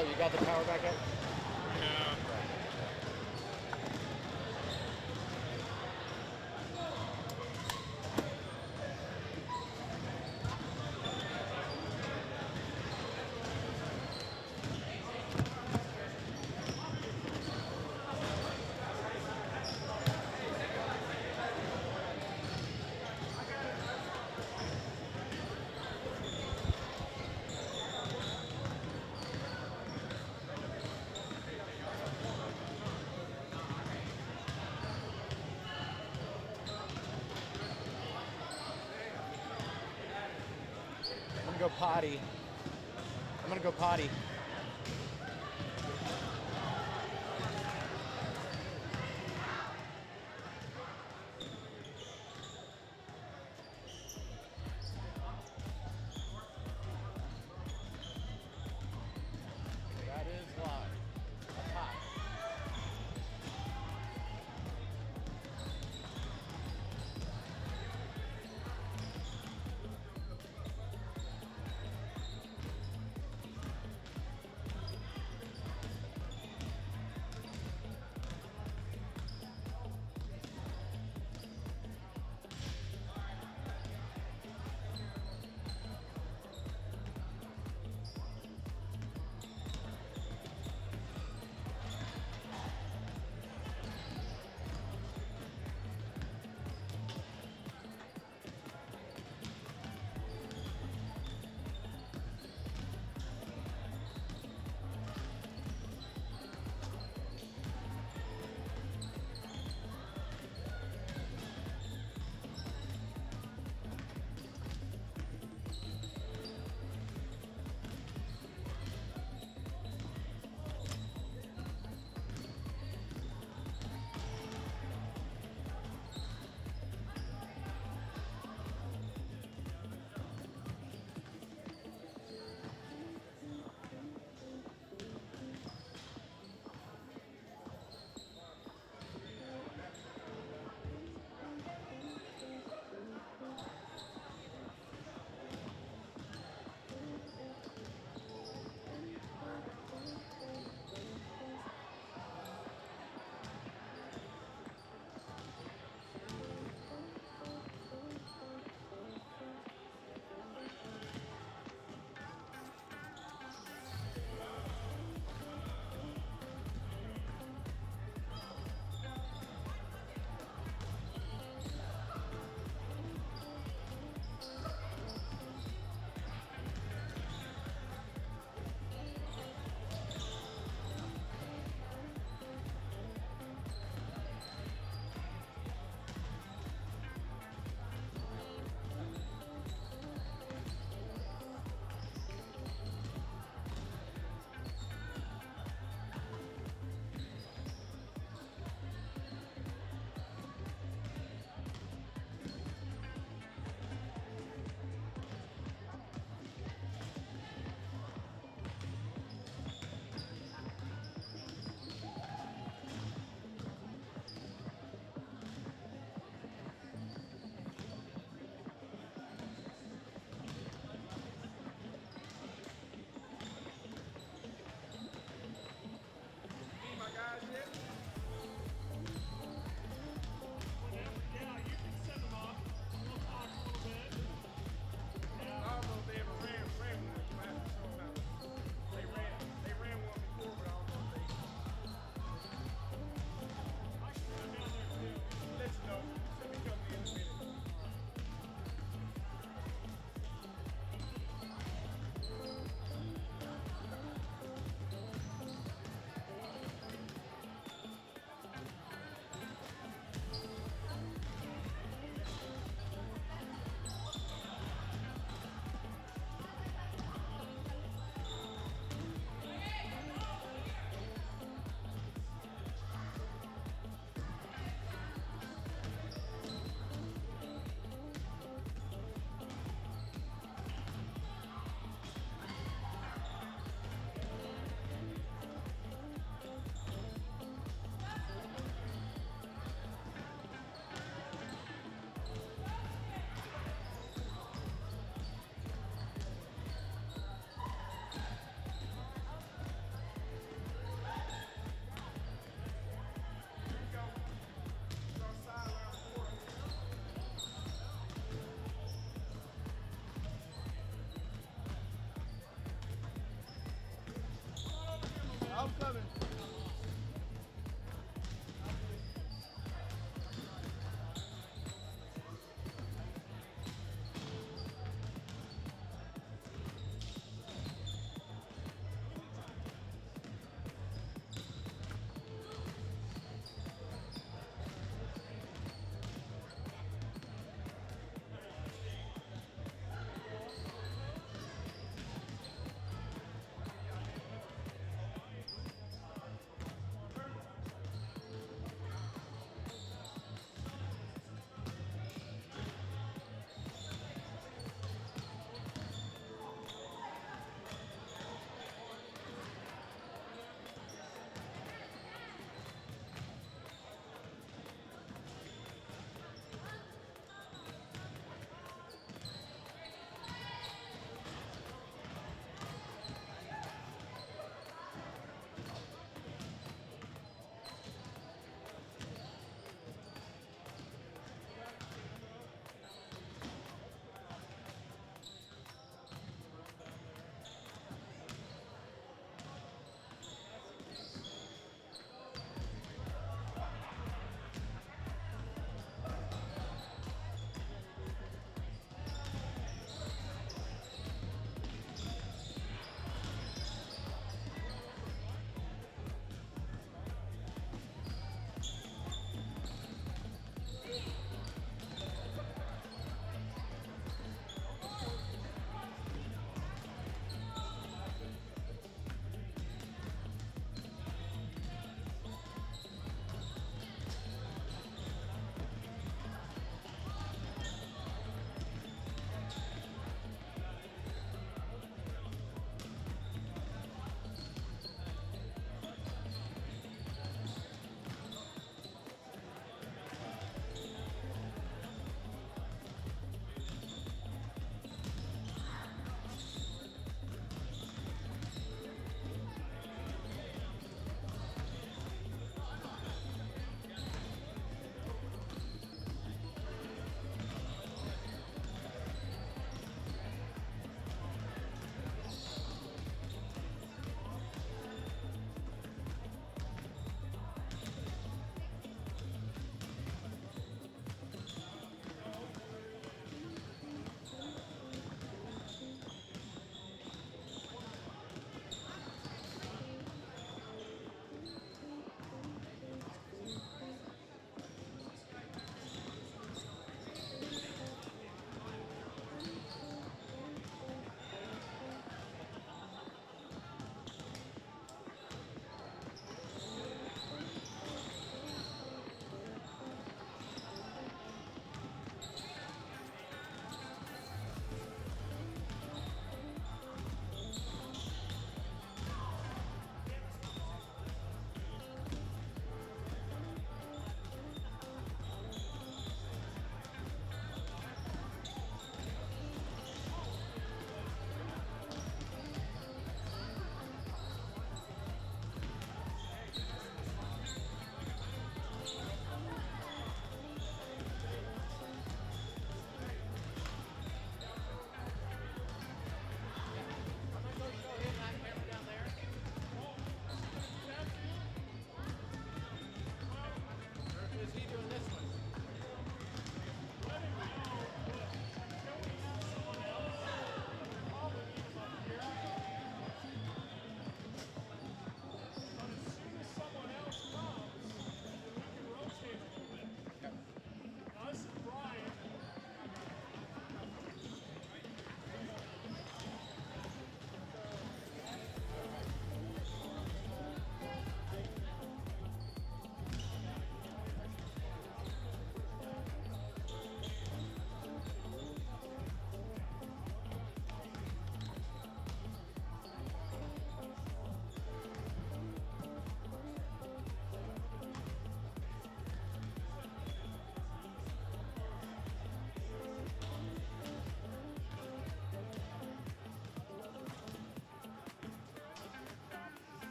Oh, you got the power back up? Yeah. I'm gonna go potty. I'm gonna go potty. That is live. That's hot.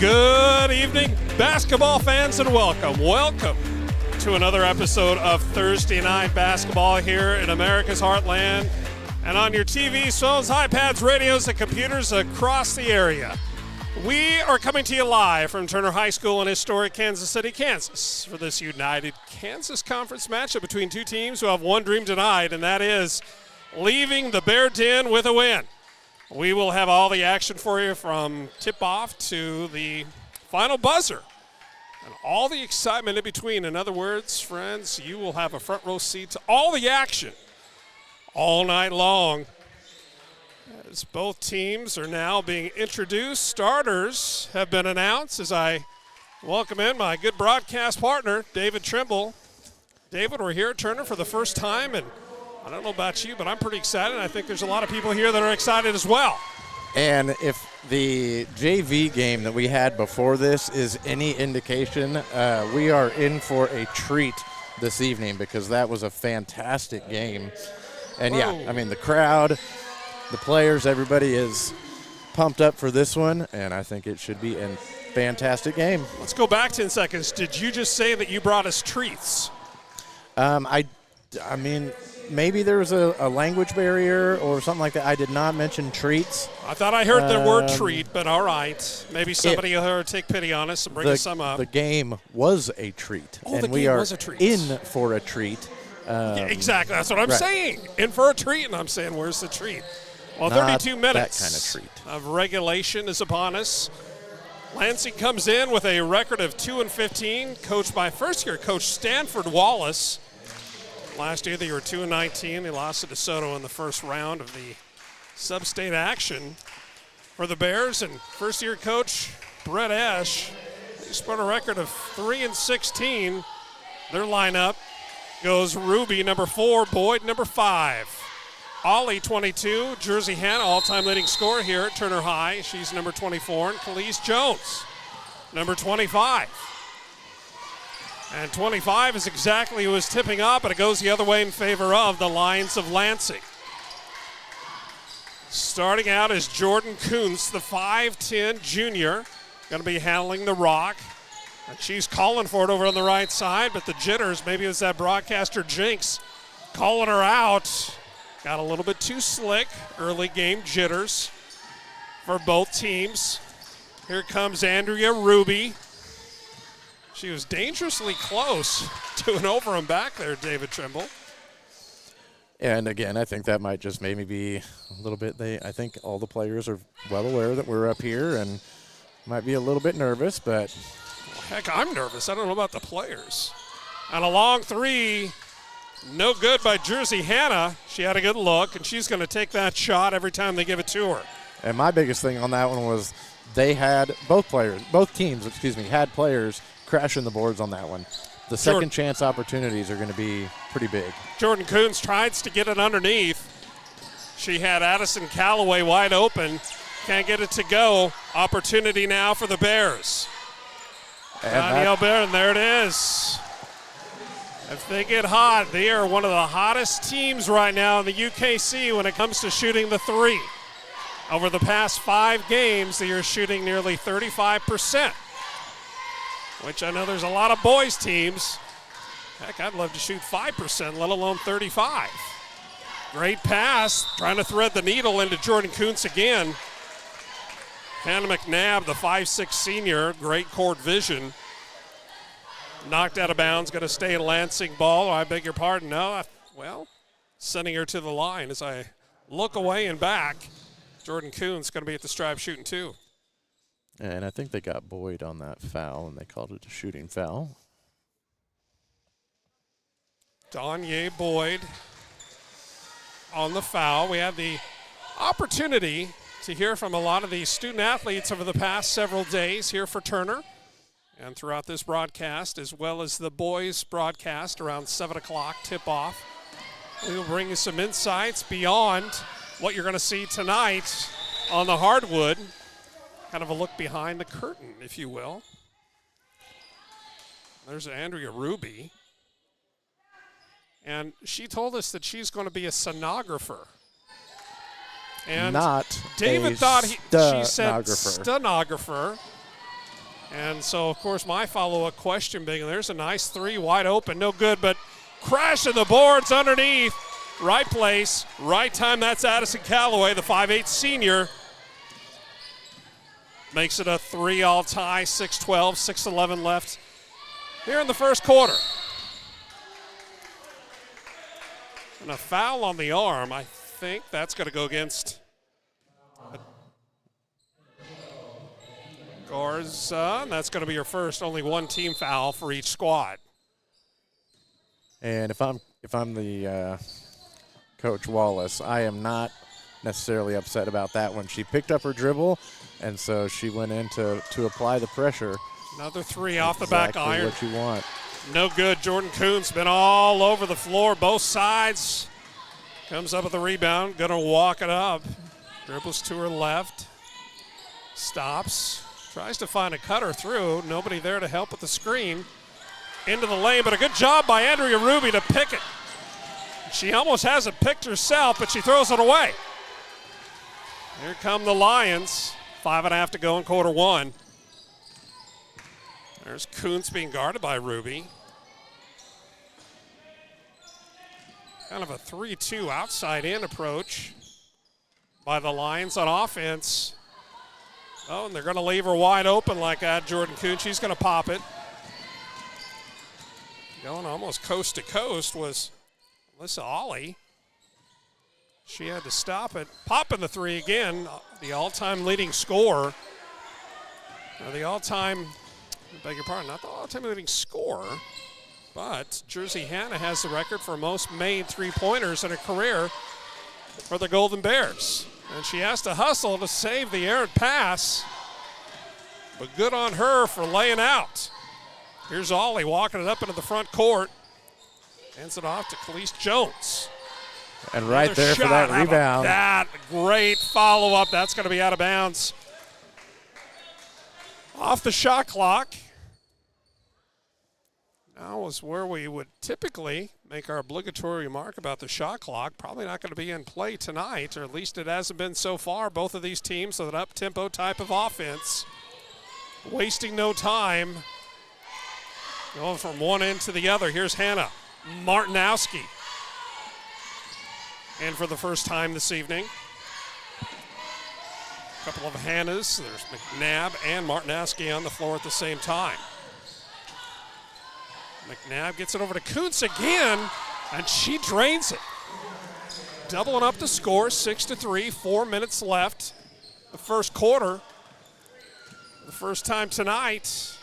Good evening, basketball fans, and welcome. Welcome to another episode of Thursday Night Basketball here in America's Heartland and on your TVs, phones, iPads, radios, and computers across the area. We are coming to you live from Turner High School in historic Kansas City, Kansas, for this United Kansas Conference matchup between two teams who have one dream tonight, and that is leaving the Bear Den with a win. We will have all the action for you from tip-off to the final buzzer and all the excitement in between. In other words, friends, you will have a front row seat to all the action all night long. As both teams are now being introduced, starters have been announced as I welcome in my good broadcast partner, David Trimble. David, we're here at Turner for the first time, and I don't know about you, but I'm pretty excited. I think there's a lot of people here that are excited as well. And if the JV game that we had before this is any indication, we are in for a treat this evening because that was a fantastic game. And, yeah, I mean, the crowd, the players, everybody is pumped up for this one, and I think it should be a fantastic game. Let's go back 10 seconds. Did you just say that you brought us treats? I mean, maybe there was a language barrier or something like that. I did not mention treats. I thought I heard the word treat, but all right. Maybe somebody will take pity on us and bring us some up. The game was a treat, and we are in for a treat. Yeah, exactly. That's what I'm saying. In for a treat, and I'm saying, where's the treat? Well, 32 minutes that kind of treat of regulation is upon us. Lansing comes in with a record of 2-15, coached by first-year coach Stanford Wallace. Last year they were 2-19. They lost to DeSoto in the first round of the sub-state action. For the Bears and first-year coach Brett Esch, they spread a record of 3-16. Their lineup goes Ruby, number 4, Boyd, number 5. Ollie, 22, Jersey Hannah, all-time leading scorer here at Turner High. She's number 24, and Khalees Jones, number 25. And 25 is exactly who is tipping up, but it goes the other way in favor of the Lions of Lansing. Starting out is Jordan Kuntz, the 5'10 junior, going to be handling the rock. And she's calling for it over on the right side, but the jitters, maybe it was that broadcaster Jinx calling her out. Got a little bit too slick, early game jitters for both teams. Here comes Andrea Ruby. She was dangerously close to an over and back there, David Trimble. And again, I think that might just maybe be a little bit, I think all the players are well aware that we're up here and might be a little bit nervous, but. Heck, I'm nervous. I don't know about the players. And a long three. No good by Jersey Hannah. She had a good look, and she's going to take that shot every time they give it to her. And my biggest thing on that one was they had both teams had players crashing the boards on that one. The second chance opportunities are going to be pretty big. Jordan Kuntz tries to get it underneath. She had Addison Callaway wide open. Can't get it to go. Opportunity now for the Bears. Danielle Bear, and there it is. If they get hot, they are one of the hottest teams right now in the UKC when it comes to shooting the three. Over the past 5 games, they are shooting nearly 35%, which I know there's a lot of boys teams. Heck, I'd love to shoot 5%, let alone 35. Great pass, trying to thread the needle into Jordan Kuntz again. Hannah McNabb, the 5'6 senior, great court vision. Knocked out of bounds, going to stay in Lansing ball. Oh, I beg your pardon. No, sending her to the line as I look away and back. Jordan Kuntz going to be at the stripe shooting 2. And I think they got Boyd on that foul, and they called it a shooting foul. Danye Boyd on the foul. We had the opportunity to hear from a lot of these student athletes over the past several days here for Turner. And throughout this broadcast, as well as the boys' broadcast around 7 o'clock tip-off, we will bring you some insights beyond what you're going to see tonight on the hardwood. Kind of a look behind the curtain, if you will. There's Andrea Ruby. And she told us that she's going to be a sonographer. And not David thought she said stenographer. And so, of course, my follow-up question being, there's a nice three wide open, no good, but crashing the boards underneath. Right place, right time. That's Addison Calloway, the 5'8 senior. Makes it a 3-all tie, 6-12, 6-11 left here in the first quarter. And a foul on the arm. I think that's going to go against Garza, and that's going to be your first. Only one team foul for each squad. And if I'm the Coach Wallace, I am not necessarily upset about that one. She picked up her dribble, and so she went in to apply the pressure. Another three off the back iron. What you want. No good. Jordan Kuhn's been all over the floor, both sides. Comes up with the rebound, gonna walk it up. Dribbles to her left. Stops. Tries to find a cutter through. Nobody there to help with the screen. Into the lane, but a good job by Andrea Ruby to pick it. She almost has it picked herself, but she throws it away. Here come the Lions. 5.5 to go in quarter one. There's Kuntz being guarded by Ruby. Kind of a 3-2 outside-in approach by the Lions on offense. Oh, and they're going to leave her wide open like that. Jordan Kuntz, she's going to pop it. Going almost coast to coast was Alyssa Ollie. She had to stop it. Popping the three again, the all-time leading scorer. The all-time, I beg your pardon, not the all-time leading scorer, but Jersey Hannah has the record for most made three-pointers in her career for the Golden Bears. And she has to hustle to save the errant pass, but good on her for laying out. Here's Ollie walking it up into the front court. Hands it off to Khalees Jones. And right another there shot for that rebound. That great follow-up. That's going to be out of bounds. Off the shot clock. Now is where we would typically make our obligatory remark about the shot clock. Probably not going to be in play tonight, or at least it hasn't been so far. Both of these teams with an up-tempo type of offense. Wasting no time. Going from one end to the other. Here's Hannah Martinowski. And for the first time this evening, a couple of Hannahs. There's McNabb and Martinowski on the floor at the same time. McNabb gets it over to Kuntz again, and she drains it. Doubling up the score, 6-3, 4 minutes left. The first quarter. The first time tonight.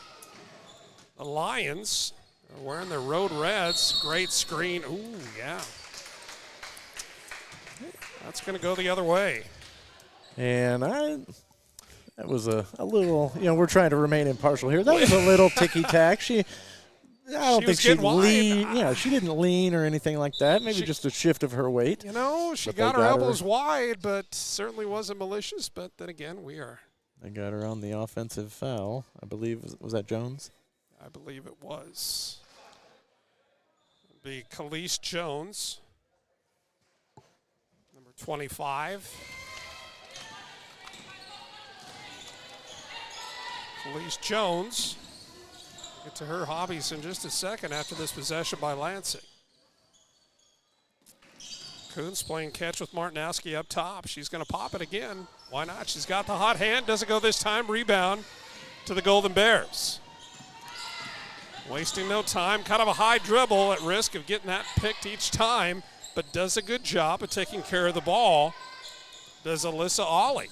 The Lions are wearing their road reds. Great screen. Ooh, yeah. That's going to go the other way. And that was a little, we're trying to remain impartial here. That was a little ticky-tack. I don't think she leaned. She didn't lean or anything like that. Maybe just a shift of her weight. She got her elbows wide, but certainly wasn't malicious. But then again, They got her on the offensive foul. I believe, was that Jones? I believe it was. It'll be Khalees Jones, number 25. Khalees Jones. Get to her hobbies in just a second after this possession by Lansing. Kuntz playing catch with Martinowski up top. She's going to pop it again. Why not? She's got the hot hand. Doesn't go this time. Rebound to the Golden Bears. Wasting no time. Kind of a high dribble at risk of getting that picked each time, but does a good job of taking care of the ball. Does Alyssa Ollie.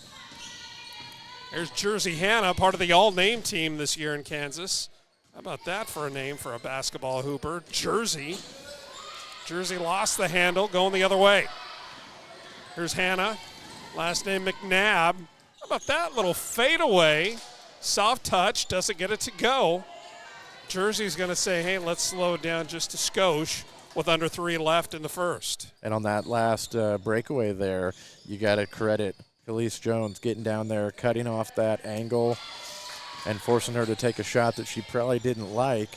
There's Jersey Hannah, part of the all-name team this year in Kansas. How about that for a name for a basketball hooper? Jersey. Jersey lost the handle, going the other way. Here's Hannah, last name McNabb. How about that little fadeaway? Soft touch, doesn't get it to go. Jersey's going to say, hey, let's slow it down just a skosh with under 3 left in the first. And on that last breakaway there, you got to credit Khalees Jones getting down there, cutting off that angle, and forcing her to take a shot that she probably didn't like.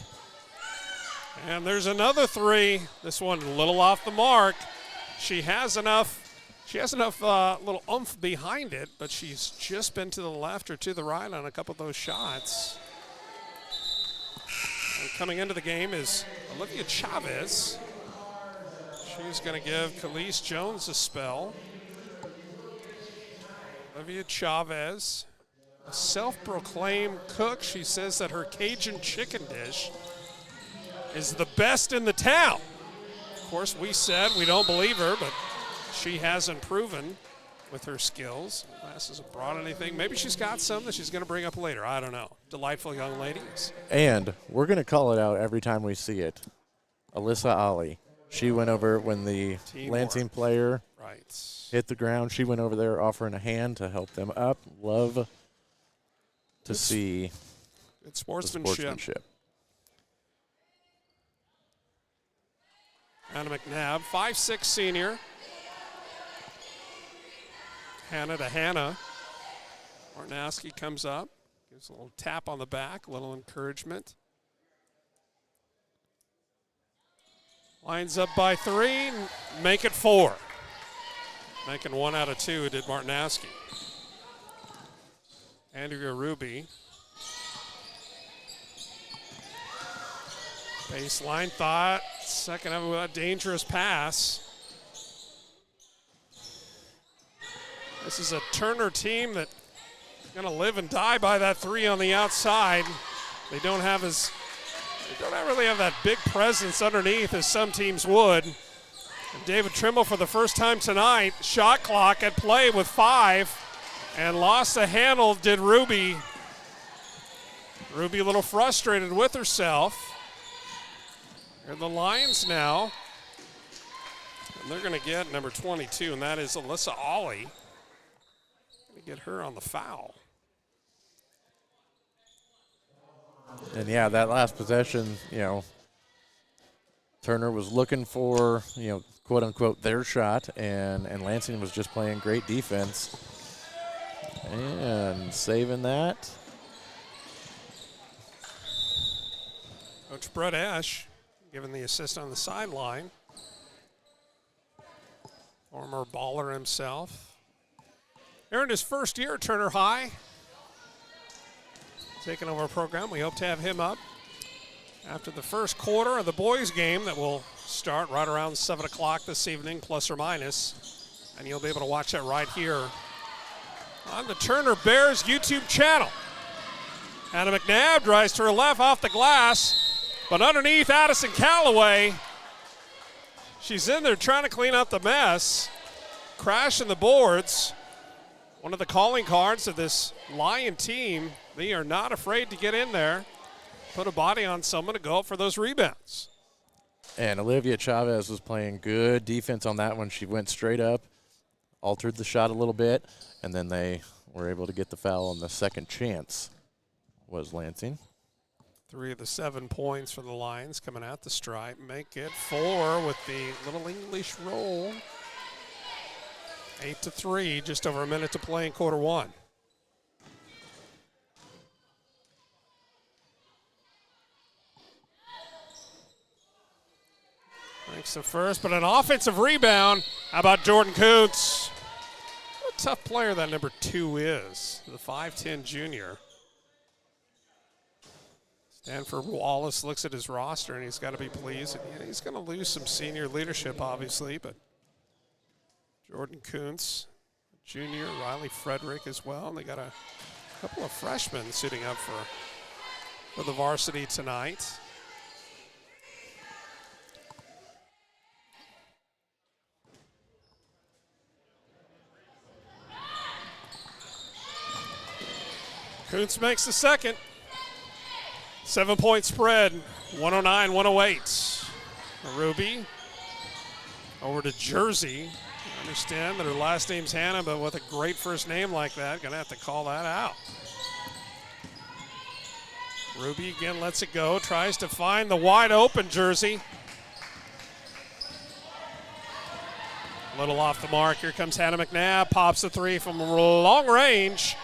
And there's another three. This one a little off the mark. She has enough little oomph behind it, but she's just been to the left or to the right on a couple of those shots. coming into the game is Olivia Chavez. She's going to give Khalees Jones a spell. Olivia Chavez, a self-proclaimed cook. She says that her Cajun chicken dish is the best in the town. Of course, we said we don't believe her, but she hasn't proven with her skills. Class hasn't brought anything. Maybe she's got some that she's going to bring up later. I don't know. Delightful young ladies. And we're going to call it out every time we see it. Alyssa Ali. She went over when the Lansing player hit the ground. She went over there offering a hand to help them up. Love to see good sportsmanship. Anna McNabb, 5'6" senior. Hannah to Hannah. Martinaski comes up, gives a little tap on the back, a little encouragement. Lines up by 3, make it 4. Making 1 out of 2 did Martinaski. Andrea Ruby. Baseline thought, second of it with a dangerous pass. This is a Turner team that's going to live and die by that 3 on the outside. They don't really have that big presence underneath as some teams would. And David Trimble for the first time tonight, shot clock at play with 5, and lost the handle did Ruby. Ruby a little frustrated with herself. Here are the Lions now. And they're going to get number 22, and that is Alyssa Ollie. Get her on the foul. And yeah, that last possession, Turner was looking for, quote unquote, their shot, and Lansing was just playing great defense and saving that. Coach Brett Esch giving the assist on the sideline. Former baller himself. Here in his first year at Turner High. Taking over our program. We hope to have him up after the first quarter of the boys' game that will start right around 7 o'clock this evening, plus or minus. And you'll be able to watch that right here on the Turner Bears YouTube channel. Hannah McNabb drives to her left off the glass, but underneath Addison Calloway. She's in there trying to clean up the mess. Crashing the boards. One of the calling cards of this Lion team, they are not afraid to get in there, put a body on someone to go up for those rebounds. And Olivia Chavez was playing good defense on that one. She went straight up, altered the shot a little bit, and then they were able to get the foul on the second chance was Lansing. 3 of the 7 points for the Lions coming out the stripe. Make it 4 with the little English roll. 8-3, just over a minute to play in quarter 1. Makes the first, but an offensive rebound. How about Jordan Kuntz? What a tough player that number 2 is, the 5'10 junior. Stanford Wallace looks at his roster, and he's got to be pleased. And he's going to lose some senior leadership, obviously, but Jordan Kuntz, junior, Riley Frederick as well. And they got a couple of freshmen suiting up for the varsity tonight. Kuntz makes the second. 7-point spread, 109-108. Ruby over to Jersey. I understand that her last name's Hannah, but with a great first name like that, gonna have to call that out. Ruby again lets it go, tries to find the wide open Jersey. A little off the mark. Here comes Hannah McNabb, pops the 3 from long range.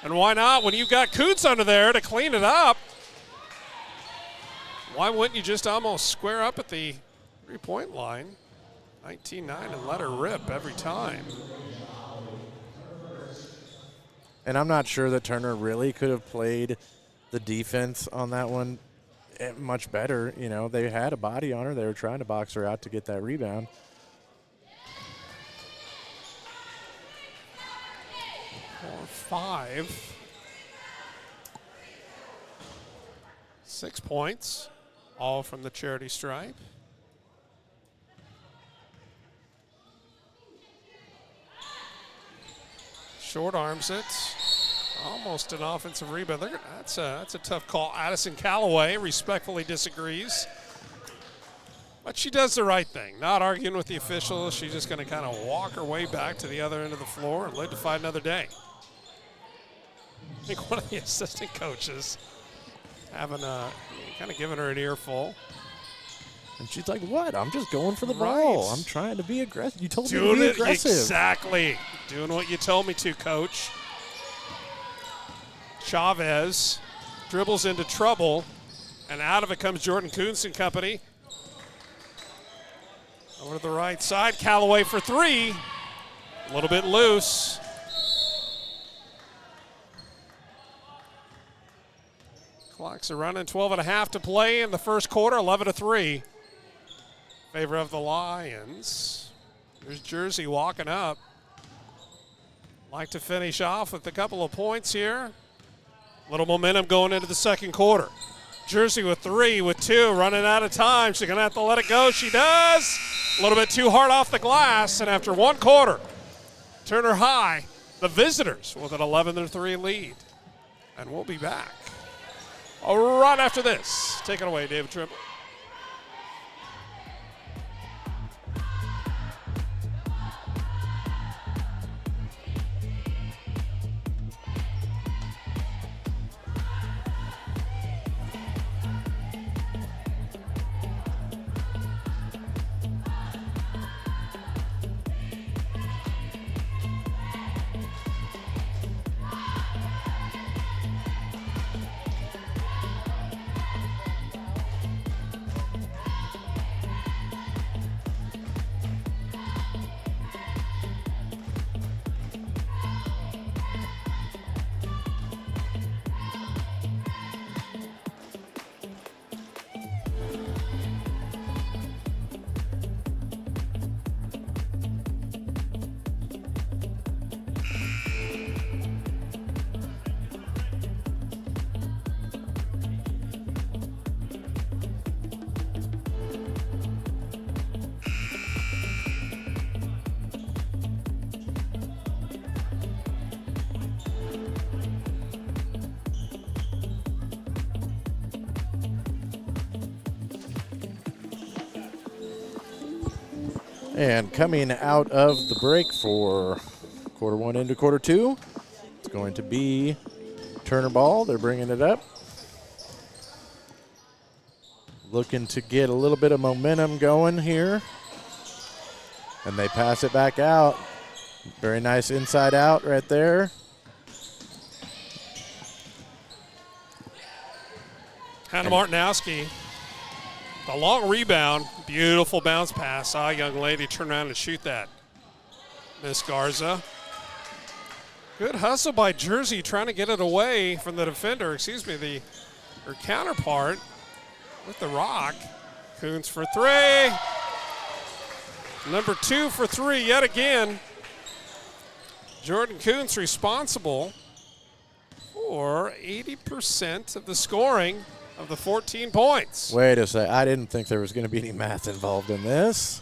And why not when you've got Kuntz under there to clean it up? Why wouldn't you just almost square up at the 3-point line? 19-9 and let her rip every time. And I'm not sure that Turner really could have played the defense on that one. much better. You know, they had a body on her. They were trying to box her out to get that rebound. Or 5. 6 points, all from the charity stripe. Short arms it. Almost an offensive rebound. That's a tough call. Addison Callaway respectfully disagrees. But she does the right thing. Not arguing with the officials. She's just going to kind of walk her way back to the other end of the floor and live to fight another day. I think one of the assistant coaches having kind of giving her an earful. And she's like, what? I'm just going for the ball. I'm trying to be aggressive. You told me Doing to be it aggressive. Exactly. Doing what you told me to, coach. Chavez dribbles into trouble, and out of it comes Jordan Kuntz and company. Over to the right side, Callaway for 3. A little bit loose. Clocks are running, 12.5 to play in the first quarter, 11-3. Favor of the Lions. There's Jersey walking up. Like to finish off with a couple of points here. Little momentum going into the second quarter. Jersey with 3, with 2, running out of time. She's going to have to let it go. She does. A little bit too hard off the glass, and after one quarter, Turner High, the visitors, with an 11-3 lead. And we'll be back right after this. Take it away, David Trimble. And coming out of the break for quarter 1 into quarter 2, it's going to be Turner ball. They're bringing it up. Looking to get a little bit of momentum going here. And they pass it back out. Very nice inside out right there. Hannah Martinowski, the long rebound, beautiful bounce pass. Saw a young lady turn around and shoot that. Miss Garza. Good hustle by Jersey trying to get it away from the defender, her counterpart with the rock. Kuntz for 3. Number 2 for 3 yet again. Jordan Kuntz responsible for 80% of the scoring of the 14 points. Wait a sec. I didn't think there was going to be any math involved in this.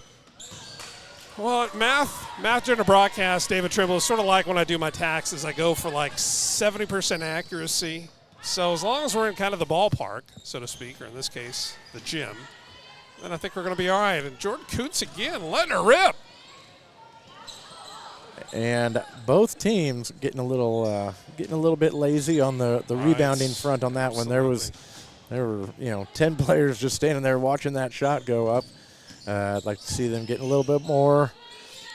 Well, math during a broadcast, David Trimble, is sort of like when I do my taxes. I go for like 70% accuracy. So as long as we're in kind of the ballpark, so to speak, or in this case, the gym, then I think we're going to be all right. And Jordan Kuntz again, letting her rip. And both teams getting a little bit lazy on the rebounding front on that one. There were 10 players just standing there watching that shot go up. I'd like to see them getting a little bit more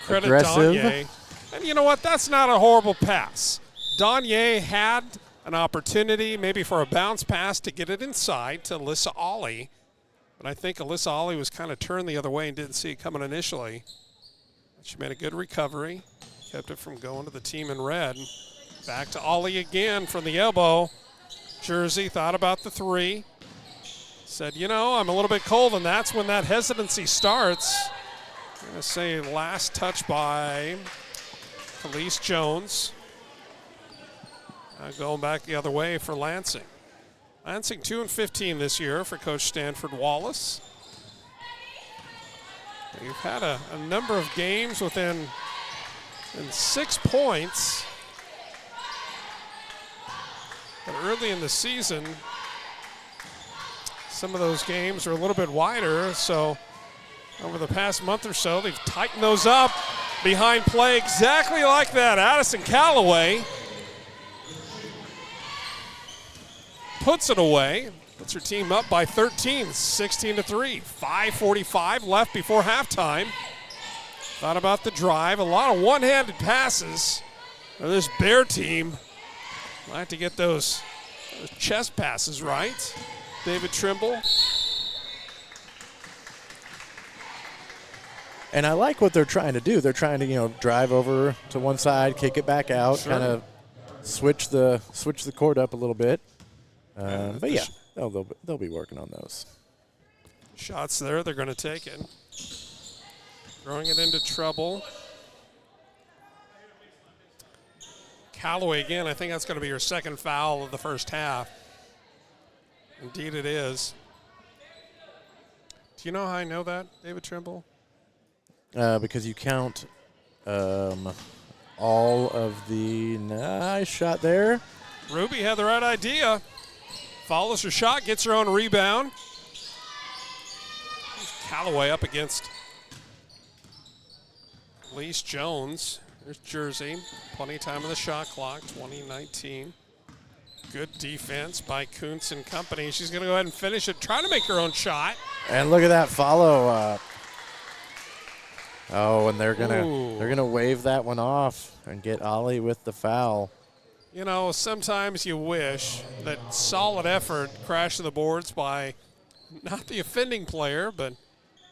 aggressive. Danye. And you know what? That's not a horrible pass. Danye had an opportunity maybe for a bounce pass to get it inside to Alyssa Ollie. But I think Alyssa Ollie was kind of turned the other way and didn't see it coming initially. She made a good recovery. Kept it from going to the team in red. Back to Ollie again from the elbow. Jersey thought about the 3. said, you know, I'm a little bit cold, and that's when that hesitancy starts. I'm going to say last touch by Felice Jones. Going back the other way for Lansing. Lansing 2-15 this year for Coach Stanford Wallace. You've had a number of games within 6 points. But early in the season, some of those games are a little bit wider. So over the past month or so, they've tightened those up behind play exactly like that. Addison Callaway puts it away, puts her team up by 13, 16-3. 5:45 left before halftime. Thought about the drive. A lot of one-handed passes for this Bear team. Might have to get those chest passes right. David Trimble. And I like what they're trying to do. They're trying to, drive over to one side, kick it back out, Sure. kind of switch the court up a little bit. But yeah, they'll be working on those. Shots there, they're going to take it. Throwing it into trouble. Callaway again, I think that's going to be her second foul of the first half. Indeed it is. Do you know how I know that, David Trimble? Because you count all of the nice shot there. Ruby had the right idea. Follows her shot, gets her own rebound. Callaway up against Felice Jones. There's Jersey. Plenty of time on the shot clock, 20-19. Good defense by Kuntz and company. She's going to go ahead and finish it, try to make her own shot. And look at that follow-up. Oh, and they're gonna wave that one off and get Ollie with the foul. You know, sometimes you wish that solid effort crashed to the boards by not the offending player, but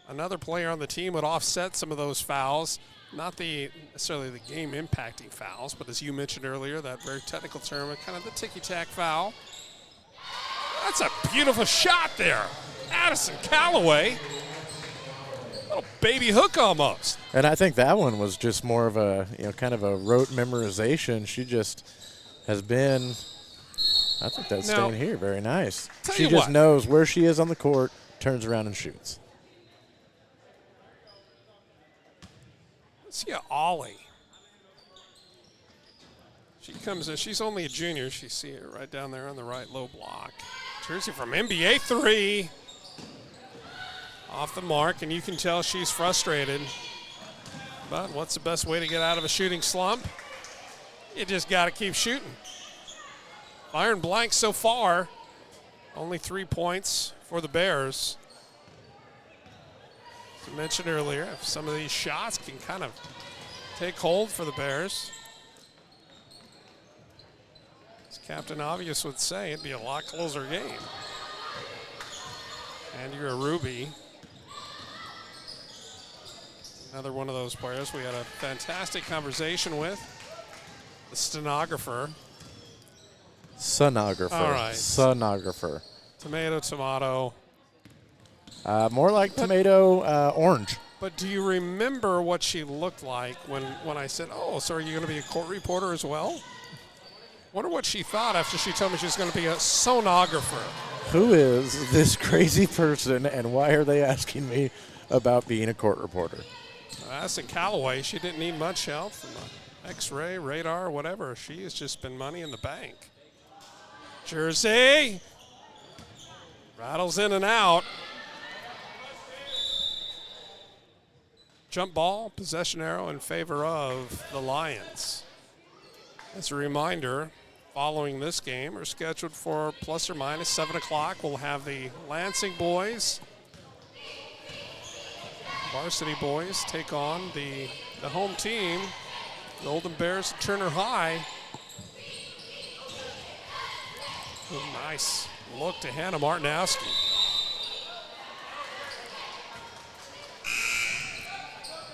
another player on the team would offset some of those fouls. Not necessarily the game-impacting fouls, but as you mentioned earlier, that very technical term, kind of the ticky-tack foul. That's a beautiful shot there. Addison Callaway. Little baby hook almost. And I think that one was just more of a, kind of a rote memorization. She just has been, I think that's staying here. Very nice. She just knows where she is on the court, turns around and shoots. See Ollie. She comes in. She's only a junior. You see her right down there on the right low block. Jersey from NBA 3. Off the mark, and you can tell she's frustrated. But what's the best way to get out of a shooting slump? You just got to keep shooting. Iron blank so far. Only 3 points for the Bears. As I mentioned earlier, if some of these shots can kind of take hold for the Bears, as Captain Obvious would say, it'd be a lot closer game. And you're a Ruby. Another one of those players we had a fantastic conversation with. The stenographer. Sonographer. All right. Sonographer. Tomato. More like tomato orange. But do you remember what she looked like when I said, oh, so are you going to be a court reporter as well? Wonder what she thought after she told me she was going to be a sonographer. Who is this crazy person, and why are they asking me about being a court reporter? Addison Callaway, she didn't need much help from an X-ray, radar, whatever. She has just been money in the bank. Jersey rattles in and out. Jump ball, possession arrow in favor of the Lions. As a reminder, following this game are scheduled for plus or minus 7 o'clock. We'll have the Lansing boys, Varsity boys, take on the home team, Golden Bears at Turner High. Nice look to Hannah Martinowski.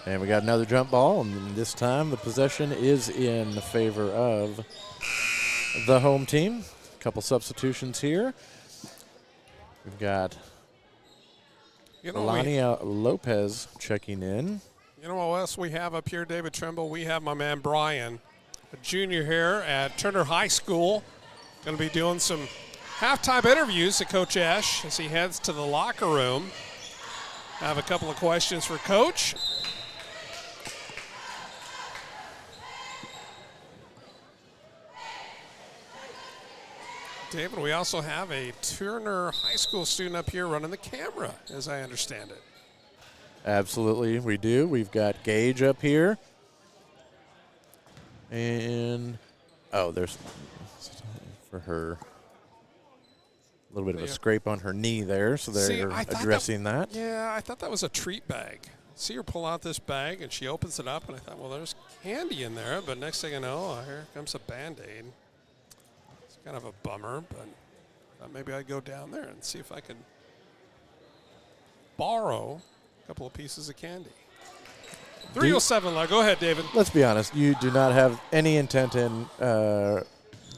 And we got another jump ball, and this time the possession is in favor of the home team. A couple substitutions here. We've got You know, Melania Lopez checking in. You know what else we have up here, David Trimble? We have my man Brian, a junior here at Turner High School. Going to be doing some halftime interviews at Coach Esch as he heads to the locker room. I have a couple of questions for Coach. David, we also have a Turner High School student up here running the camera, as I understand it. Absolutely, we do. We've got Gage up here. And, there's for her. A little bit of a scrape on her knee there, so they're addressing that. Yeah, I thought that was a treat bag. See her pull out this bag, and she opens it up, and I thought, well, there's candy in there. But next thing I know, here comes a Band-Aid. It's kind of a bummer, but I thought maybe I'd go down there and see if I could borrow a couple of pieces of candy. 307 left. Go ahead, David. Let's be honest. You do not have any intent in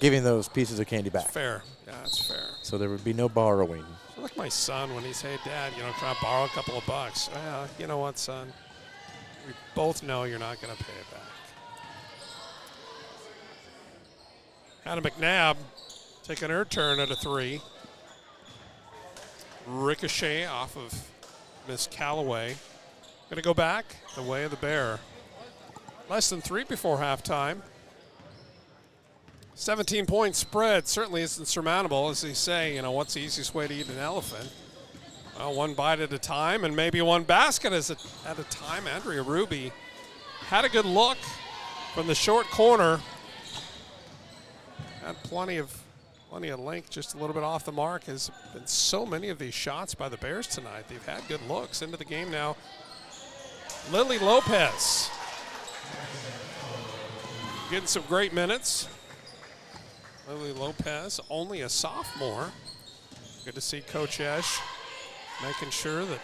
giving those pieces of candy back. Fair. Yeah, that's fair. So there would be no borrowing. Like my son when he's, hey, Dad, can I borrow a couple of bucks? Well, you know what, son? We both know you're not going to pay it back. Hannah McNabb taking her turn at a 3. Ricochet off of Miss Callaway. Going to go back the way of the Bear. Less than 3 before halftime. 17-point spread certainly isn't surmountable, as they say. What's the easiest way to eat an elephant? Well, one bite at a time, and maybe one basket at a time. Andrea Ruby had a good look from the short corner. Had plenty of length, just a little bit off the mark. Has been so many of these shots by the Bears tonight. They've had good looks into the game now. Lily Lopez getting some great minutes. Lily Lopez, only a sophomore. Good to see Coach Esch making sure that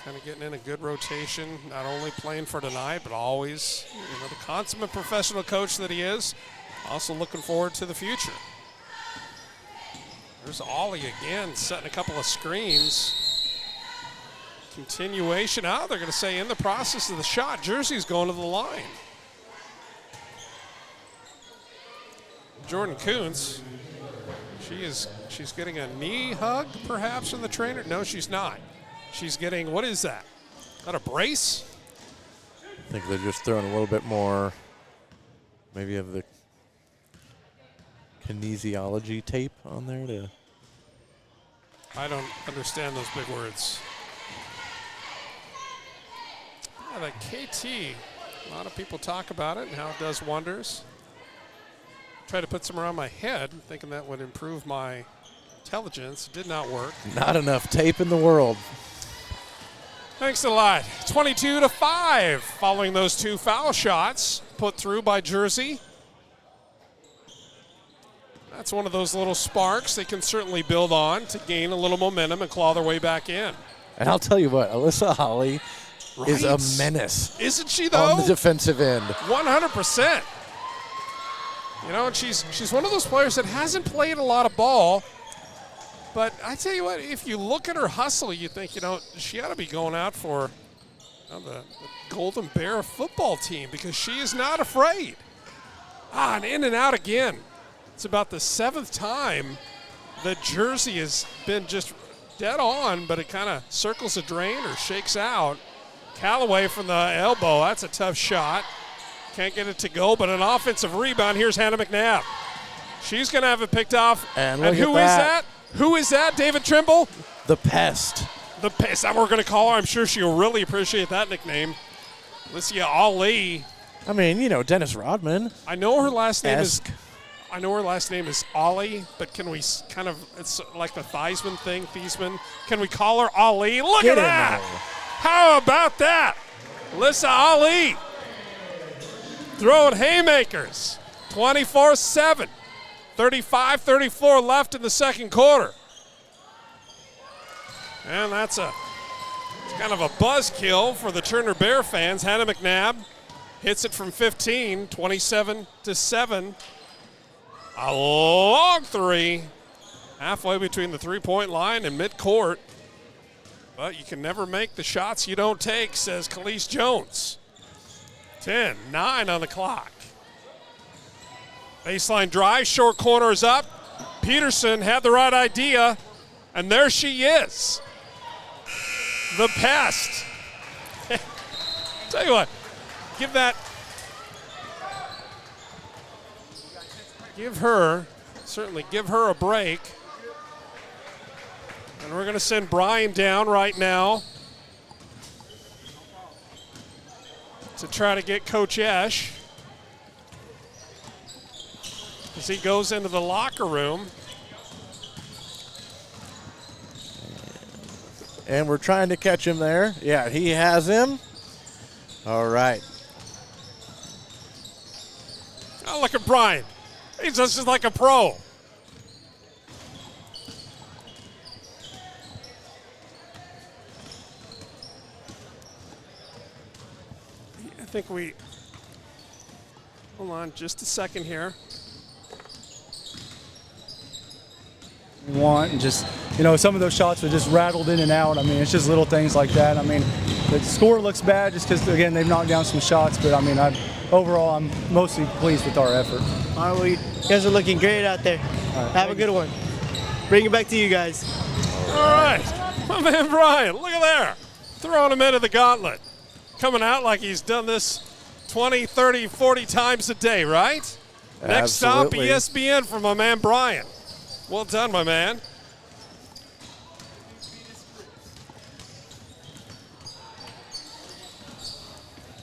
kind of getting in a good rotation, not only playing for tonight, but always, the consummate professional coach that he is, also looking forward to the future. There's Ollie again, setting a couple of screens. Continuation. They're going to say in the process of the shot, Jersey's going to the line. Jordan Kuntz, she's getting a knee hug perhaps from the trainer. No, she's not. She's getting, what is that? Is that a brace? I think they're just throwing a little bit more, maybe of the kinesiology tape on there to. I don't understand those big words. Yeah, that KT, a lot of people talk about it and how it does wonders. Tried to put some around my head, thinking that would improve my intelligence. It did not work. Not enough tape in the world. Thanks a lot. 22-5 following those 2 foul shots put through by Jersey. That's one of those little sparks they can certainly build on to gain a little momentum and claw their way back in. And I'll tell you what, Alyssa Holly is a menace. Isn't she, though? On the defensive end. 100%. And she's one of those players that hasn't played a lot of ball. But I tell you what, if you look at her hustle, you think, she ought to be going out for the Golden Bear football team because she is not afraid. And in and out again. It's about the 7th time that Jersey has been just dead on, but it kind of circles a drain or shakes out. Callaway from the elbow, that's a tough shot. Can't get it to go, but an offensive rebound. Here's Hannah McNabb. She's going to have it picked off. And who is that? Who is that, David Trimble? The Pest. The Pest. That's what we're going to call her. I'm sure she'll really appreciate that nickname. Alicia Ali. I mean, Dennis Rodman. I know her last name is Ollie, but can we it's like the Theismann thing, Thiesman. Can we call her Ali? Look at that. How about that? Alyssa Ali. Throwing haymakers, 24-7, 35-34 left in the second quarter. And it's kind of a buzzkill for the Turner Bear fans. Hannah McNabb hits it from 15, 27-7. A long 3. halfway between the three-point line and midcourt. But you can never make the shots you don't take, says Khalees Jones. 10, 9 on the clock. Baseline drive, short corner is up. Peterson had the right idea, and there she is. The pest. Tell you what, give her a break. And we're going to send Brian down right now to try to get Coach Esch as he goes into the locker room. And we're trying to catch him there. Yeah, he has him. All right. Oh, look at Brian. He's just like a pro. I think hold on just a second here. And just, some of those shots were just rattled in and out. I mean, it's just little things like that. I mean, the score looks bad just because, again, they've knocked down some shots. But, I mean, overall, I'm mostly pleased with our effort. All right, well, you guys are looking great out there. Right, have a good one. Bring it back to you guys. All right. My man Brian, look at there. Throwing him into the gauntlet. Coming out like he's done this 20, 30, 40 times a day, right? Next stop, Absolutely. ESPN for my man Brian. Well done, my man.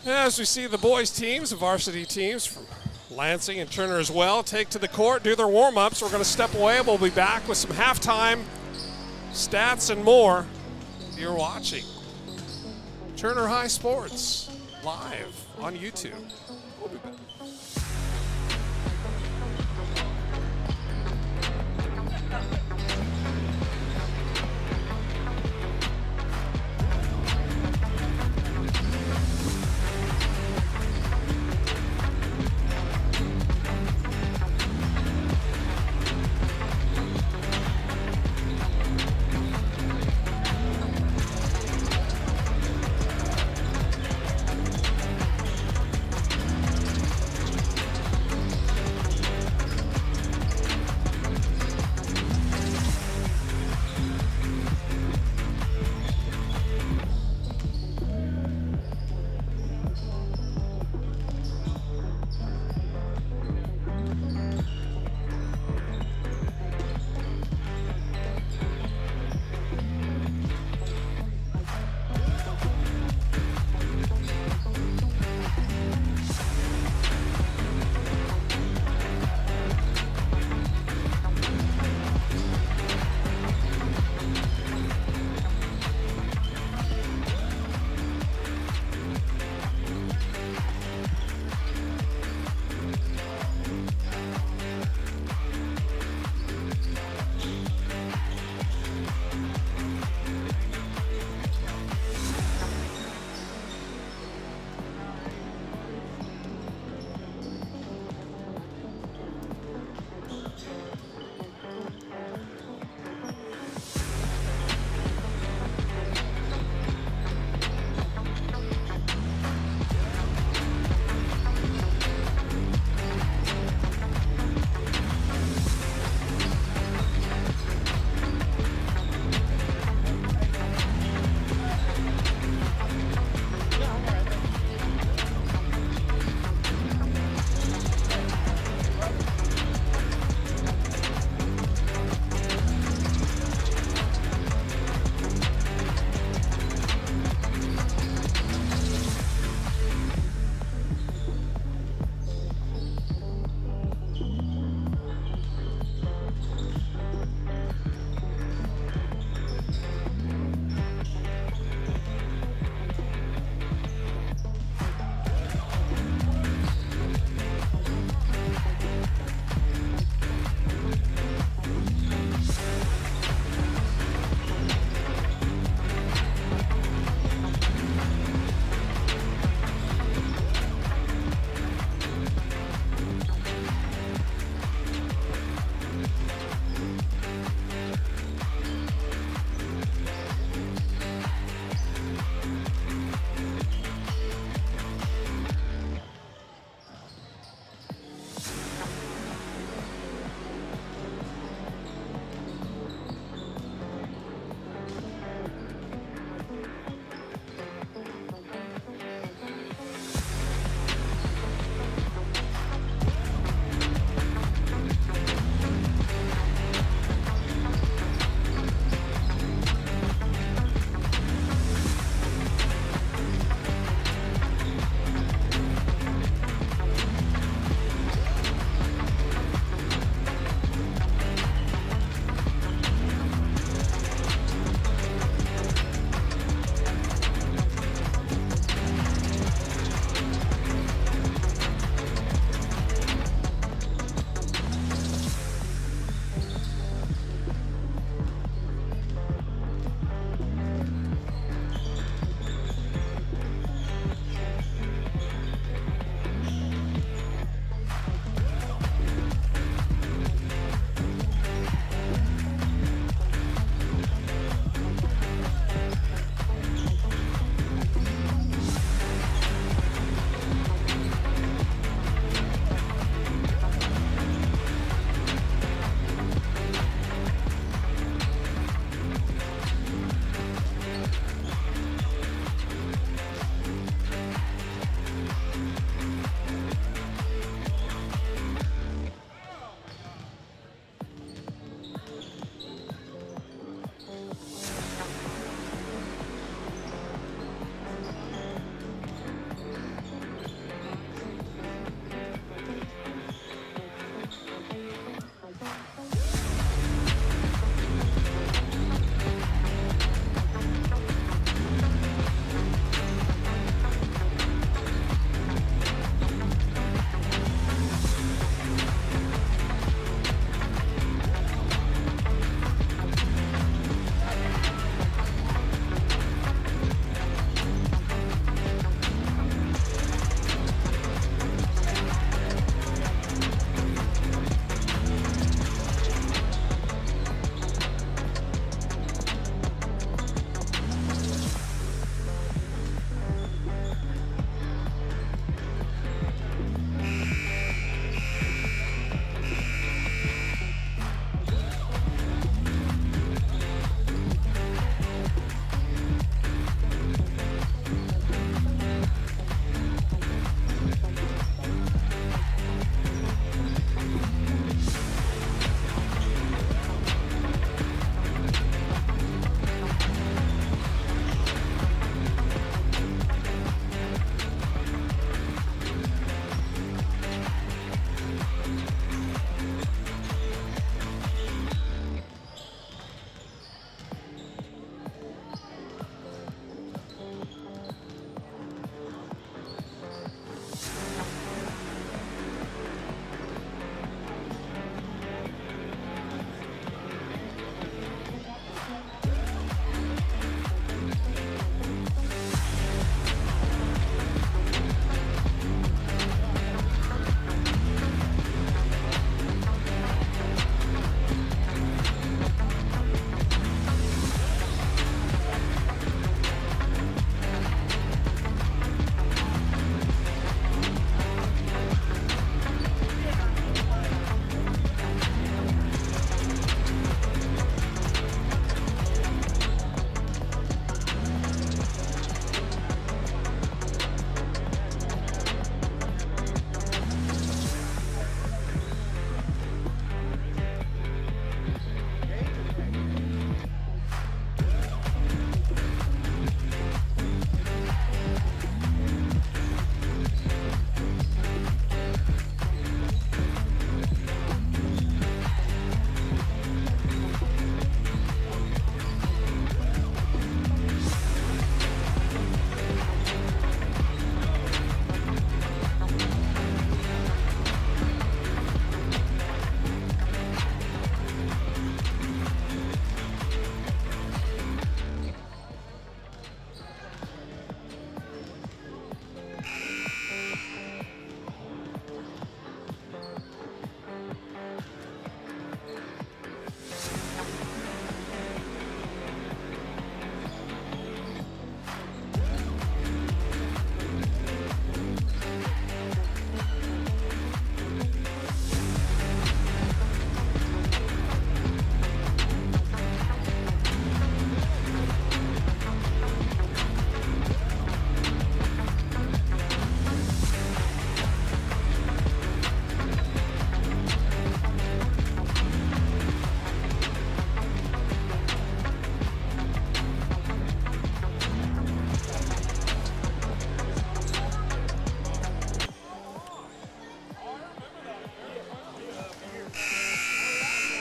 As we see the boys' teams, the varsity teams from Lansing and Turner as well, take to the court, do their warm-ups. We're going to step away. We'll be back with some halftime stats and more. You're watching Turner High Sports live on YouTube. We'll be back.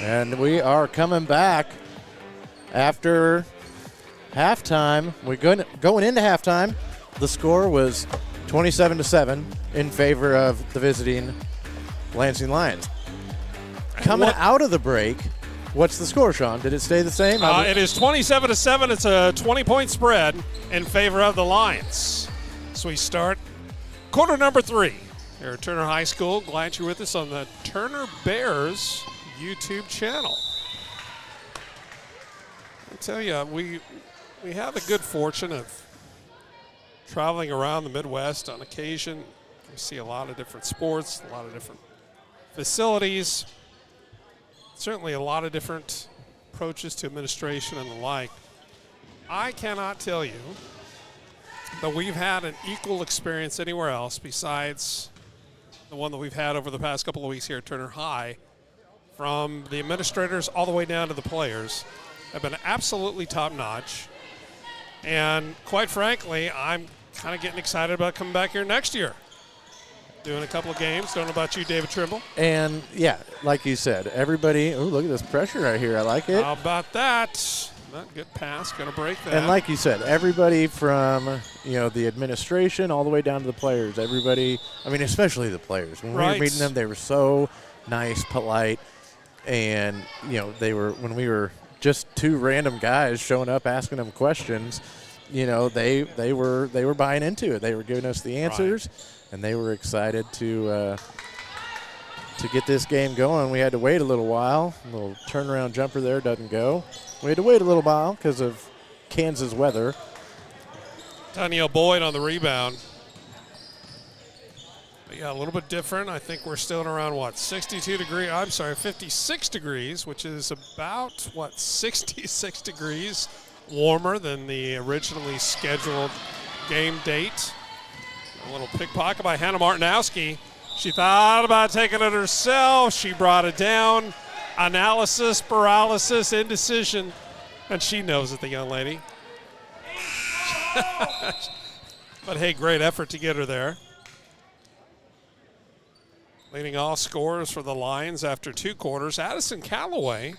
And we are coming back after halftime. We're going into halftime. The score was 27-7 in favor of the visiting Lansing Lions. Coming out of the break, what's the score, Sean? Did it stay the same? It is 27-7. It's a 20-point spread in favor of the Lions. So we start quarter number 3 here at Turner High School. Glad you're with us on the Turner Bears YouTube channel. I tell you, we have the good fortune of traveling around the Midwest on occasion. We see a lot of different sports, a lot of different facilities, certainly a lot of different approaches to administration and the like. I cannot tell you that we've had an equal experience anywhere else besides the one that we've had over the past couple of weeks here at Turner High. From the administrators all the way down to the players have been absolutely top-notch. And quite frankly, I'm kind of getting excited about coming back here next year. Doing a couple of games. Don't know about you, David Trimble. And, yeah, like you said, everybody – oh, look at this pressure right here. I like it. How about that? Not good pass. Going to break that. And like you said, everybody from, the administration all the way down to the players. Everybody – I mean, especially the players. When we were meeting them, they were so nice, polite. And, they were – when we were just two random guys showing up asking them questions, they were buying into it. They were giving us the answers. Right. And they were excited to get this game going. We had to wait a little while. A little turnaround jumper there doesn't go. We had to wait a little while because of Kansas weather. Danielle Boyd on the rebound. But yeah, a little bit different. I think we're still at around, 56 degrees, which is about, 66 degrees warmer than the originally scheduled game date. A little pickpocket by Hannah Martinowski. She thought about taking it herself. She brought it down. Analysis, paralysis, indecision. And she knows it, the young lady. But, hey, great effort to get her there. Leading all scorers for the Lions after 2 quarters. Addison Calloway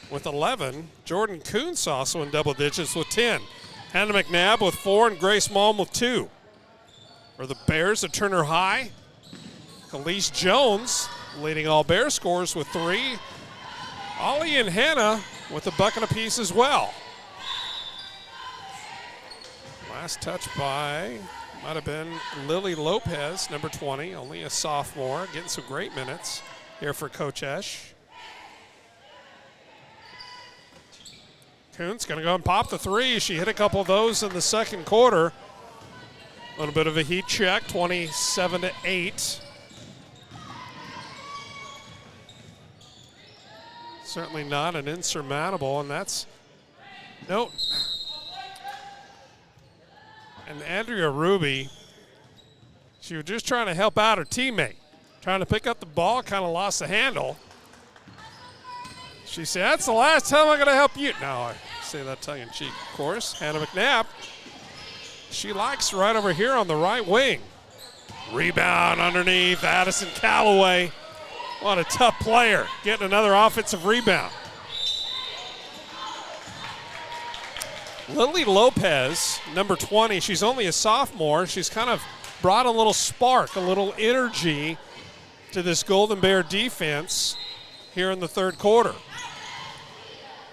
with 11. Jordan Kuntz also in double digits with 10. Hannah McNabb with 4 and Grace Malm with 2. For the Bears at Turner High, Khalees Jones leading all Bear scorers with 3. Ollie and Hannah with a bucket apiece as well. Last touch by, might have been Lily Lopez, number 20, only a sophomore, getting some great minutes here for Coach Esch. Kuntz going to go and pop the 3. She hit a couple of those in the second quarter. A little bit of a heat check, 27-8. Certainly not an insurmountable, and that's nope. And Andrea Ruby, she was just trying to help out her teammate, trying to pick up the ball, kind of lost the handle. She said, "That's the last time I'm going to help you." No, I say that tongue in cheek, of course. Hannah McNabb. She likes right over here on the right wing. Rebound underneath Addison Calloway. What a tough player, getting another offensive rebound. Lily Lopez, number 20, she's only a sophomore. She's kind of brought a little spark, a little energy to this Golden Bear defense here in the third quarter.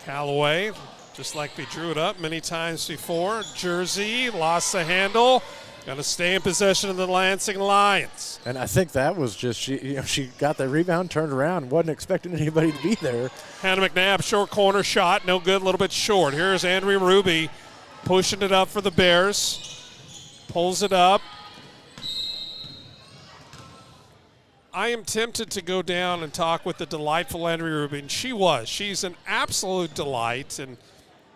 Calloway, just like we drew it up many times before. Jersey lost the handle. Going to stay in possession of the Lansing Lions. And I think that was just, she got the rebound, turned around, wasn't expecting anybody to be there. Hannah McNabb, short corner shot, no good, a little bit short. Here's Andrea Ruby pushing it up for the Bears. Pulls it up. I am tempted to go down and talk with the delightful Andrea Ruby, and she's an absolute delight. And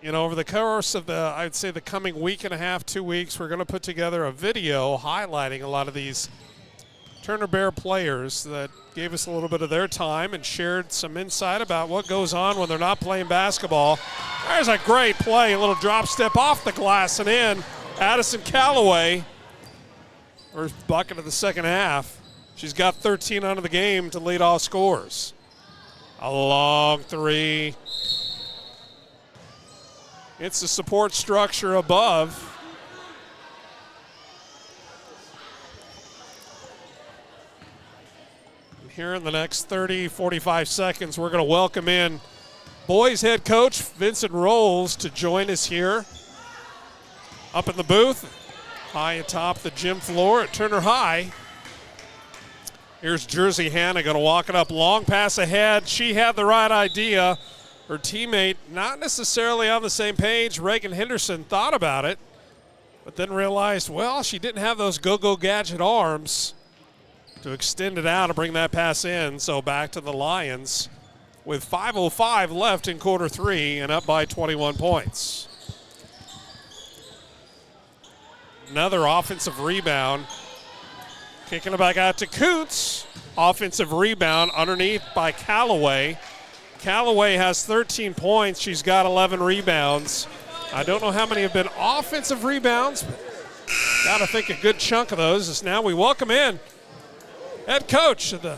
over the course of I'd say the coming week and a half, 2 weeks, we're going to put together a video highlighting a lot of these Turner Bear players that gave us a little bit of their time and shared some insight about what goes on when they're not playing basketball. There's a great play, a little drop step off the glass and in. Addison Calloway, first bucket of the second half. She's got 13 out of the game to lead all scorers. A long three. It's the support structure above. And here in the next 30, 45 seconds, we're going to welcome in boys head coach Vincent Rolls to join us here up in the booth, high atop the gym floor at Turner High. Here's Jersey Hannah going to walk it up, long pass ahead. She had the right idea. Her teammate not necessarily on the same page. Reagan Henderson thought about it, but then realized, well, she didn't have those go-go gadget arms to extend it out and bring that pass in. So back to the Lions with 5:05 left in quarter three and up by 21 points. Another offensive rebound. Kicking it back out to Coots. Offensive rebound underneath by Callaway. Callaway has 13 points. She's got 11 rebounds. I don't know how many have been offensive rebounds, but got to think a good chunk of those. As now we welcome in head coach of the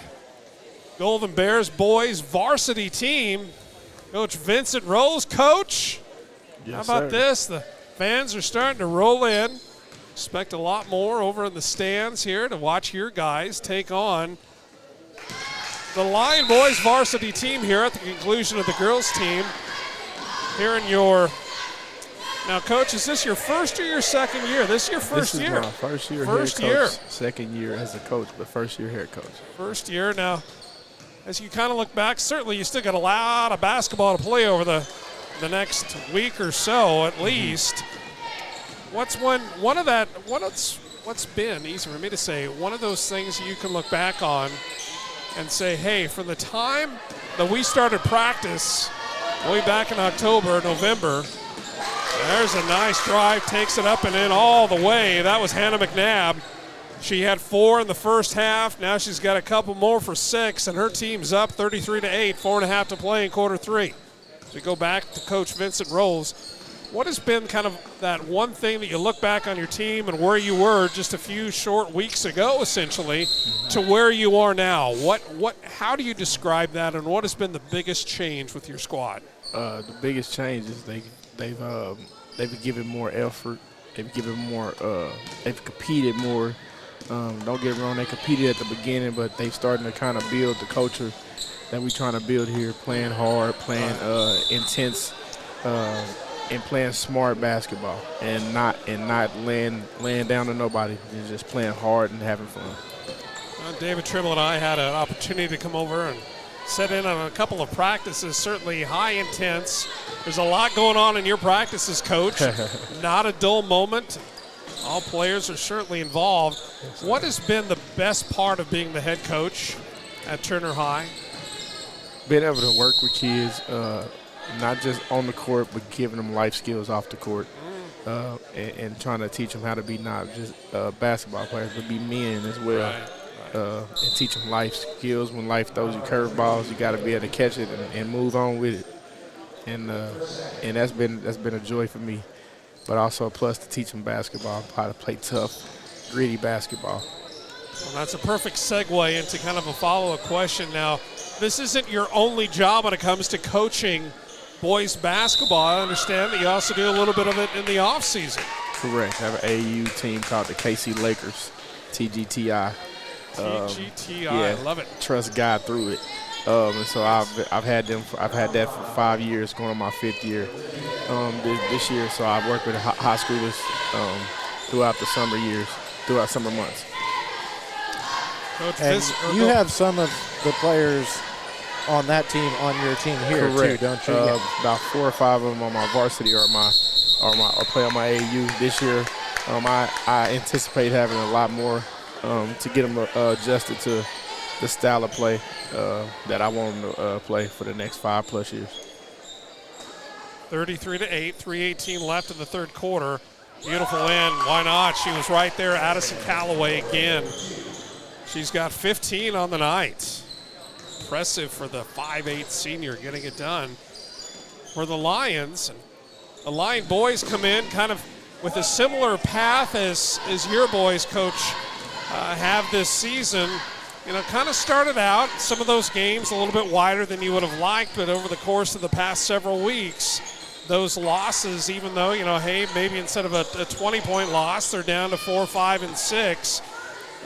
Golden Bears boys varsity team, Coach Vincent Rolls. Coach, yes, how about sir. this? The fans are starting to roll in. Expect a lot more over in the stands here to watch your guys take on the Lion Boys varsity team here at the conclusion of the girls team. Here in your, now Coach, is this your first or your second year? This is your first year. This is my first year First head year. coach, second year as a coach, but first year head coach. First year. Now, as you kind of look back, certainly you still got a lot of basketball to play over the next week or so at least. What's been, easy for me to say, one of those things you can look back on and say, hey, from the time that we started practice way back in October, November, there's a nice drive, takes it up and in all the way. That was Hannah McNabb. She had 4 in the first half. Now she's got a couple more for 6, and her team's up 33-8, 4.5 to play in quarter three. So we go back to Coach Vincent Rolls. What has been kind of that one thing that you look back on your team and where you were just a few short weeks ago, essentially, to where you are now? How do you describe that, and what has been the biggest change with your squad? The biggest change is they've given more effort. They've given more. They've competed more. Don't get me wrong, they competed at the beginning, but they've starting to kind of build the culture that we're trying to build here, playing hard, playing intense. And playing smart basketball and not laying down to nobody, and just playing hard and having fun. David Trimble and I had an opportunity to come over and sit in on a couple of practices, certainly high intense. There's a lot going on in your practices, Coach. Not a dull moment. All players are certainly involved. What has been the best part of being the head coach at Turner High? Being able to work with kids, not just on the court, but giving them life skills off the court, and trying to teach them how to be not just basketball players, but be men as well. Right. And teach them life skills. When life throws you curveballs, you got to be able to catch it and move on with it. And that's been a joy for me. But also a plus to teach them basketball, how to play tough, gritty basketball. Well, that's a perfect segue into kind of a follow-up question. Now, this isn't your only job when it comes to coaching boys basketball. I understand that you also do a little bit of it in the off season. Correct. I have an AAU team called the KC Lakers, TGTI. TGTI, I love it. Trust God through it. And so I've had that for 5 years, going on my 5th year this year. So I've worked with high schoolers throughout the summer months. Coach, And you have some of the players on that team on your team here Correct. too, don't you? About 4 or 5 of them on my varsity or play on my AAU this year. I anticipate having a lot more to get them adjusted to the style of play that I want them to play for the next 5+ years. 33-8, 3:18 left in the third quarter. Beautiful end. Why not? She was right there. Addison Callaway again. She's got 15 on the night. Impressive for the 5'8" senior getting it done. For the Lions, the Lion boys come in kind of with a similar path as your boys, Coach, have this season. kind of started out some of those games a little bit wider than you would have liked, but over the course of the past several weeks, those losses, even though, hey, maybe instead of a 20-point loss, they're down to 4, 5, and 6.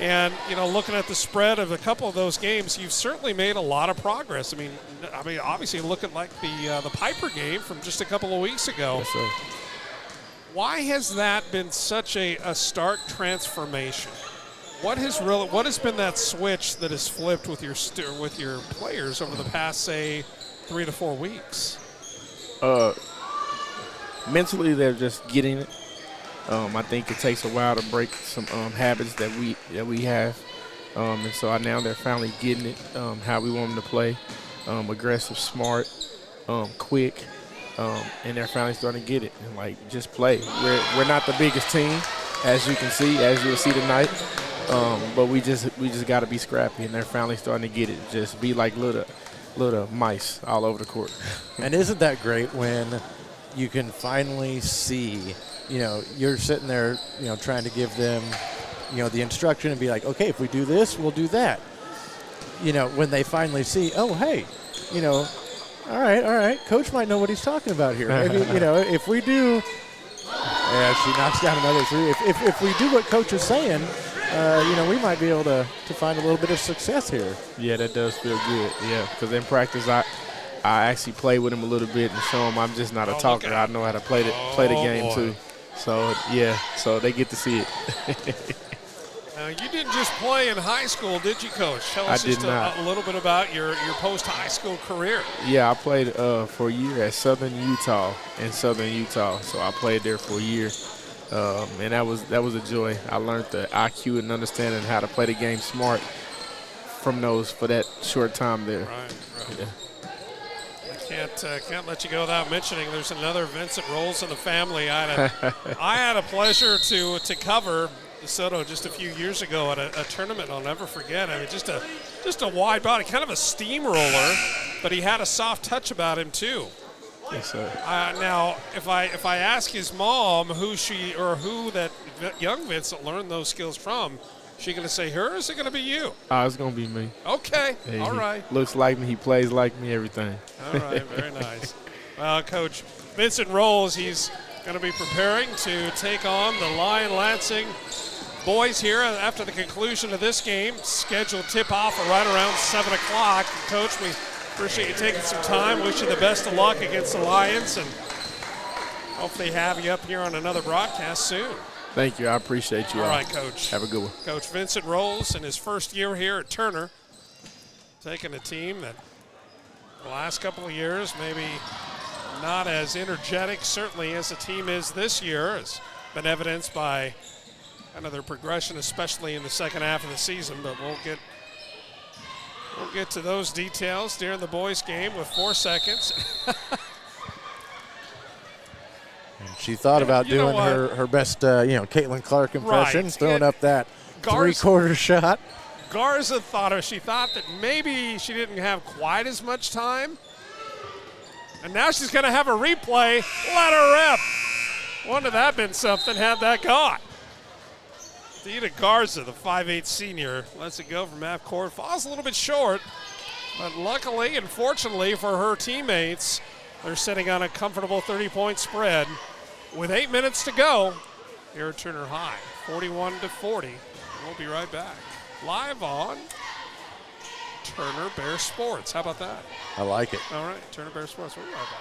And, looking at the spread of a couple of those games, you've certainly made a lot of progress. I mean, obviously look at like the Piper game from just a couple of weeks ago. Yes, sir. Why has that been such a stark transformation? What has been that switch that has flipped with your players over the past, say, 3 to 4 weeks? Mentally, they're just getting it. I think it takes a while to break some habits that we have, and so now they're finally getting it. How we want them to play, aggressive, smart, quick, and they're finally starting to get it and just play. We're not the biggest team, as you can see, as you'll see tonight, but we just got to be scrappy, and they're finally starting to get it. Just be like little mice all over the court. And isn't that great when you can finally see? You're sitting there, trying to give them, the instruction and be like, okay, if we do this, we'll do that. When they finally see, oh, hey, all right, Coach might know what he's talking about here. Maybe, if we do, she knocks down another 3. If we do what Coach is saying, we might be able to find a little bit of success here. Yeah, that does feel good. Yeah, because in practice, I actually play with him a little bit and show him I'm just not a talker. I know how to play the game too. So, so they get to see it. Now, you didn't just play in high school, did you, Coach? Tell us just a little bit about your post-high school career. Yeah, I played for a year at Southern Utah, So I played there for a year, and that was a joy. I learned the IQ and understanding how to play the game smart for that short time there. Right. Yeah. Can't let you go without mentioning there's another Vincent Rolls in the family. I had a pleasure to cover DeSoto just a few years ago at a tournament I'll never forget. I mean, just a wide body, kind of a steamroller, but he had a soft touch about him too. Yes, sir. Now, if I ask his mom who that young Vincent learned those skills from, is she going to say her, or is it going to be you? It's going to be me. Okay, Hey, all right. Looks like me. He plays like me, everything. All right, very nice. Well, Coach Vincent Rolls, he's going to be preparing to take on the Lansing boys here after the conclusion of this game. Scheduled tip-off right around 7 o'clock. Coach, we appreciate you taking some time. Wish you the best of luck against the Lions, and hopefully have you up here on another broadcast soon. Thank you. I appreciate you all. All right, Coach. Have a good one. Coach Vincent Rolls in his first year here at Turner, taking a team that the last couple of years maybe not as energetic, certainly as the team is this year. It's been evidenced by kind of their progression, especially in the second half of the season, but we'll get to those details during the boys' game with 4 seconds. She thought about doing her best, Caitlin Clark impression, Right. throwing up that three-quarter shot. Garza she thought that maybe she didn't have quite as much time. And now she's going to have a replay. Let her rip. Wouldn't have that been something had that gone. Dina Garza, the 5'8 senior, lets it go from half court. Falls a little bit short, but luckily and fortunately for her teammates, they're sitting on a comfortable 30-point spread with 8 minutes to go here at Turner High, 41-40. We'll be right back. Live on Turner Bear Sports. How about that? I like it. All right, Turner Bear Sports. We'll be right back.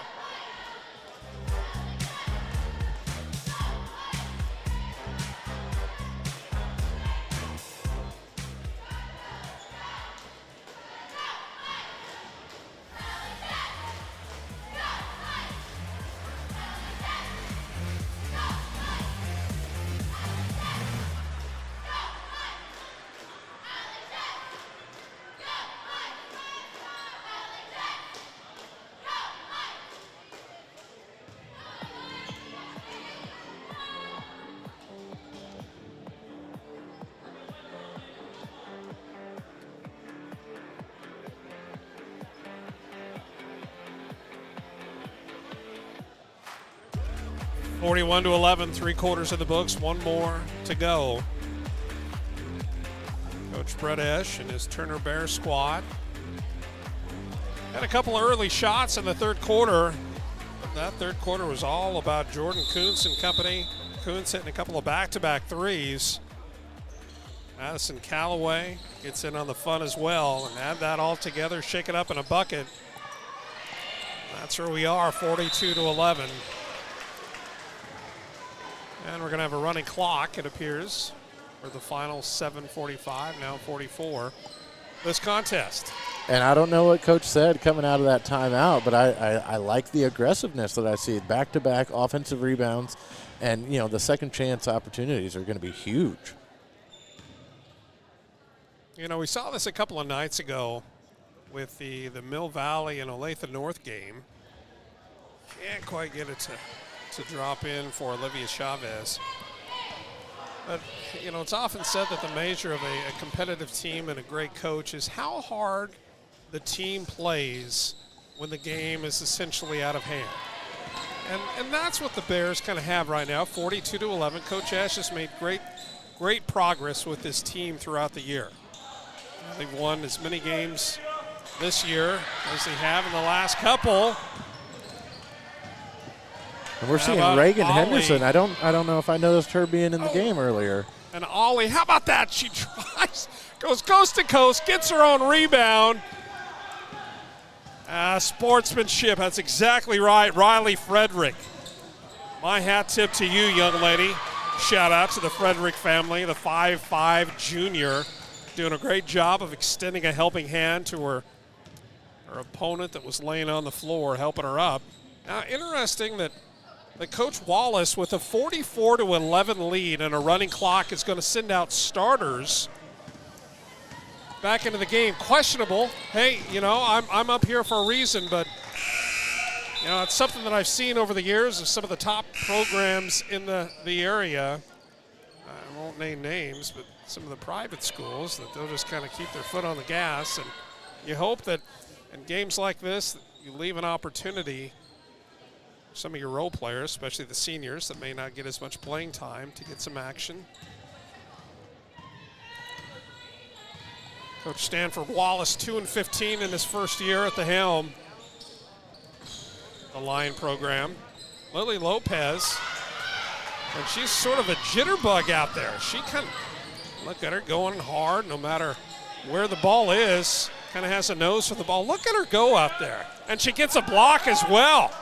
41-11, 3/4 of the books, one more to go. Coach Coach Brett Esch and his Turner Bear squad. Had a couple of early shots in the third quarter. That third quarter was all about Jordan Kuntz and company. Kuntz hitting a couple of back-to-back threes. Madison Callaway gets in on the fun as well, and add that all together, shake it up in a bucket. That's where we are, 42-11. And we're going to have a running clock, it appears, for the final 7:45, now 44, this contest. And I don't know what Coach said coming out of that timeout, but I like the aggressiveness that I see. Back-to-back offensive rebounds, and, you know, the second chance opportunities are going to be huge. You know, we saw this a couple of nights ago with the Mill Valley and Olathe North game. Can't quite get it to drop in for Olivia Chavez. But, you know, it's often said that the measure of a competitive team and a great coach is how hard the team plays when the game is essentially out of hand. And that's what the Bears kind of have right now, 42-11. Coach Esch has made great progress with this team throughout the year. They've won as many games this year as they have in the last couple. And we're seeing Reagan Henderson. I don't know if I noticed her being in the game earlier. And Ollie, how about that? She tries, goes coast to coast, gets her own rebound. Sportsmanship, that's exactly right. Riley Frederick. My hat tip to you, young lady. Shout out to the Frederick family, the 5'5" junior, doing a great job of extending a helping hand to her opponent that was laying on the floor, helping her up. Now, interesting that Coach Wallace, with a 44-11 lead and a running clock, is going to send out starters back into the game. Questionable. Hey, you know, I'm up here for a reason, but, you know, it's something that I've seen over the years of some of the top programs in the area. I won't name names, but some of the private schools, that they'll just kind of keep their foot on the gas. And you hope that in games like this, you leave an opportunity for some of your role players, especially the seniors that may not get as much playing time, to get some action. Coach Stanford Wallace, 2-15 in his first year at the helm. The line program. Lily Lopez, and she's sort of a jitterbug out there. She kind of, look at her going hard no matter where the ball is. Kind of has a nose for the ball. Look at her go out there. And she gets a block as well.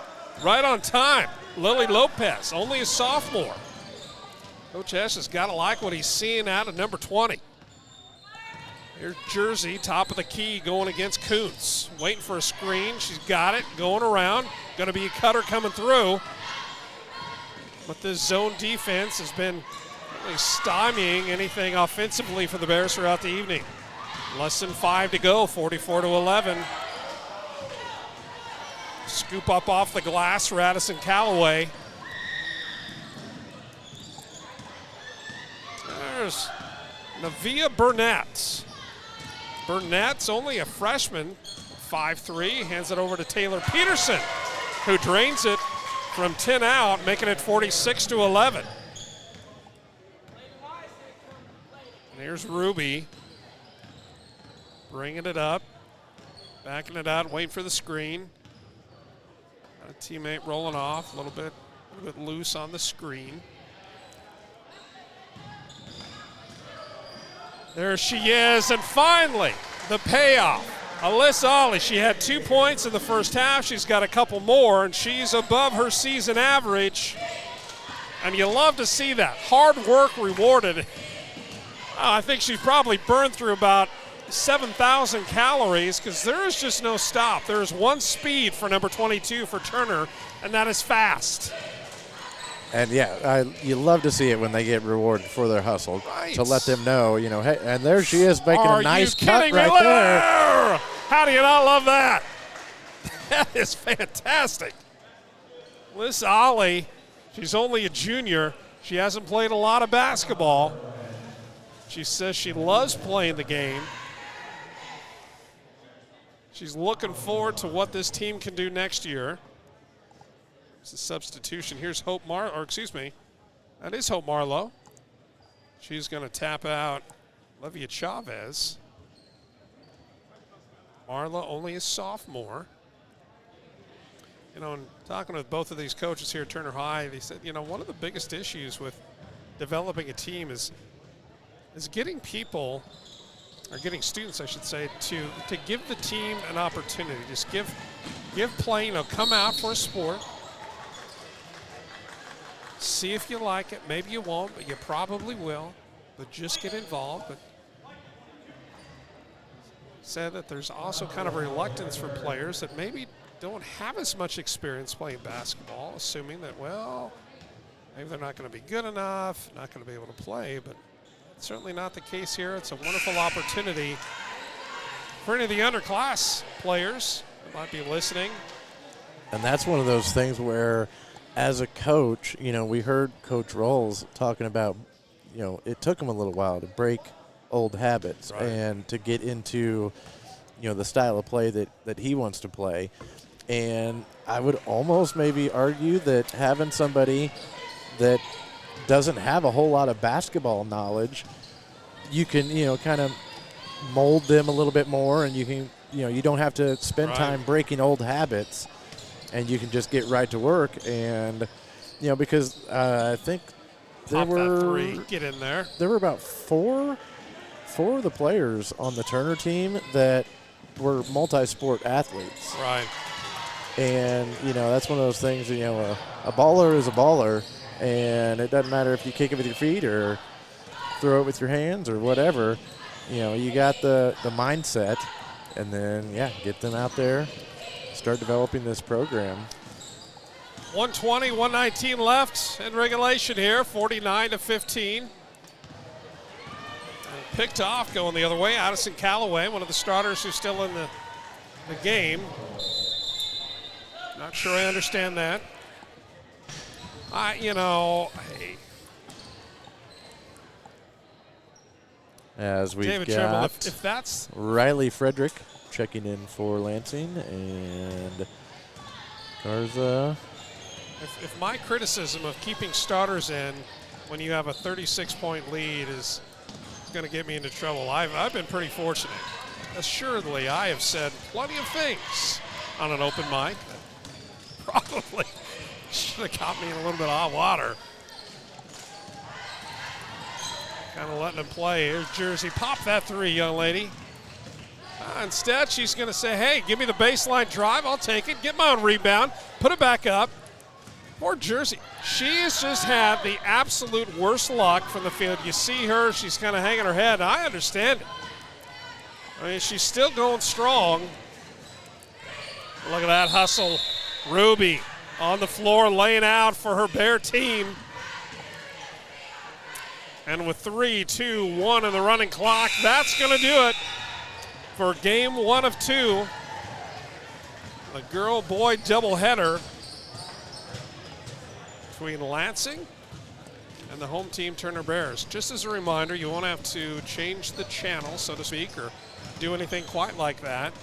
Right on time. Lily Lopez, only a sophomore. Coach Esch has got to like what he's seeing out of number 20. Here's Jersey, top of the key, going against Kuntz. Waiting for a screen. She's got it, going around. Going to be a cutter coming through. But this zone defense has been really stymieing anything offensively for the Bears throughout the evening. Less than 5 to go, 44-11. Scoop up off the glass, Radisson Callaway. There's Navia Burnett. Burnett's only a freshman, 5'3", hands it over to Taylor Peterson, who drains it from 10 out, making it 46-11. And here's Ruby, bringing it up, backing it out, waiting for the screen. A teammate rolling off, a little bit loose on the screen. There she is, and finally, the payoff. Alyssa Ollie, she had 2 points in the first half. She's got a couple more, and she's above her season average. And you love to see that. Hard work rewarded. I think she's probably burned through about 7,000 calories, because there is just no stop. There is one speed for number 22 for Turner, and that is fast. And yeah, you love to see it when they get rewarded for their hustle, right, to let them know, you know, hey, and there she is making Are a nice you cut kidding me? right there. How do you not love that? That is fantastic. Liz Ollie, she's only a junior. She hasn't played a lot of basketball. She says she loves playing the game. She's looking forward to what this team can do next year. It's a substitution. Here's Hope that is Hope Marlowe. She's going to tap out Olivia Chavez. Marla only a sophomore. You know, and talking with both of these coaches here at Turner High, they said, you know, one of the biggest issues with developing a team is getting people, or getting students, I should say, to give the team an opportunity. Just give play, you know, come out for a sport. See if you like it. Maybe you won't, but you probably will. But just get involved. But said that there's also kind of a reluctance for players that maybe don't have as much experience playing basketball, assuming that, well, maybe they're not going to be good enough, not going to be able to play, but it's certainly not the case here. It's a wonderful opportunity for any of the underclass players that might be listening. And that's one of those things where, as a coach, you know, we heard Coach Rolls talking about, you know, it took him a little while to break old habits and to get into, you know, the style of play that he wants to play. And I would almost maybe argue that having somebody that doesn't have a whole lot of basketball knowledge, you can, you know, kind of mold them a little bit more, and you can, you know, you don't have to spend time breaking old habits, and you can just get right to work. And, you know, because I think there were three, get in there. There were about four of the players on the Turner team that were multi-sport athletes. Right. And, you know, that's one of those things, you know, a baller is a baller, and it doesn't matter if you kick it with your feet or throw it with your hands or whatever. You know, you got the mindset, and then, yeah, get them out there, start developing this program. 120, 119 left in regulation here, 49-15. Picked off going the other way. Addison Calloway, one of the starters who's still in the game. Not sure I understand that. You know, As we've David got Trimble, if that's Riley Frederick checking in for Lansing, and Garza. If my criticism of keeping starters in when you have a 36-point lead is going to get me into trouble, I've been pretty fortunate. Assuredly, I have said plenty of things on an open mic that probably should have got me in a little bit of hot water. Kind of letting him play. Here's Jersey. Pop that three, young lady. Instead, she's going to say, hey, give me the baseline drive. I'll take it. Get my own rebound. Put it back up. Poor Jersey. She has just had the absolute worst luck from the field. You see her. She's kind of hanging her head. I understand it. I mean, she's still going strong. Look at that hustle. Ruby on the floor laying out for her Bear team. And with 3, 2, 1 in the running clock, that's going to do it for game 1 of 2. The girl-boy doubleheader between Lansing and the home team Turner Bears. Just as a reminder, you won't have to change the channel, so to speak, or do anything quite like that.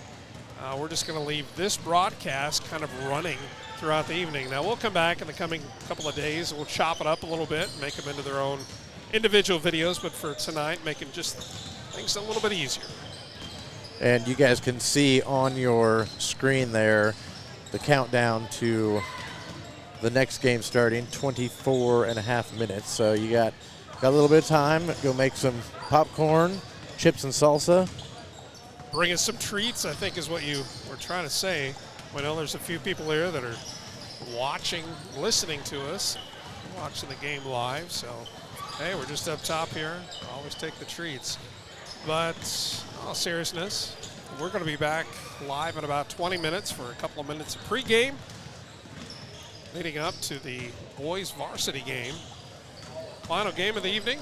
We're just going to leave this broadcast kind of running throughout the evening. Now, we'll come back in the coming couple of days, and we'll chop it up a little bit, make them into their own individual videos, but for tonight, making just things a little bit easier. And you guys can see on your screen there the countdown to the next game starting, 24 and a half minutes. So you got a little bit of time. Go make some popcorn, chips and salsa. Bring us some treats, I think is what you were trying to say. I know there's a few people here that are watching, listening to us, watching the game live. So, hey, we're just up top here. Always take the treats. But in all seriousness, we're going to be back live in about 20 minutes for a couple of minutes of pregame, leading up to the boys varsity game. Final game of the evening,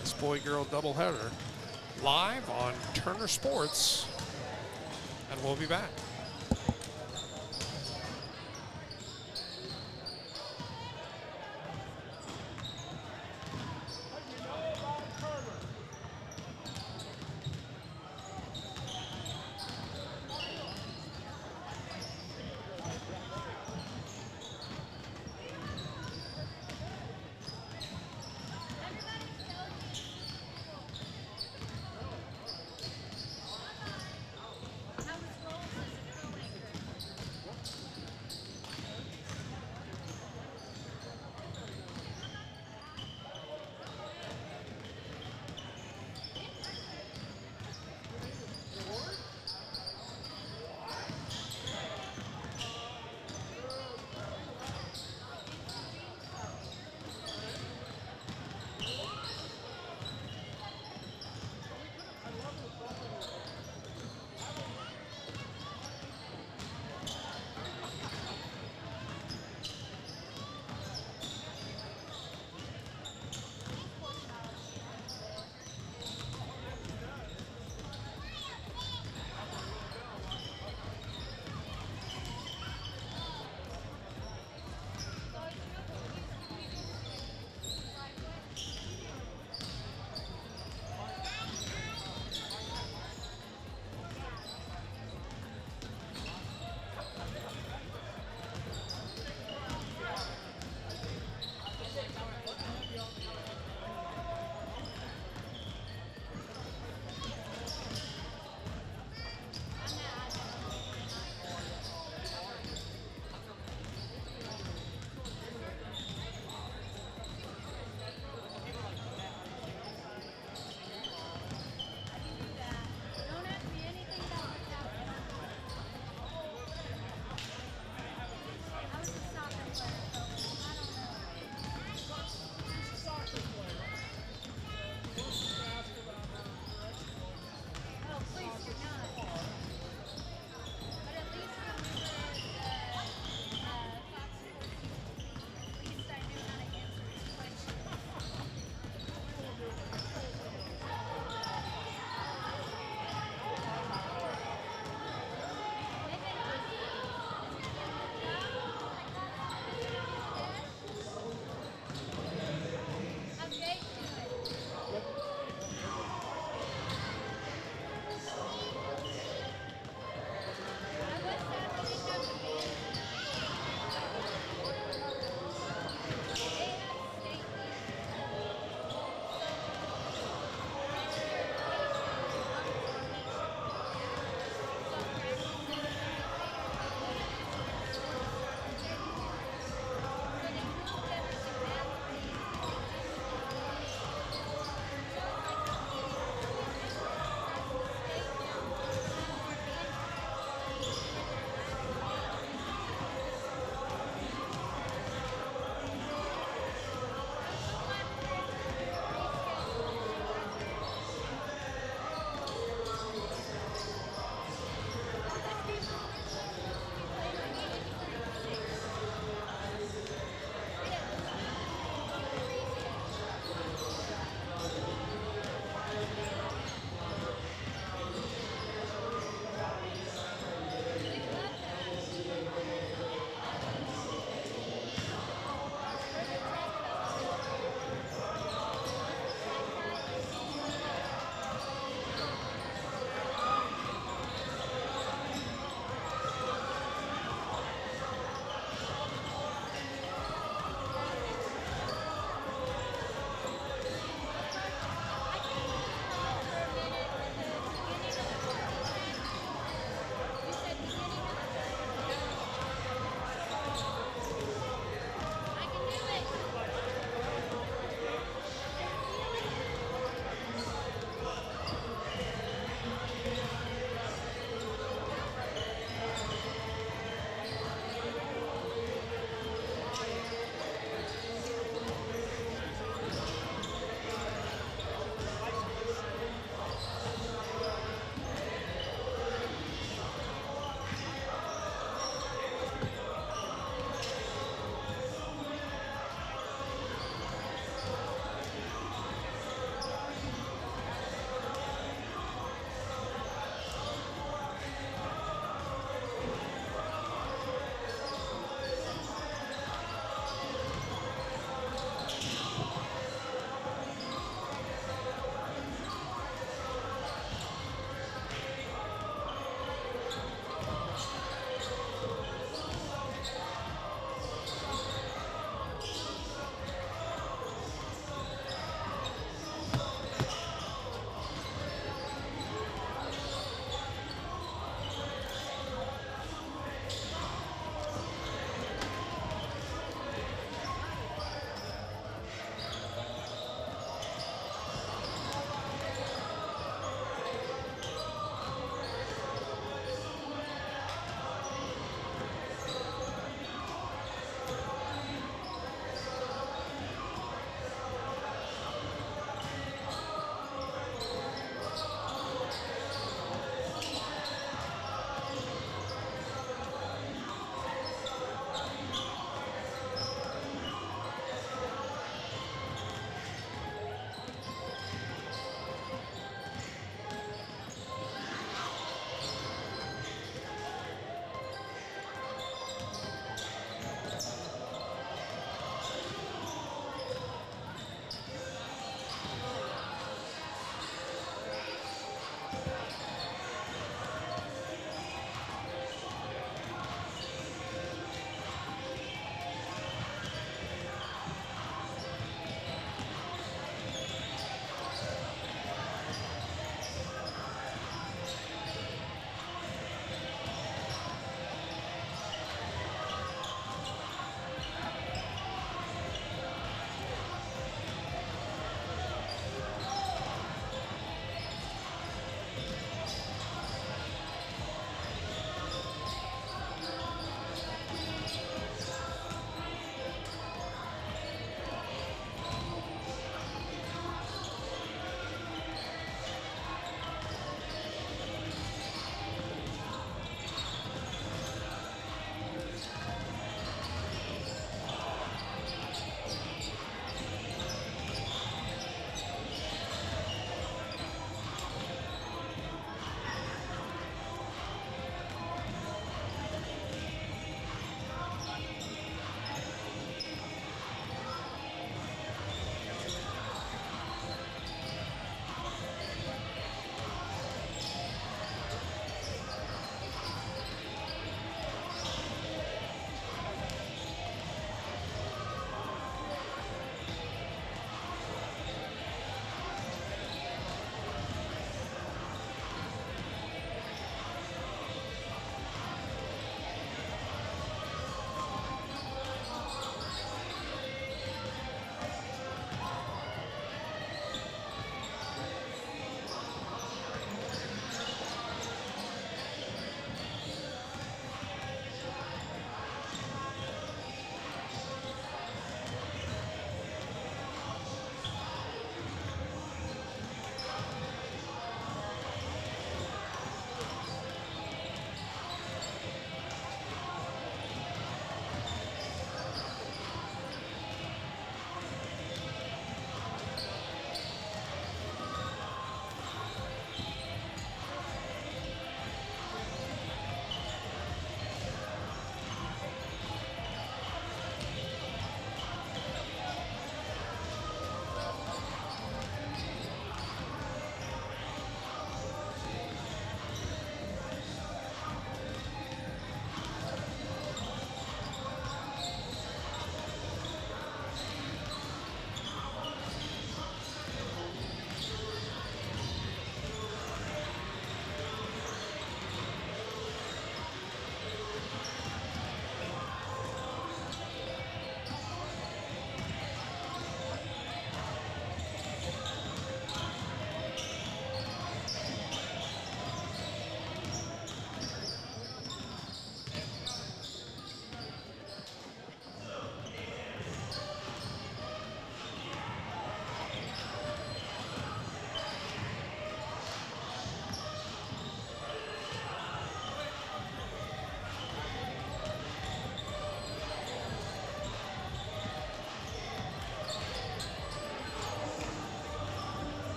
this boy-girl doubleheader, live on Turner Sports, and we'll be back.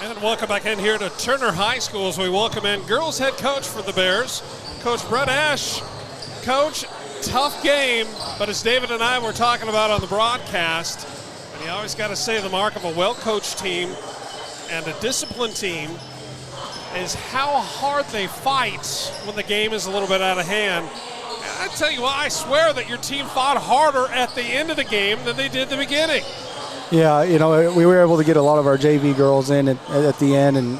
And welcome back in here to Turner High School as we welcome in girls head coach for the Bears, Coach Brett Esch. Coach, tough game, but as David and I were talking about on the broadcast, and you always got to say the mark of a well-coached team and a disciplined team is how hard they fight when the game is a little bit out of hand. And I tell you what, I swear that your team fought harder at the end of the game than they did at the beginning. Yeah, we were able to get a lot of our JV girls in at the end, and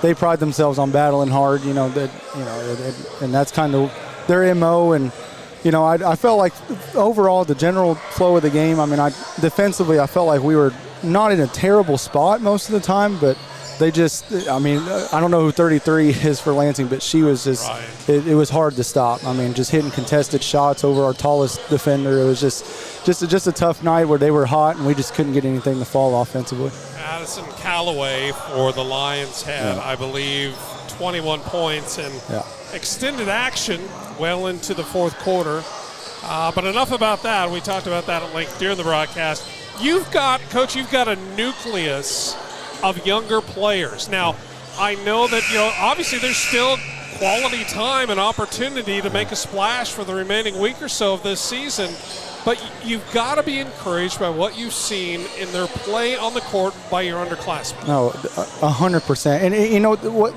they pride themselves on battling hard. And that's kind of their MO. And I felt like overall the general flow of the game. Defensively, I felt like we were not in a terrible spot most of the time, but they just, I don't know who 33 is for Lansing, but she was just, right. It was hard to stop. Just hitting contested shots over our tallest defender. It was just a tough night where they were hot and we just couldn't get anything to fall offensively. Addison Callaway for the Lions had, I believe, 21 points and extended action well into the fourth quarter. But enough about that. We talked about that at length during the broadcast. Coach, you've got a nucleus of younger players. Now, I know that, obviously there's still quality time and opportunity to make a splash for the remaining week or so of this season, but you've got to be encouraged by what you've seen in their play on the court by your underclassmen. No, 100%. And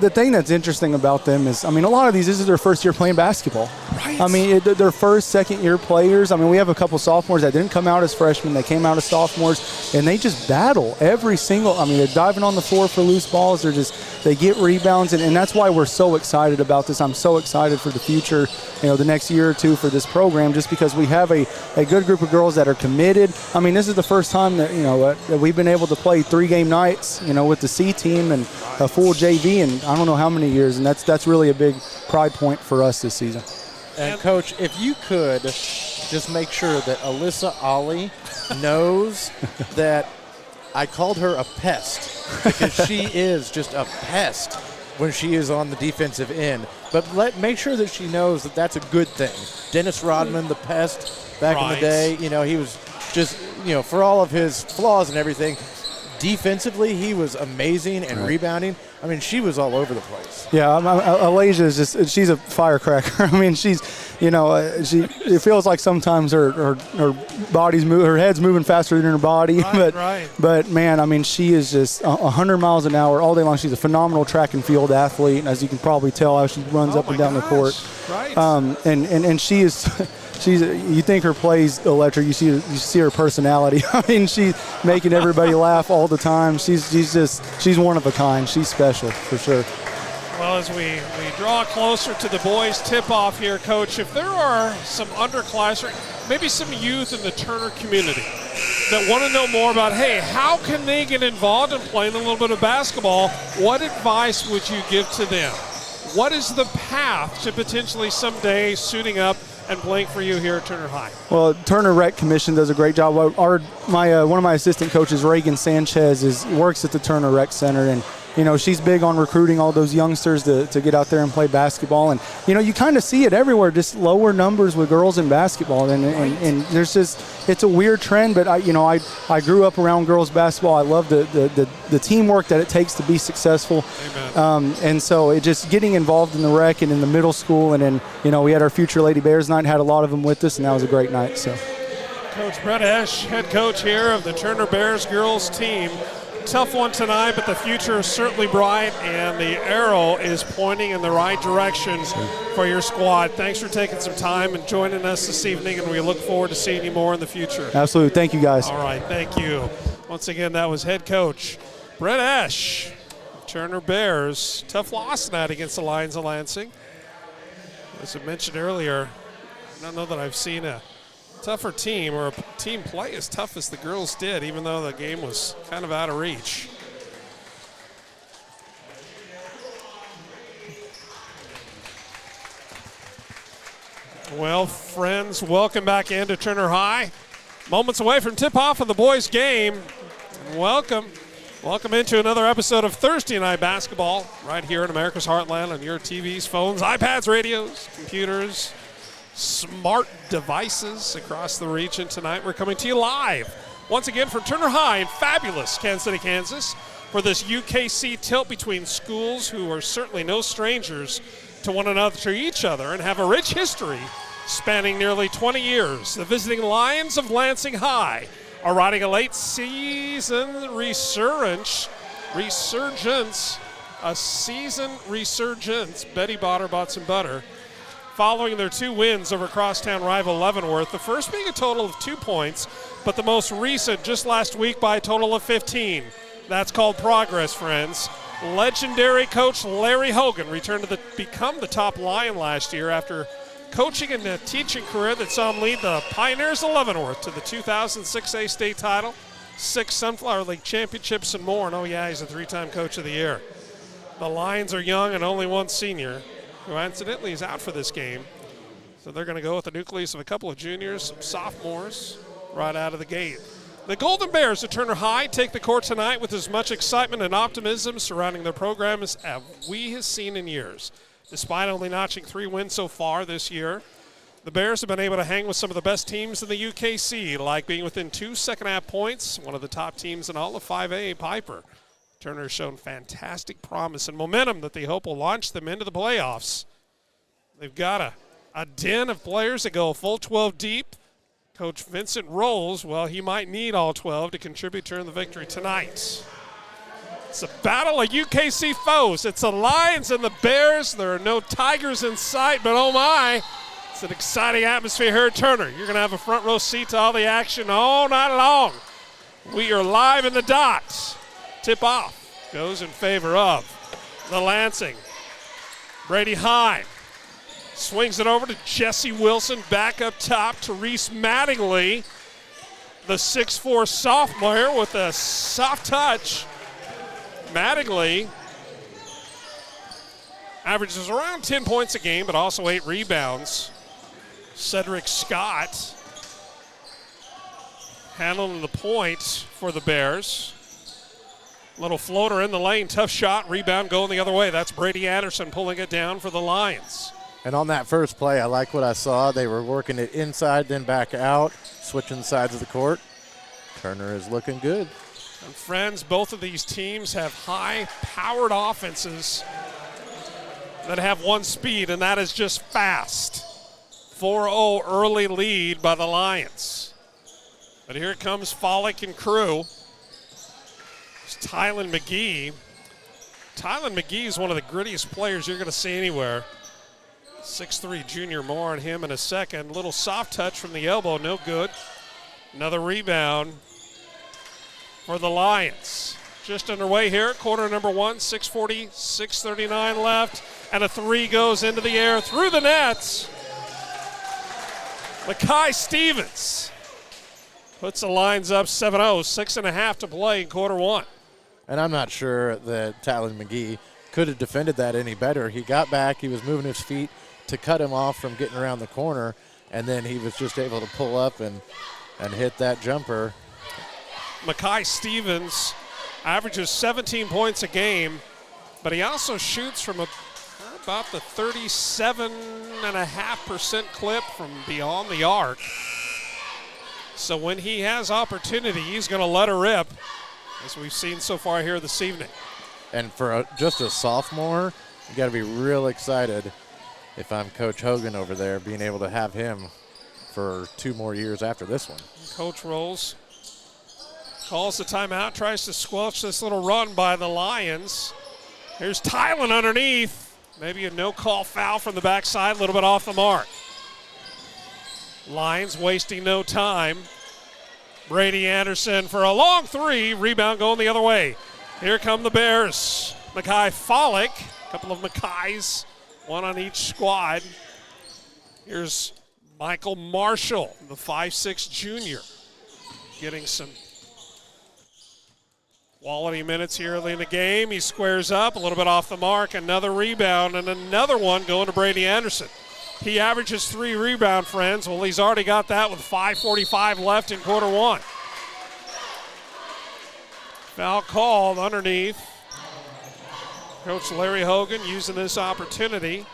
the thing that's interesting about them is, a lot of these, this is their first year playing basketball. Right. They're first, second year players. We have a couple sophomores that didn't come out as freshmen. They came out as sophomores, and they just battle every single, they're diving on the floor for loose balls. They get rebounds, and that's why we're so excited about this. I'm so excited for the future, the next year or two for this program, just because we have a good group of girls that are committed. This is the first time that, that we've been able to play 3-game nights, with the C team and a full JV in I don't know how many years, and that's really a big pride point for us this season. And Coach, if you could just make sure that Alyssa Ollie knows that I called her a pest, because she is just a pest when she is on the defensive end. But make sure that she knows that that's a good thing. Dennis Rodman, the pest, back in the day, he was just, for all of his flaws and everything, defensively he was amazing and rebounding. She was all over the place. Yeah, Alasia is she's a firecracker. She's, it feels like sometimes her body's her head's moving faster than her body. But man, she is just 100 miles an hour all day long. She's a phenomenal track and field athlete, and as you can probably tell how she runs up and down the court. Right. And she is. You think her play's electric. You see her personality. She's making everybody laugh all the time. She's one of a kind. She's special for sure. Well, as we draw closer to the boys' tip-off here, Coach, if there are some underclass or maybe some youth in the Turner community that want to know more about, hey, how can they get involved in playing a little bit of basketball, what advice would you give to them? What is the path to potentially someday suiting up and playing for you here at Turner High? Well, Turner Rec Commission does a great job. One of my assistant coaches, Reagan Sanchez, works at the Turner Rec Center, and she's big on recruiting all those youngsters to get out there and play basketball. And you kind of see it everywhere, just lower numbers with girls in basketball. And there's just, it's a weird trend, but I grew up around girls basketball. I love the teamwork that it takes to be successful. And so it just getting involved in the rec and in the middle school, and then we had our Future Lady Bears night, had a lot of them with us, and that was a great night. So Coach Brett Esch, head coach here of the Turner Bears girls team. Tough one tonight, but the future is certainly bright, and the arrow is pointing in the right direction for your squad. Thanks for taking some time and joining us this evening, and we look forward to seeing you more in the future. Absolutely. Thank you, guys. All right. Thank you. Once again, that was head coach Brett Esch, Turner Bears. Tough loss tonight against the Lions of Lansing. As I mentioned earlier, I don't know that I've seen a tougher team or a team play as tough as the girls did, even though the game was kind of out of reach. Well, friends, welcome back into Turner High. Moments away from tip-off of the boys' game. Welcome into another episode of Thursday Night Basketball right here in America's Heartland on your TVs, phones, iPads, radios, computers, smart devices across the region. Tonight we're coming to you live once again from Turner High in fabulous Kansas City, Kansas. for this UKC tilt between schools who are certainly no strangers to one another, to each other, and have a rich history spanning nearly 20 years. The visiting Lions of Lansing High are riding a late season resurgence. Betty Botter bought some butter. Following their 2 wins over crosstown rival Leavenworth, the first being a total of 2 points, but the most recent just last week by a total of 15. That's called progress, friends. Legendary coach Larry Hogan returned to become the top Lion last year after coaching and a teaching career that saw him lead the Pioneers of Leavenworth to the 2006 A state title, 6 Sunflower League championships, and more. And oh yeah, he's a 3-time coach of the year. The Lions are young and only one senior, who incidentally is out for this game. So they're going to go with the nucleus of a couple of juniors, some sophomores, right out of the gate. The Golden Bears of Turner High take the court tonight with as much excitement and optimism surrounding their program as we have seen in years. Despite only notching 3 wins so far this year, the Bears have been able to hang with some of the best teams in the UKC, like being within 2 second-half points, one of the top teams in all of 5A, Piper. Turner has shown fantastic promise and momentum that they hope will launch them into the playoffs. They've got a den of players that go a full 12 deep. Coach Vincent Rolls, well, he might need all 12 to contribute to the victory tonight. It's a battle of UKC foes. It's the Lions and the Bears. There are no Tigers in sight, but oh my, it's an exciting atmosphere here at Turner. You're going to have a front row seat to all the action all night long. We are live in the dots. Tip-off goes in favor of the Lansing. Brady Hine swings it over to Jesse Wilson, back up top to Reese Mattingly, the 6'4 sophomore with a soft touch. Mattingly averages around 10 points a game, but also 8 rebounds. Cedric Scott handling the point for the Bears. Little floater in the lane, tough shot, rebound going the other way. That's Brady Anderson pulling it down for the Lions. And on that first play, I like what I saw. They were working it inside, then back out, switching sides of the court. Turner is looking good. And friends, both of these teams have high-powered offenses that have one speed, and that is just fast. 4-0 early lead by the Lions. But here comes Follick and crew. It's Tylen McGee. Tylen McGee is one of the grittiest players you're going to see anywhere. 6'3 junior, more on him in a second. Little soft touch from the elbow, no good. Another rebound for the Lions. Just underway here, quarter number 1, 6:40, 6:39 left, and a 3 goes into the air through the nets. Makai Stevens puts the Lions up 7-0, 6.5 to play in quarter 1. And I'm not sure that Tylen McGee could have defended that any better. He got back, he was moving his feet to cut him off from getting around the corner, and then he was just able to pull up and hit that jumper. Makai Stevens averages 17 points a game, but he also shoots from about the 37.5% clip from beyond the arc. So when he has opportunity, he's going to let her rip, as we've seen so far here this evening. And for just a sophomore, you got to be real excited if I'm Coach Hogan over there, being able to have him for 2 more years after this one. Coach Rolls calls the timeout, tries to squelch this little run by the Lions. Here's Tylen underneath. Maybe a no-call foul from the backside, a little bit off the mark. Lions wasting no time. Brady Anderson for a long 3, rebound going the other way. Here come the Bears. Makai Follick, a couple of Makais, one on each squad. Here's Michael Marshall, the 5'6 junior, getting some quality minutes here early in the game. He squares up, a little bit off the mark, another rebound, and another one going to Brady Anderson. He averages 3 rebound, friends. Well, he's already got that with 5:45 left in quarter 1. Foul called underneath. Coach Larry Hogan using this opportunity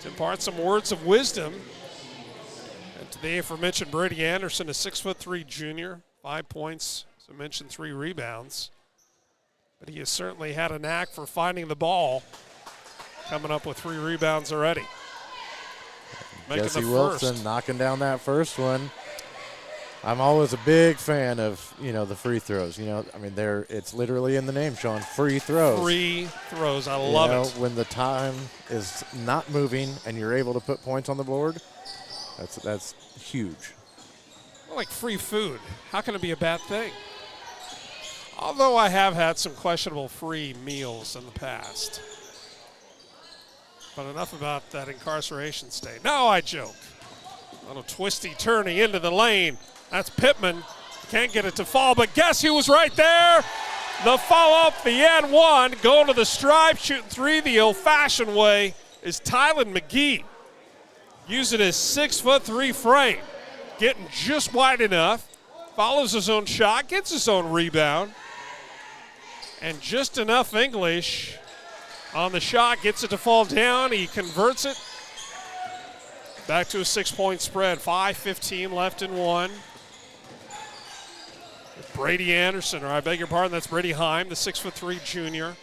to impart some words of wisdom. And to the aforementioned Brady Anderson, a 6'3 junior, 5 points, as I mentioned, 3 rebounds. but he has certainly had a knack for finding the ball, coming up with 3 rebounds already. Making Jesse the Wilson first. knocking down that first one. I'm always a big fan of, the free throws. I mean, it's literally in the name, Sean, free throws. Free throws. I love it. When the time is not moving and you're able to put points on the board, that's huge. Well, like free food. How can it be a bad thing? Although I have had some questionable free meals in the past. But enough about that incarceration state. No, I joke. A little twisty turning into the lane. That's Pittman. Can't get it to fall, but guess who was right there? The follow-up, the and one, going to the stripe, shooting 3 the old-fashioned way is Tylen McGee. Using his 6'3" frame. Getting just wide enough. Follows his own shot, gets his own rebound. And just enough English on the shot, gets it to fall down. He converts it. Back to a 6-point spread. 5:15 left in one. Brady Anderson, or I beg your pardon, that's Brady Heim, the 6'3" junior.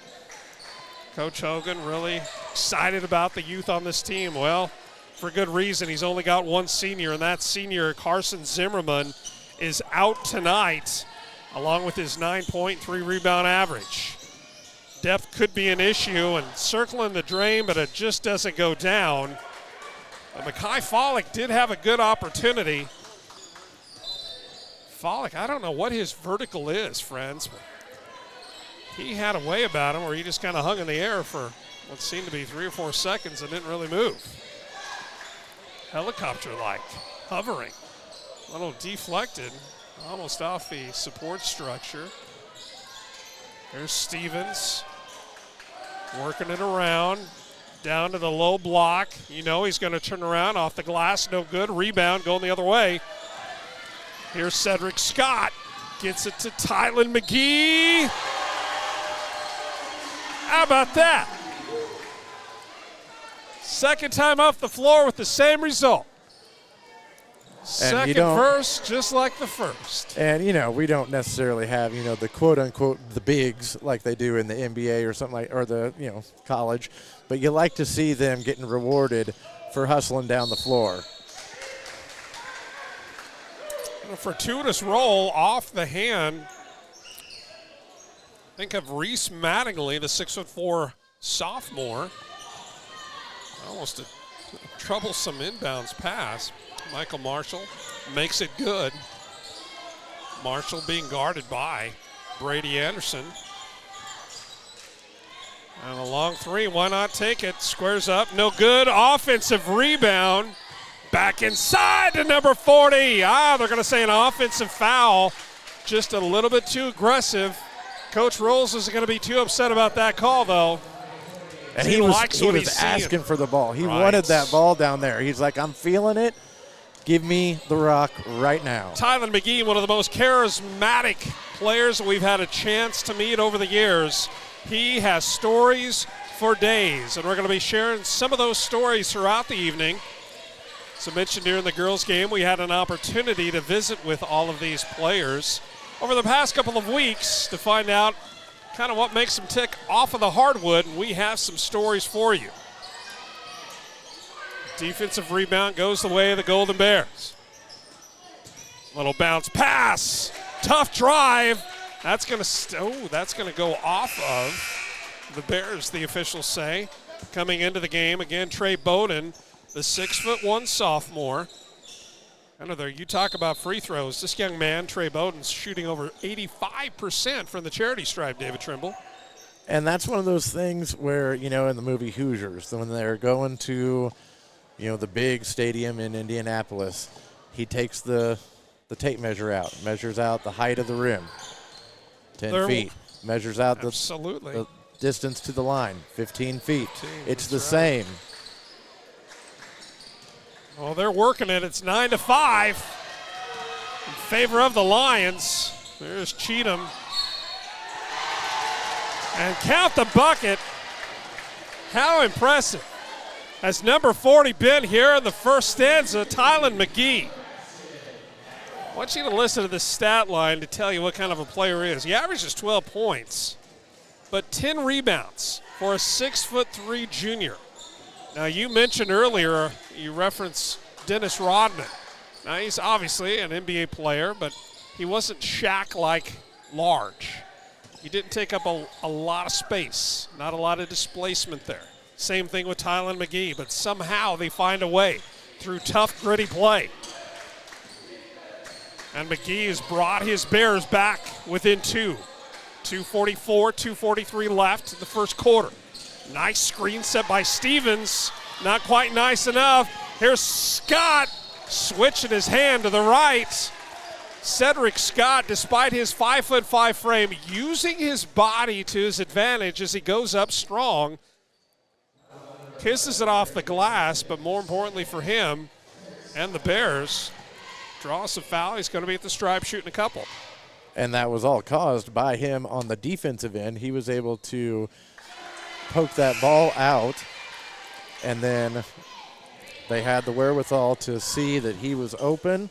Coach Hogan really excited about the youth on this team. Well, for good reason. He's only got one senior, and that senior, Carson Zimmerman, is out tonight, along with his 9-point, 3-rebound average. Depth could be an issue, and circling the drain, but it just doesn't go down. But Mekhi Follick did have a good opportunity. Follick, I don't know what his vertical is, friends, but he had a way about him where he just kind of hung in the air for what seemed to be 3 or 4 seconds and didn't really move. Helicopter-like, hovering, a little deflected, almost off the support structure. There's Stevens working it around, down to the low block. He's going to turn around off the glass, no good. Rebound going the other way. Here's Cedric Scott, gets it to Tylen McGee. How about that? Second time off the floor with the same result. Second verse, just like the first. And, we don't necessarily have, the quote-unquote the bigs like they do in the NBA or something like, or the, college. But you like to see them getting rewarded for hustling down the floor. A fortuitous roll off the hand. Think of Reese Mattingly, the 6'4" sophomore. Almost a troublesome inbounds pass. Michael Marshall makes it good. Marshall being guarded by Brady Anderson. And a long 3, why not take it? Squares up, no good. Offensive rebound. Back inside to number 40. They're going to say an offensive foul. Just a little bit too aggressive. Coach Rolls isn't going to be too upset about that call, though. And he was asking for the ball. He wanted that ball down there. He's like, I'm feeling it. Give me the rock right now. Tylen McGee, one of the most charismatic players that we've had a chance to meet over the years. He has stories for days, and we're going to be sharing some of those stories throughout the evening. As I mentioned during the girls' game, we had an opportunity to visit with all of these players over the past couple of weeks to find out kind of what makes them tick off of the hardwood, and we have some stories for you. Defensive rebound goes the way of the Golden Bears. Little bounce pass, tough drive. That's going to go off of the Bears, the officials say. Coming into the game again, Trey Bowden, the 6'1" sophomore. I know there. You talk about free throws. This young man, Trey Bowden's shooting over 85% from the charity stripe, David Trimble. And that's one of those things where, in the movie Hoosiers, when they're going to, the big stadium in Indianapolis, he takes the tape measure out, measures out the height of the rim, 10 feet, measures out the distance to the line, 15 feet. It's the same. Well, they're working it. It's 9-5 in favor of the Lions. There's Cheatham. And count the bucket. How impressive has number 40 been here in the first stanza, Tylen McGee. I want you to listen to the stat line to tell you what kind of a player he is. He averages 12 points, but 10 rebounds for a 6'3" junior. Now, you mentioned earlier, you referenced Dennis Rodman. Now, he's obviously an NBA player, but he wasn't Shaq-like large. He didn't take up a lot of space, not a lot of displacement there. Same thing with Tylen McGee, but somehow they find a way through tough, gritty play. And McGee has brought his Bears back within 2. 2:44, 2:43 left in the first quarter. Nice screen set by Stevens. Not quite nice enough. Here's Scott switching his hand to the right. Cedric Scott, despite his 5'5" frame, using his body to his advantage as he goes up strong. Kisses it off the glass, but more importantly for him and the Bears, draws a foul. He's going to be at the stripe shooting a couple. And that was all caused by him on the defensive end. He was able to poke that ball out, and then they had the wherewithal to see that he was open.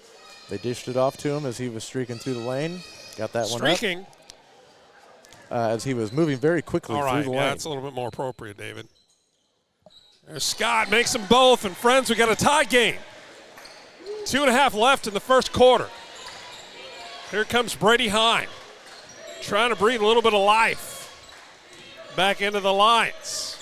They dished it off to him as he was streaking through the lane. Got that one up. Streaking. As he was moving very quickly All through right, the lane. yeah, that's a little bit more appropriate, David. There's Scott, makes them both, and friends, we got a tie game. 2.5 left in the first quarter. Here comes Brady Hine, trying to breathe a little bit of life back into the Lions,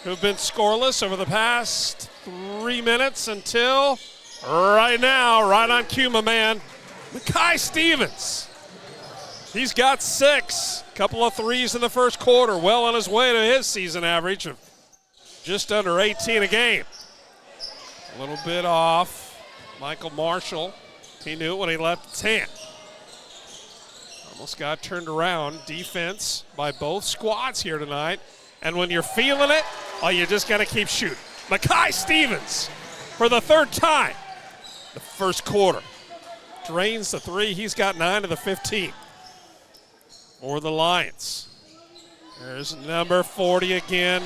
who've been scoreless over the past 3 minutes until right now, right on cue, my man, Makai Stevens. He's got 6, couple of threes in the first quarter, well on his way to his season average of just under 18 a game. A little bit off. Michael Marshall, he knew it when he left his hand. Almost got turned around. Defense by both squads here tonight. And when you're feeling it, oh, you just got to keep shooting. Makai Stevens for the 3rd time. The first quarter. Drains the 3. He's got 9 of the 15 for the Lions. There's number 40 again.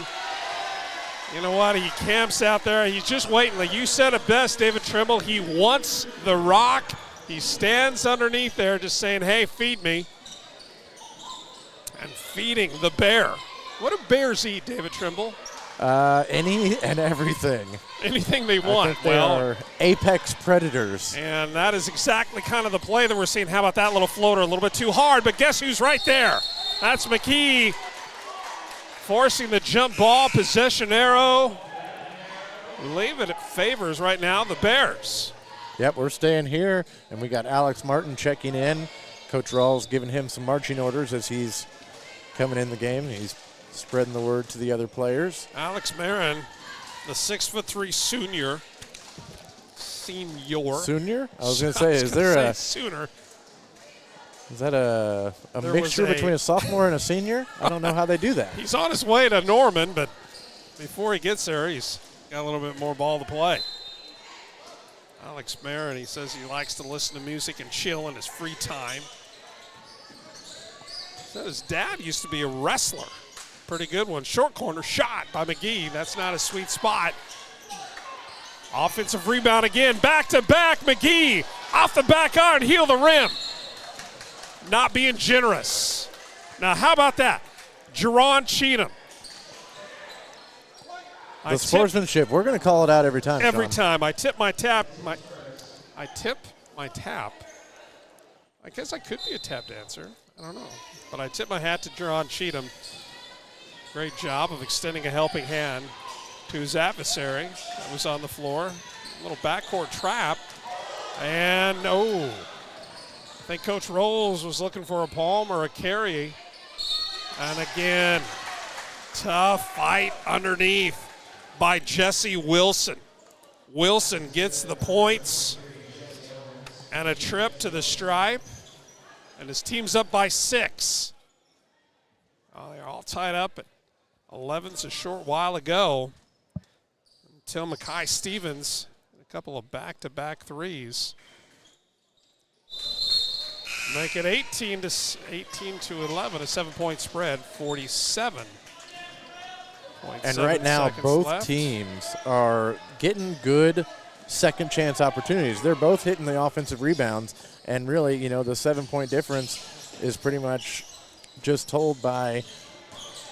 You know what? He camps out there. He's just waiting. Like you said it best, David Trimble. He wants the rock. He stands underneath there just saying, hey, feed me. And feeding the bear. What do bears eat, David Trimble? Any and everything. Anything they want. I think they are apex predators. And that is exactly kind of the play that we're seeing. How about that little floater? A little bit too hard, but guess who's right there? That's McKee. Forcing the jump ball, possession arrow. Believe it favors right now the Bears. Yep, we're staying here, and we got Alex Martin checking in. Coach Rawls giving him some marching orders as he's coming in the game. He's spreading the word to the other players. Alex Marin, the 6'3" senior. Senior? I was going to say, is there a sooner? Is that a mixture between a sophomore and a senior? I don't know how they do that. He's on his way to Norman, but before he gets there, he's got a little bit more ball to play. Alex Marin, he says he likes to listen to music and chill in his free time. Said his dad used to be a wrestler. Pretty good one. Short corner shot by McGee. That's not a sweet spot. Offensive rebound again. Back-to-back McGee. Off the back iron, heel the rim. Not being generous. Now, how about that? Jerron Cheatham. The sportsmanship, we're going to call it out every time. Every Sean. time. I tip my tap. I tip my tap. I guess I could be a tap dancer. I don't know. But I tip my hat to Jerron Cheatham. Great job of extending a helping hand to his adversary that was on the floor. A little backcourt trap. And, oh. I think Coach Rolls was looking for a palm or a carry. And again, tough fight underneath by Jesse Wilson. Wilson gets the points and a trip to the stripe. And his team's up by 6. Oh, they're all tied up at 11's a short while ago. Until Makai Stevens, a couple of back-to-back threes. Make it 18 to 11, a 7-point spread, 47. And right now, both left. teams are getting good second chance opportunities. They're both hitting the offensive rebounds, and really, you know, the 7-point difference is pretty much just told by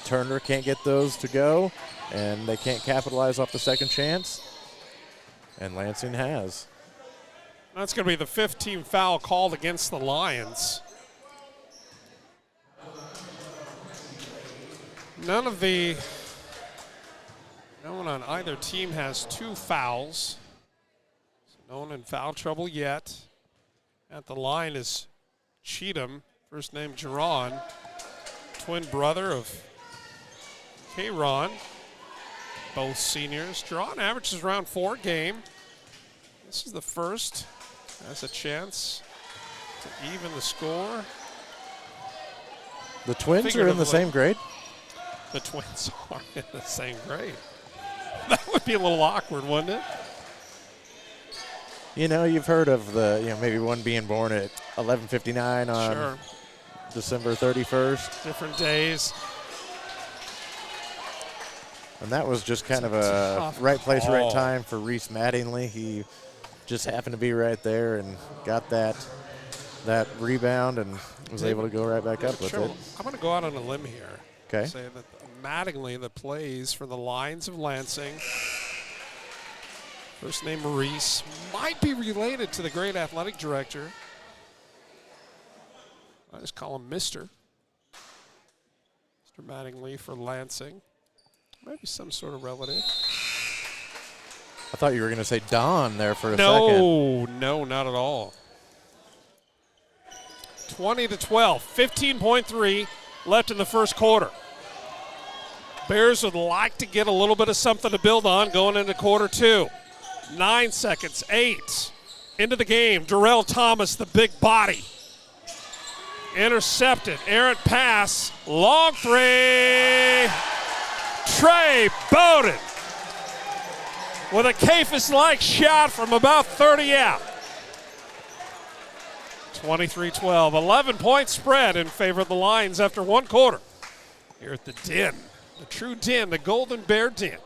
Turner can't get those to go, and they can't capitalize off the second chance. And Lansing has. That's going to be the 15th foul called against the Lions. No one on either team has 2 fouls. So no one in foul trouble yet. At the line is Cheatham, first name Jerron, twin brother of K-Ron, both seniors. Jerron averages around 4 a game. This is the first. Has a chance to even the score. The twins are in the same grade? The twins are in the same grade. That would be a little awkward, wouldn't it? You know, you've heard of maybe one being born at 11:59 on Sure. December 31st. Different days. And that was just kind of a tough right place, call. right time for Reese Mattingly. He just happened to be right there and got that rebound and was able to go right back up with it. I'm going to go out on a limb here. Okay. Say that Mattingly, that plays for the Lions of Lansing, first name Maurice, might be related to the great athletic director. I just call him Mr. Mattingly for Lansing. Maybe some sort of relative. I thought you were going to say Don there for a second. No, not at all. 20-12, 15.3 left in the first quarter. Bears would like to get a little bit of something to build on going into quarter 2. 9 seconds, 8. Into the game, Darrell Thomas, the big body. Intercepted, errant pass, long 3. Trey Bowden with a Cephas-like shot from about 30 out. 23-12, 11-point spread in favor of the Lions after 1 quarter. Here at the Den, the true Den, the Golden Bear Den.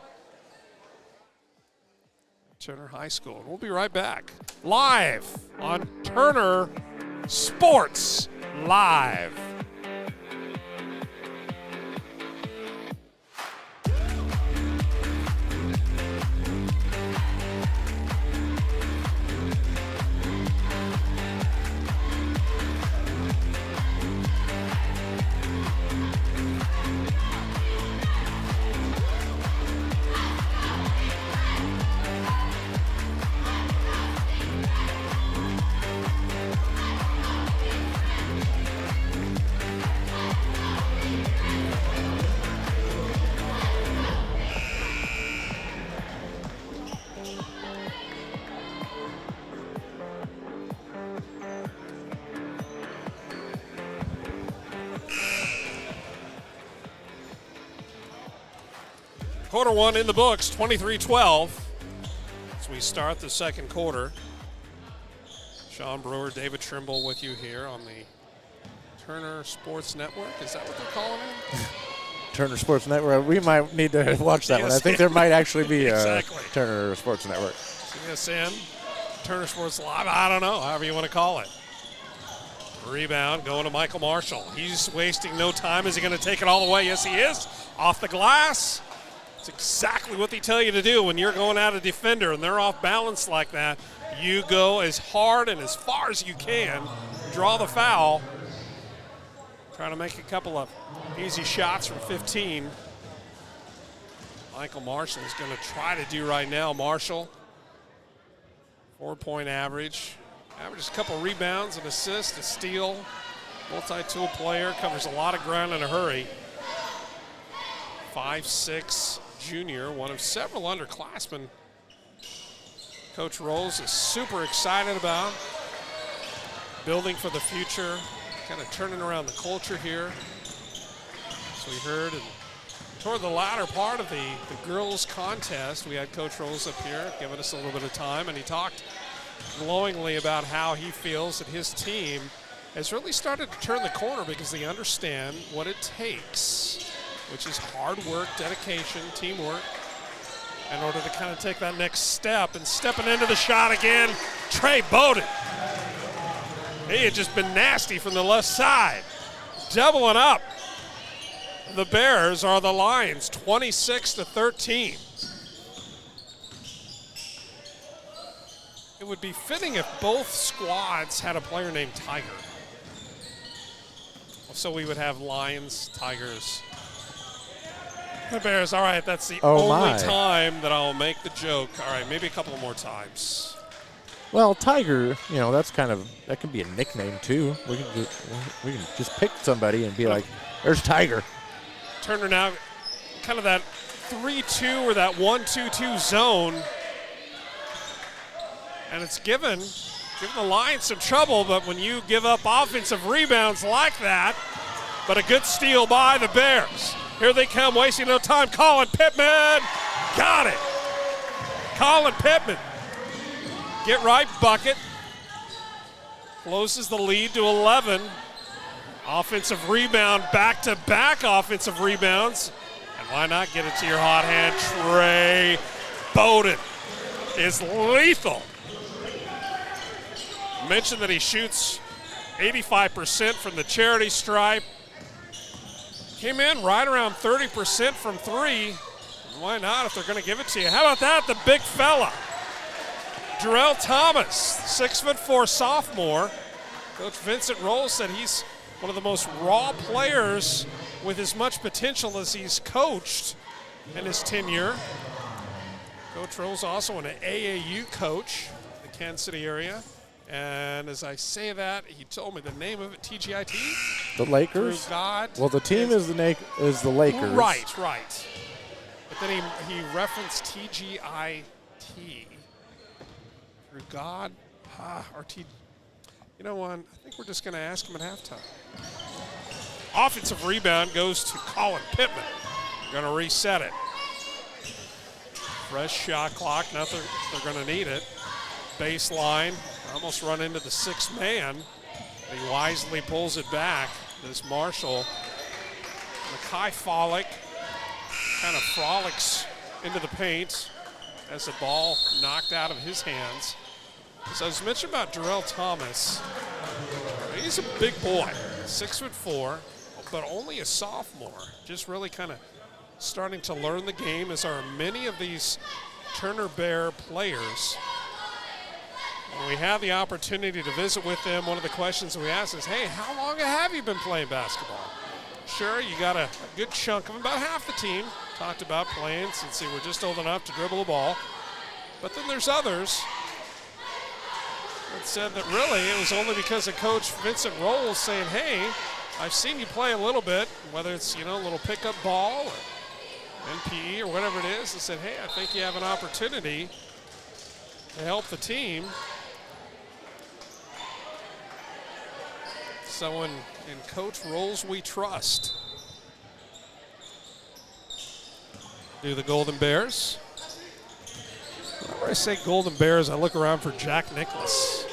Turner High School. And we'll be right back. Live on Turner Sports Live. Quarter 1 in the books, 23-12. As we start the second quarter. Sean Brewer, David Trimble with you here on the Turner Sports Network. Is that what they're calling it? Turner Sports Network. We might need to watch that one. I think there might actually be Exactly. a Turner Sports Network. CSN, Turner Sports Live, I don't know, however you want to call it. Rebound going to Michael Marshall. He's wasting no time. Is he going to take it all the way? Yes, he is. Off the glass. It's exactly what they tell you to do when you're going at a defender and they're off balance like that. You go as hard and as far as you can, draw the foul. Trying to make a couple of easy shots from 15. Michael Marshall is going to try to do right now. Marshall, 4-point average. Averages a couple rebounds, an assist, a steal. Multi-tool player, covers a lot of ground in a hurry. 5'6" junior, one of several underclassmen Coach Rose is super excited about. Building for the future, kind of turning around the culture here. So we heard, and toward the latter part of the girls' contest, we had Coach Rose up here giving us a little bit of time, and he talked glowingly about how he feels that his team has really started to turn the corner because they understand what it takes, which is hard work, dedication, teamwork, in order to kind of take that next step. And stepping into the shot again, Trey Bowden. He had just been nasty from the left side. Doubling up. the Bears are the Lions, 26-13. It would be fitting if both squads had a player named Tiger. So we would have Lions, Tigers, the Bears. All right, that's the only time that I'll make the joke. All right, maybe a couple more times. Well, Tiger, you know, that can be a nickname too. We can just pick somebody and be like, there's Tiger. Turner now kind of that 3-2 or that 1-2-2 zone. And it's given the Lions some trouble, but when you give up offensive rebounds like that, but a good steal by the Bears. Here they come, wasting no time. Colin Pittman, got it. Colin Pittman, get right bucket. Closes the lead to 11. Offensive rebound, back-to-back offensive rebounds. And why not get it to your hot hand? Trey Bowden is lethal. Mentioned that he shoots 85% from the charity stripe. Came in right around 30% from three. Why not if they're going to give it to you? How about that, the big fella? Jarrell Thomas, 6'4" sophomore. Coach Vincent Rolls said he's one of the most raw players with as much potential as he's coached in his tenure. Coach Rolls also an AAU coach in the Kansas City area. And as I say that, he told me the name of it, TGIT? The Lakers? God. Well, the team is the Lakers. Right. But then he referenced TGIT. Through God, or T. You know what? I think we're just going to ask him at halftime. Offensive rebound goes to Colin Pittman. Going to reset it. Fresh shot clock. Nothing. They're going to need it. Baseline. Almost run into the sixth man. He wisely pulls it back. This Marshall. Makai Follick kind of frolics into the paint as the ball knocked out of his hands. So as mentioned about Jarrell Thomas, he's a big boy, 6'4", but only a sophomore. Just really kind of starting to learn the game, as are many of these Turner Bear players. When we have the opportunity to visit with them, one of the questions we ask is, hey, how long have you been playing basketball? Sure, you got a good chunk of them, about half the team talked about playing since they were just old enough to dribble the ball. But then there's others that said that really it was only because of Coach Vincent Rolls saying, hey, I've seen you play a little bit, whether it's, a little pickup ball or NPE or whatever it is, and said, hey, I think you have an opportunity to help the team. So in Coach Rolls we trust. Do the Golden Bears. Whenever I say Golden Bears, I look around for Jack Nicklaus.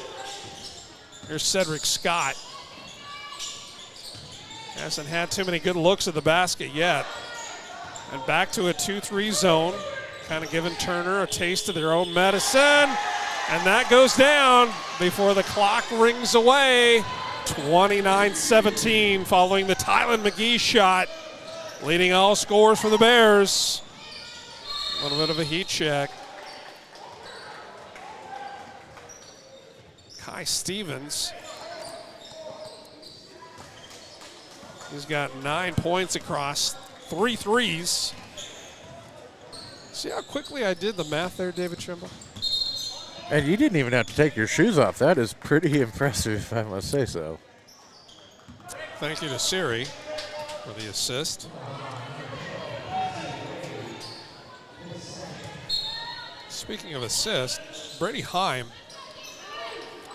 Here's Cedric Scott. Hasn't had too many good looks at the basket yet. And back to a 2-3 zone, kind of giving Turner a taste of their own medicine. And that goes down before the clock rings away. 29-17 following the Tylen McGee shot, leading all scores for the Bears. A little bit of a heat check. Kai Stevens, he's got 9 points across 3 threes. See how quickly I did the math there, David Trimble? And you didn't even have to take your shoes off. That is pretty impressive, if I must say so. Thank you to Siri for the assist. Speaking of assist, Brady Heim,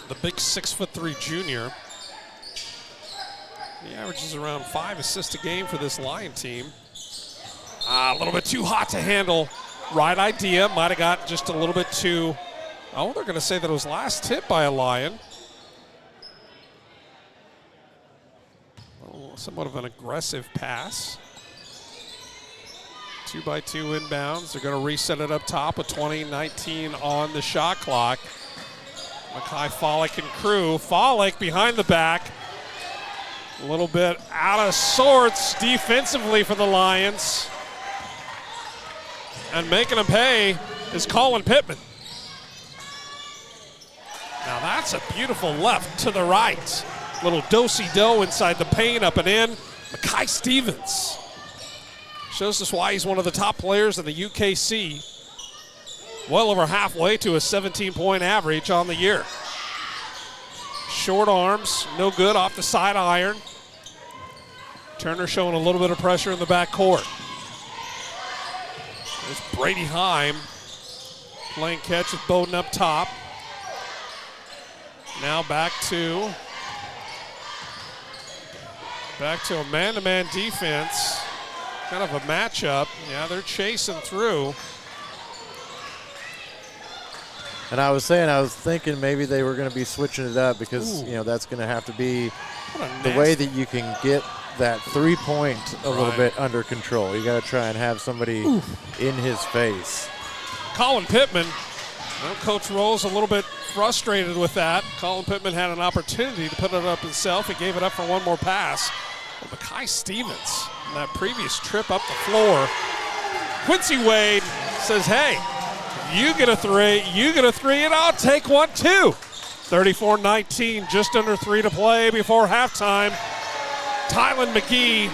the big 6'3" junior, he averages around 5 assists a game for this Lion team. A little bit too hot to handle. Right idea, might have got just a little bit too. Oh, they're going to say that it was last hit by a Lion. Oh, somewhat of an aggressive pass. 2x2 inbounds. They're going to reset it up top with 20:19 on the shot clock. Makai Follick and crew. Follick behind the back. A little bit out of sorts defensively for the Lions. And making them pay is Colin Pittman. Now that's a beautiful left to the right. Little do-si-do inside the paint, up and in. Mackay Stevens shows us why he's one of the top players in the UKC. Well over halfway to a 17-point average on the year. Short arms, no good off the side iron. Turner showing a little bit of pressure in the backcourt. There's Brady Heim playing catch with Bowden up top. Now back to a man-to-man defense. Kind of a matchup. Yeah, they're chasing through. And I was thinking maybe they were going to be switching it up because, that's going to have to be the way that you can get that three-point a little bit under control. You got to try and have somebody in his face. Colin Pittman, Coach Rose a little bit frustrated with that. Colin Pittman had an opportunity to put it up himself. He gave it up for one more pass. But Mackay Stevens, on that previous trip up the floor, Quincy Wade says, hey, you get a three, and I'll take one too. 34-19, just under 3 to play before halftime. Tylen McGee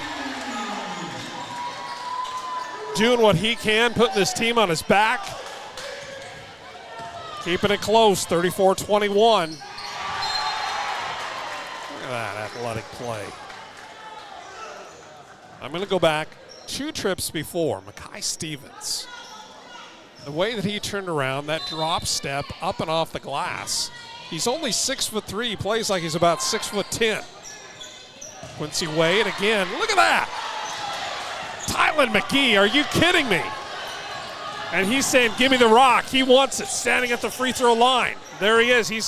doing what he can, putting this team on his back. Keeping it close, 34-21. Look at that athletic play. I'm going to go back 2 trips before. Mackay Stevens. The way that he turned around, that drop step up and off the glass. He's only 6'3". He plays like he's about 6'10". Quincy Wade again. Look at that. Tylen McGee, are you kidding me? And he's saying, give me the rock. He wants it, standing at the free throw line. There he is. He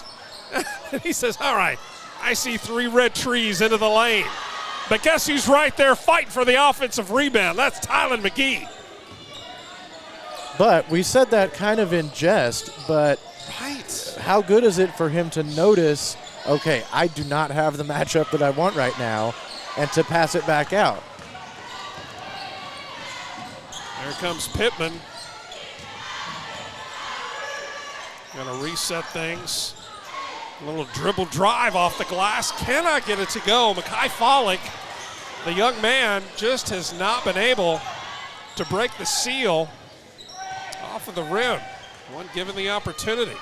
says, all right, I see 3 red trees into the lane. But guess who's right there fighting for the offensive rebound? That's Tylen McGee. But we said that kind of in jest, but how good is it for him to notice, okay, I do not have the matchup that I want right now, and to pass it back out? There comes Pittman. Going to reset things. A little dribble drive off the glass. Cannot get it to go. Mackay Follick, the young man, just has not been able to break the seal off of the rim. One given the opportunity.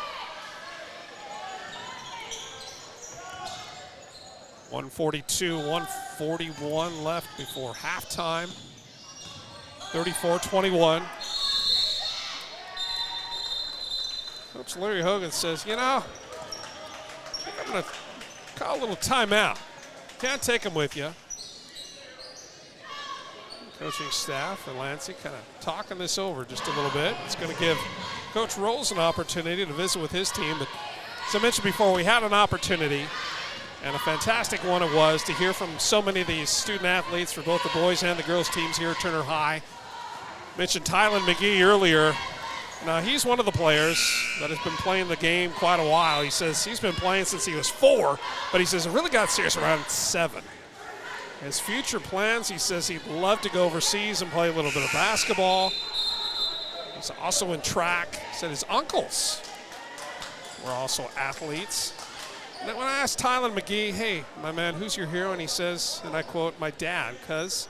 142, 141 left before halftime. 34-21. Coach Larry Hogan says, I'm going to call a little timeout. Can't take him with you. Coaching staff for Lansing kind of talking this over just a little bit. It's going to give Coach Rolls an opportunity to visit with his team. But as I mentioned before, we had an opportunity, and a fantastic one it was, to hear from so many of these student athletes for both the boys and the girls teams here at Turner High. Mentioned Tylen McGee earlier. Now, he's one of the players that has been playing the game quite a while. He says he's been playing since he was 4, but he says it really got serious around 7. His future plans, he says he'd love to go overseas and play a little bit of basketball. He's also in track. He said his uncles were also athletes. And when I asked Tylen McGee, hey, my man, who's your hero? And he says, and I quote, my dad, because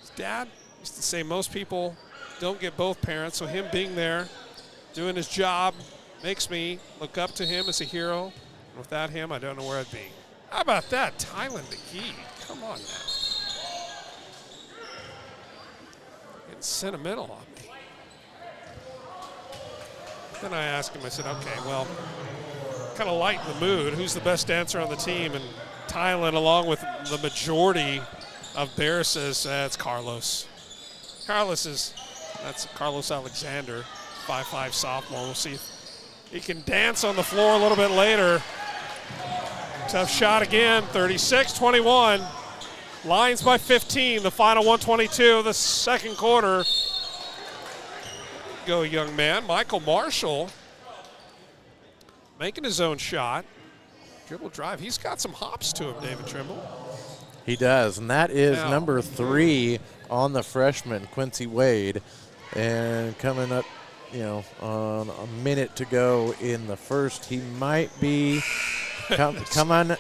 his dad used to say most people don't get both parents, so him being there, doing his job, makes me look up to him as a hero. And without him, I don't know where I'd be. How about that, Tylen McGee? Come on now. Getting sentimental on me. Then I asked him, I said, okay, well, kind of lighten the mood. Who's the best dancer on the team? And Tylen, along with the majority of Bears, says it's Carlos. That's Carlos Alexander, 5'5" sophomore. We'll see if he can dance on the floor a little bit later. Tough shot again, 36-21. Lions by 15, the final 122 of the second quarter. Go, young man. Michael Marshall making his own shot. Dribble drive. He's got some hops to him, David Trimble. He does, and that is Now, number 3 on the freshman, Quincy Wade. And coming up, on a minute to go in the first, he might be coming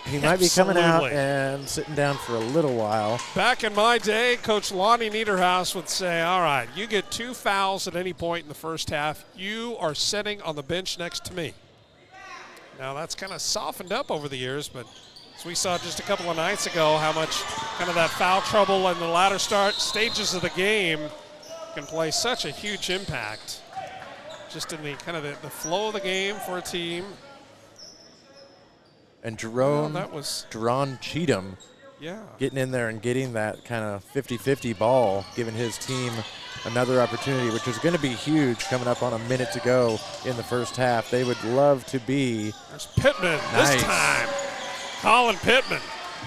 out and sitting down for a little while. Back in my day, Coach Lonnie Niederhaus would say, all right, you get 2 fouls at any point in the first half, you are sitting on the bench next to me. Now, that's kind of softened up over the years, but as we saw just a couple of nights ago, how much kind of that foul trouble in the latter stages of the game can play such a huge impact just in the kind of the flow of the game for a team. And Jerron Cheatham getting in there and getting that kind of 50-50 ball, giving his team another opportunity, which is going to be huge coming up on a minute to go in the first half. They would love to be. There's Pittman this time. Colin Pittman.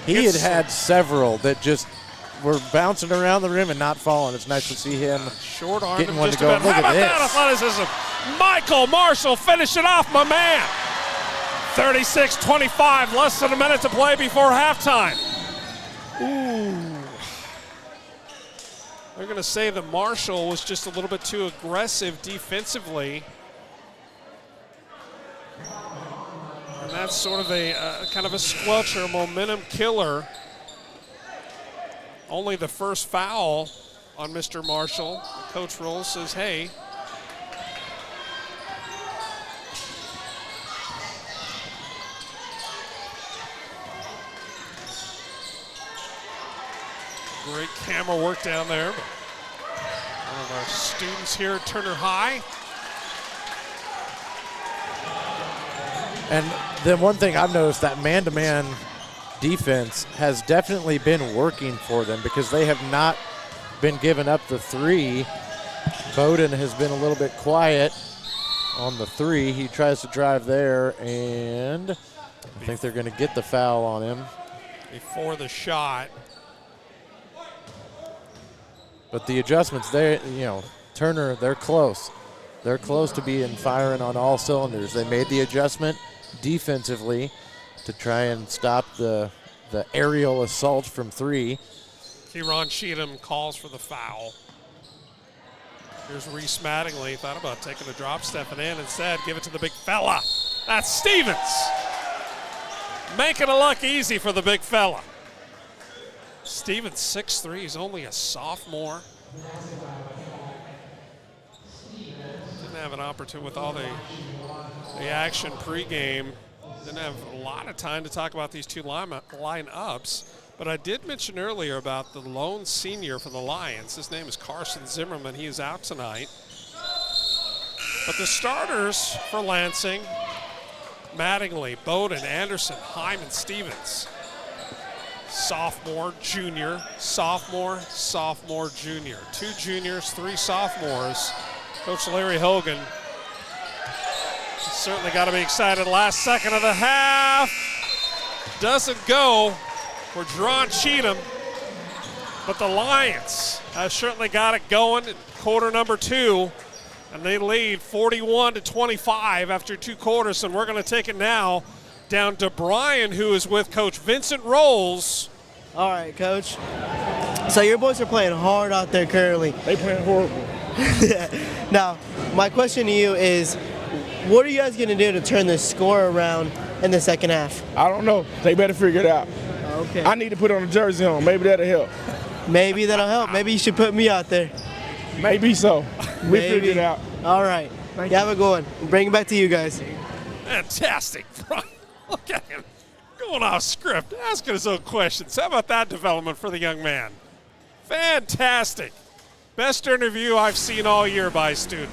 He had several that just were bouncing around the rim and not falling. It's nice to see him short-armed getting one just to go. about. Look How about at that athleticism? Michael Marshall finishing off, my man. 36-25, less than a minute to play before halftime. Ooh. They're going to say that Marshall was just a little bit too aggressive defensively. And that's sort of a kind of a squelcher, momentum killer. Only the first foul on Mr. Marshall. Coach Rolls says, hey. Great camera work down there. One of our students here at Turner High. And then one thing I've noticed, that man-to-man defense has definitely been working for them because they have not been giving up the 3. Bowden has been a little bit quiet on the 3. He tries to drive there, and I think they're going to get the foul on him. Before the shot. But the adjustments there, Turner, they're close. They're close to being firing on all cylinders. They made the adjustment defensively to try and stop the aerial assault from 3. Kieran Cheatham calls for the foul. Here's Reese Mattingly. Thought about taking a drop step and in. Instead, give it to the big fella. That's Stevens. Making it look easy for the big fella. Stevens, 6'3", he's only a sophomore. Didn't have an opportunity with all the action pregame. Didn't have a lot of time to talk about these two lineups. But I did mention earlier about the lone senior for the Lions. His name is Carson Zimmerman. He is out tonight. But the starters for Lansing, Mattingly, Bowden, Anderson, Hyman, Stevens. Sophomore, junior, sophomore, sophomore, junior. 2 juniors, 3 sophomores. Coach Larry Hogan certainly got to be excited. Last second of the half. Doesn't go for Jerron Cheatham. But the Lions have certainly got it going in quarter number 2. And they lead 41-25 after 2 quarters. And we're going to take it now down to Brian, who is with Coach Vincent Rolls. All right, Coach. So your boys are playing hard out there currently. They playing horrible. Now, my question to you is, what are you guys going to do to turn this score around in the second half? I don't know. They better figure it out. Okay. I need to put on a jersey on. Maybe that'll help. Maybe that'll help. Maybe you should put me out there. Maybe so. We figured it out. All right. You have a good one. Bring it back to you guys. Fantastic, Brian. Look at him going off script, asking his own questions. How about that development for the young man? Fantastic. Best interview I've seen all year by a student.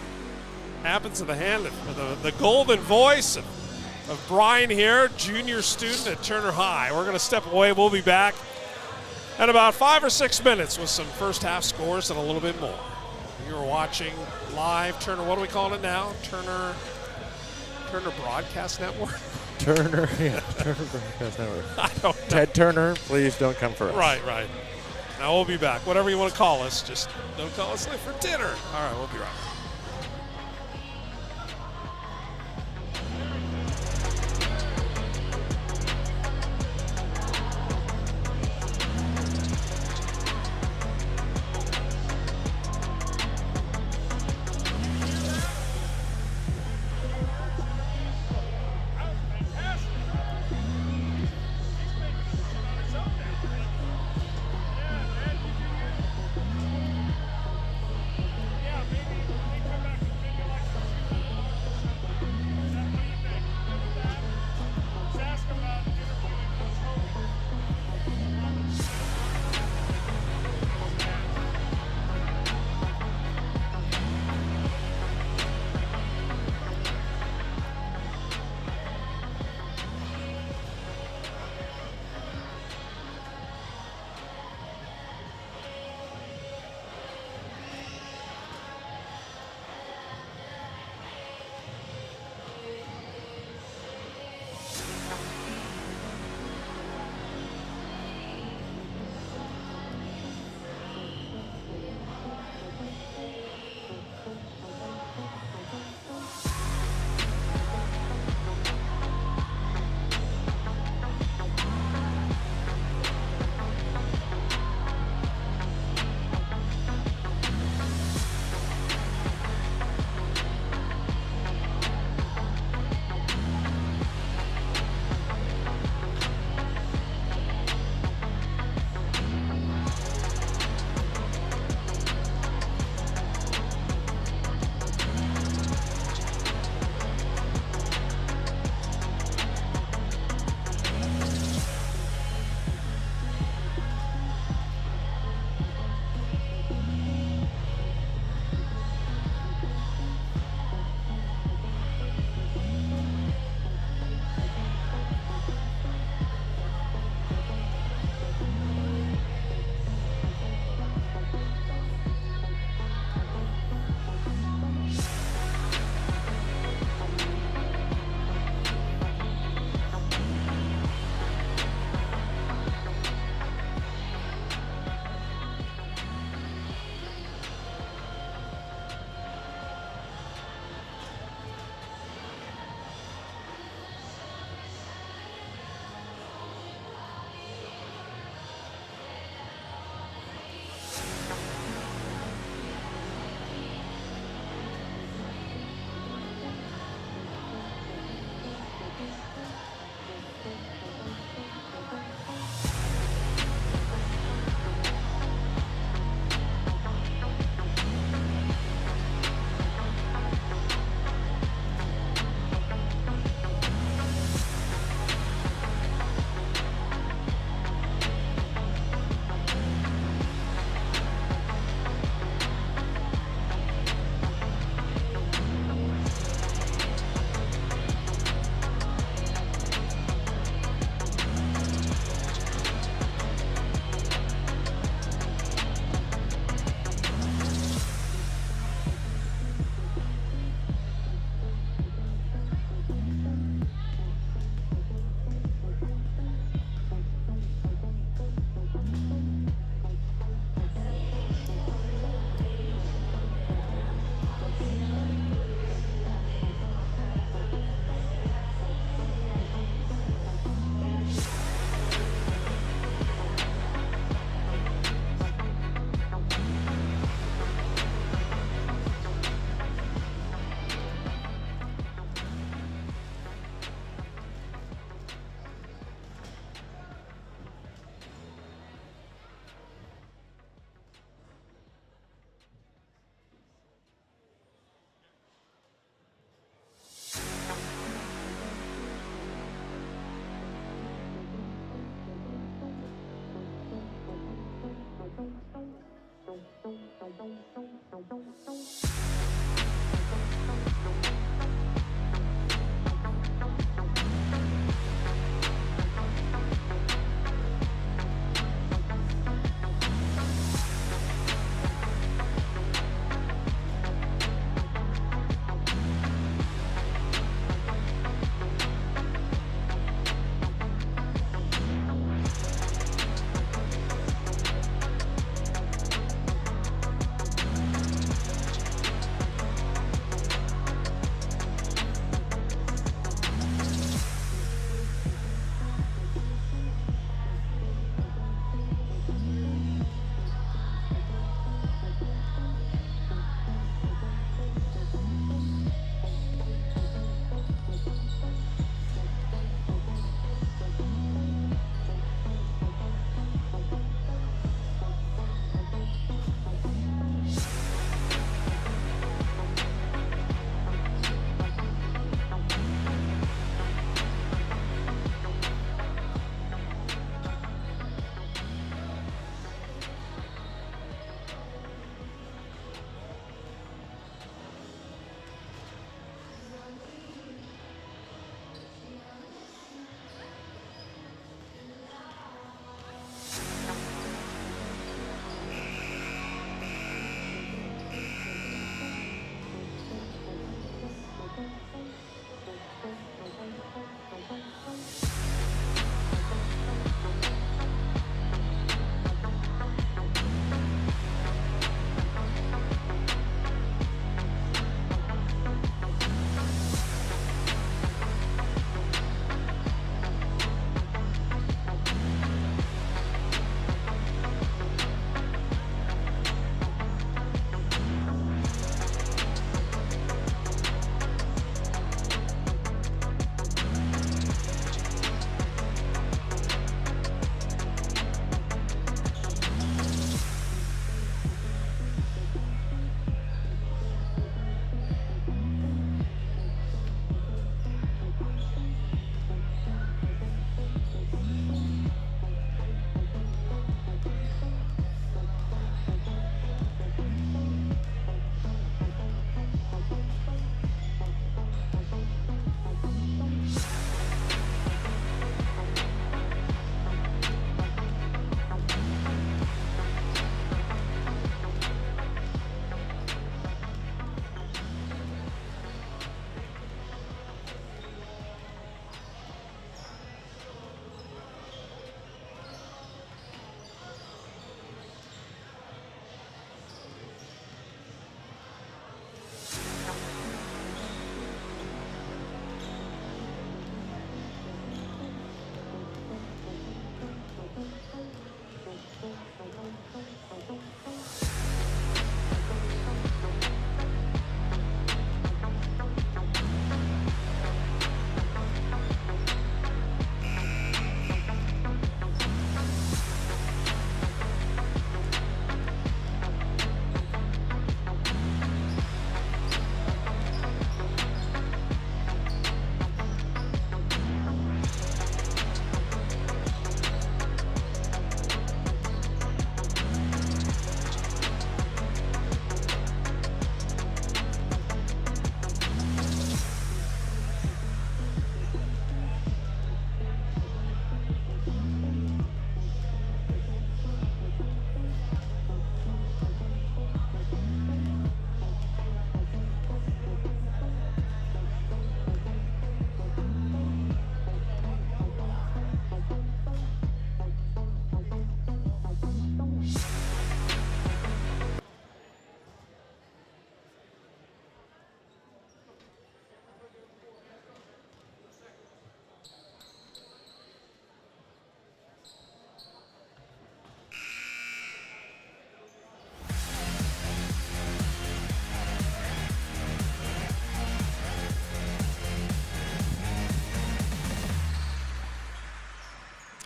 Happens in the hand of the golden voice of Brian here, junior student at Turner High. We're going to step away. We'll be back in about 5 or 6 minutes with some first half scores and a little bit more. You're watching live Turner, what are we calling it now? Turner Broadcast Network? Turner Broadcast Network. I don't know. Ted Turner, please don't come for us. Right. Now we'll be back. Whatever you want to call us, just don't call us late for dinner. All right, we'll be right back.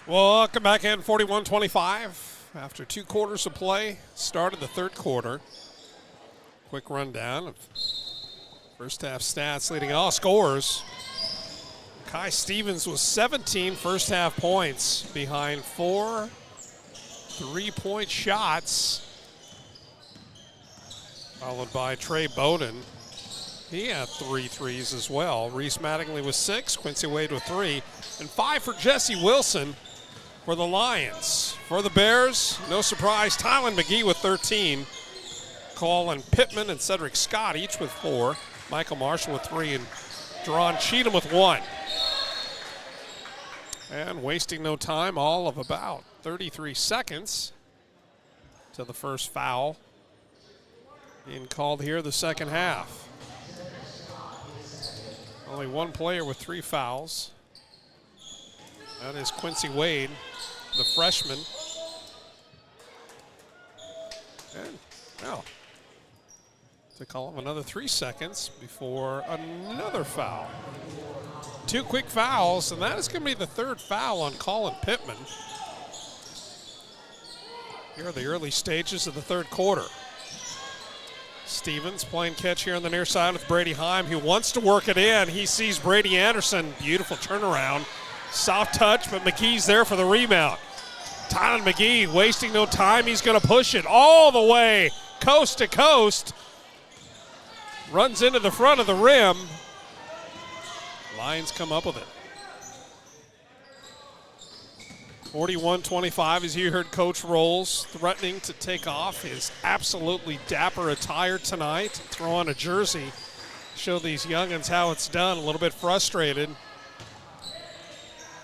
Well, come back in 41-25 after 2 quarters of play. Started the third quarter. Quick rundown of first half stats leading all scores. Kai Stevens was 17 first half points behind 4 3-point shots. Followed by Trey Bowden. He had 3 threes as well. Reese Mattingly with 6, Quincy Wade with 3, and 5 for Jesse Wilson for the Lions. For the Bears, no surprise, Tylen McGee with 13. Colin Pittman and Cedric Scott each with 4. Michael Marshall with 3, and Deron Cheatham with 1. And wasting no time, all of about 33 seconds to the first foul being called here the second half. Only one player with 3 fouls. That is Quincy Wade, the freshman. And now, to call him another 3 seconds before another foul. 2 quick fouls, and that is going to be the third foul on Colin Pittman. Here are the early stages of the third quarter. Stevens playing catch here on the near side with Brady Heim. He wants to work it in. He sees Brady Anderson. Beautiful turnaround. Soft touch, but McGee's there for the rebound. Tylen McGee wasting no time. He's going to push it all the way coast to coast. Runs into the front of the rim. Lions come up with it. 41-25 as you heard Coach Rolls threatening to take off his absolutely dapper attire tonight. Throw on a jersey. Show these youngins how it's done. A little bit frustrated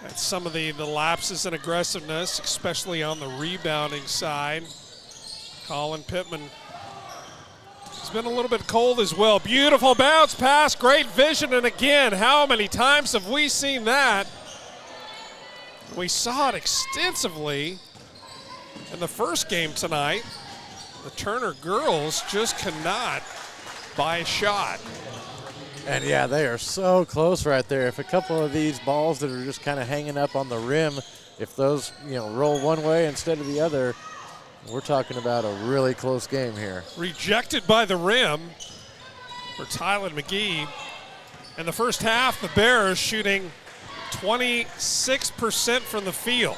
at some of the lapses in aggressiveness, especially on the rebounding side. Colin Pittman has been a little bit cold as well. Beautiful bounce pass, great vision, and again, how many times have we seen that? We saw it extensively in the first game tonight. The Turner girls just cannot buy a shot. And yeah, they are so close right there. If a couple of these balls that are just kind of hanging up on the rim, if those, roll one way instead of the other, we're talking about a really close game here. Rejected by the rim for Tylen McGee. In the first half, the Bears shooting 26% from the field.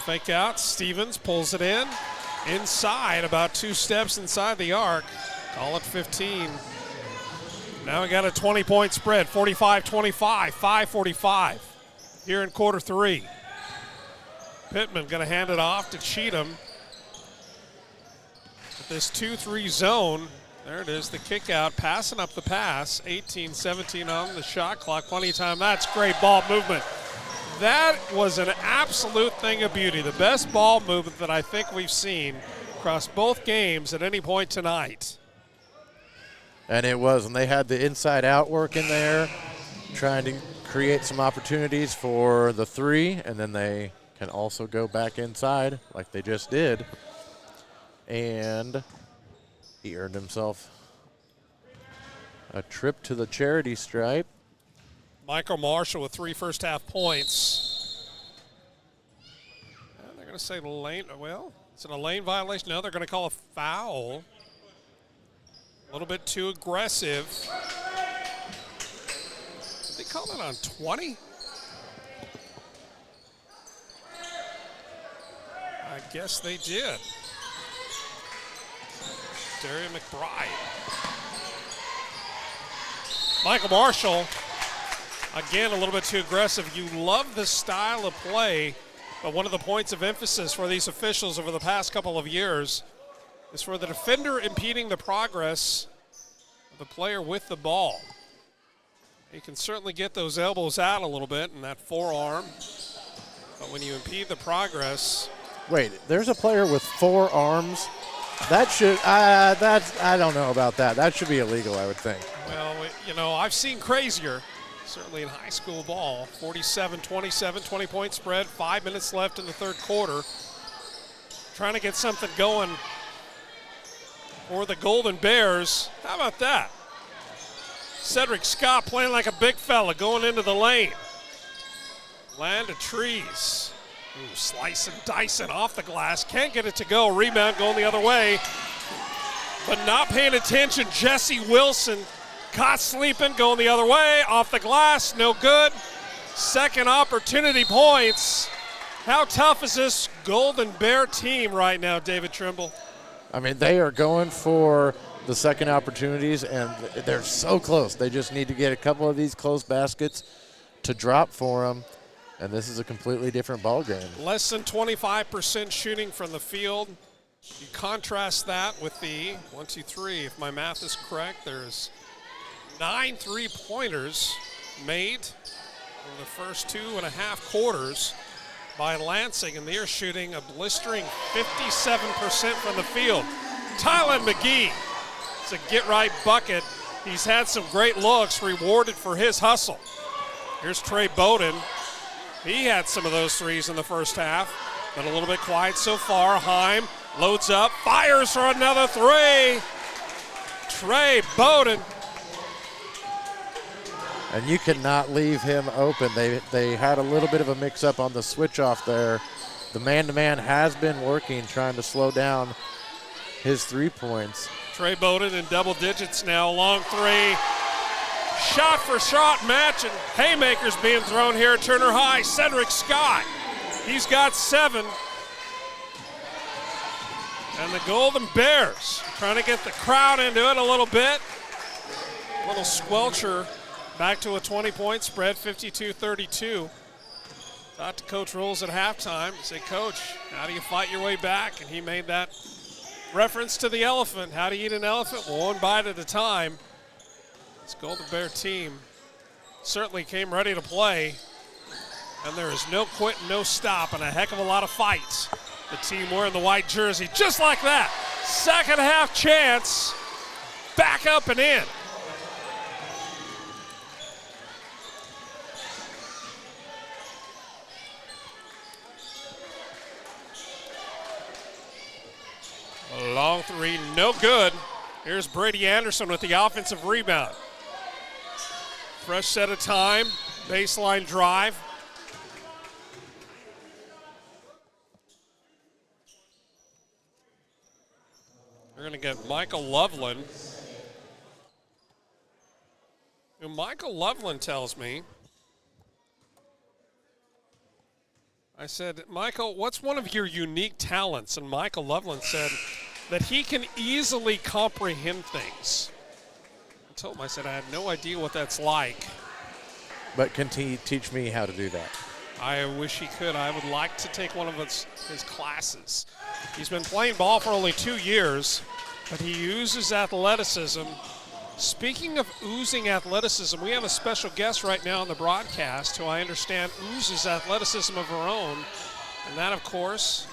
Fake out, Stevens pulls it in. Inside, about 2 steps inside the arc. Call it 15. Now we got a 20-point spread, 45-25, 5:45 here in quarter 3. Pittman going to hand it off to Cheatham. With this 2-3 zone, there it is, the kick out, passing up the pass, 18-17 on the shot clock, plenty of time. That's great ball movement. That was an absolute thing of beauty, the best ball movement that I think we've seen across both games at any point tonight. And it was, and they had the inside-out work in there, trying to create some opportunities for the 3, and then they can also go back inside like they just did. And he earned himself a trip to the charity stripe. Michael Marshall with 3 first-half points. And they're going to say lane. Well, is it a lane violation? No, they're going to call a foul. A little bit too aggressive. Did they call that on 20? I guess they did. Darian McBride. Michael Marshall, again, a little bit too aggressive. You love this style of play, but one of the points of emphasis for these officials over the past couple of years is for the defender impeding the progress of the player with the ball. You can certainly get those elbows out a little bit and that forearm, but when you impede the progress. Wait, there's a player with 4 arms? That should, I don't know about that. That should be illegal, I would think. Well, I've seen crazier, certainly in high school ball. 47-27, 20-point spread, 5 minutes left in the third quarter. Trying to get something going for the Golden Bears. How about that? Cedric Scott playing like a big fella going into the lane. Land of trees. Ooh, slice and dice it off the glass. Can't get it to go. Rebound going the other way. But not paying attention. Jesse Wilson caught sleeping, going the other way. Off the glass, no good. Second opportunity points. How tough is this Golden Bear team right now, David Trimble? I mean, they are going for the second opportunities, and they're so close. They just need to get a couple of these close baskets to drop for them, and this is a completely different ball game. Less than 25% shooting from the field. You contrast that with the 1, 2, 3. If my math is correct, there's 9 3-pointers made in the first 2.5 quarters by Lansing, and they're shooting a blistering 57% from the field. Tylen McGee, it's a get-right bucket. He's had some great looks, rewarded for his hustle. Here's Trey Bowden. He had some of those threes in the first half, but a little bit quiet so far. Heim loads up, fires for another three. Trey Bowden. And you cannot leave him open. They had a little bit of a mix-up on the switch-off there. The man-to-man has been working, trying to slow down his 3 points. Trey Bowden in double digits now, long three. Shot-for-shot match, and haymakers being thrown here at Turner High. Cedric Scott, he's got 7. And the Golden Bears trying to get the crowd into it a little bit. A little squelcher. Back to a 20-point spread, 52-32. Talked to Coach Rolls at halftime. Say, Coach, how do you fight your way back? And he made that reference to the elephant. How do you eat an elephant? Well, one bite at a time. This Golden Bear team certainly came ready to play. And there is no quit, no stop, and a heck of a lot of fights. The team wearing the white jersey, just like that. Second half chance, back up and in. A long three, no good. Here's Brady Anderson with the offensive rebound. Fresh set of time, baseline drive. We're going to get Michael Loveland. And Michael Loveland tells me, I said, Michael, what's one of your unique talents? And Michael Loveland said that he can easily comprehend things. I told him, I said, I had no idea what that's like. But can he teach me how to do that? I wish he could. I would like to take one of his classes. He's been playing ball for only 2 years, but he uses athleticism. Speaking of oozing athleticism, we have a special guest right now on the broadcast who I understand oozes athleticism of her own. And that, of course,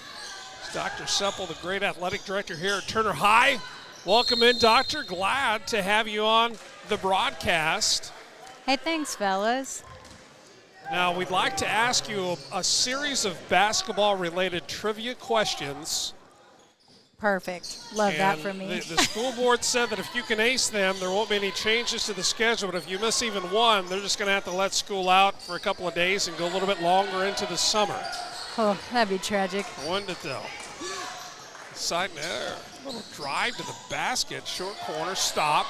is Dr. Supple, the great athletic director here at Turner High. Welcome in, Doctor. Glad to have you on the broadcast. Hey, thanks, fellas. Now, we'd like to ask you a series of basketball-related trivia questions. Perfect. Love that for me. The school board said that if you can ace them, there won't be any changes to the schedule. But if you miss even one, they're just going to have to let school out for a couple of days and go a little bit longer into the summer. Oh, that'd be tragic. One to tell. Side there. Little drive to the basket. Short corner. Stop.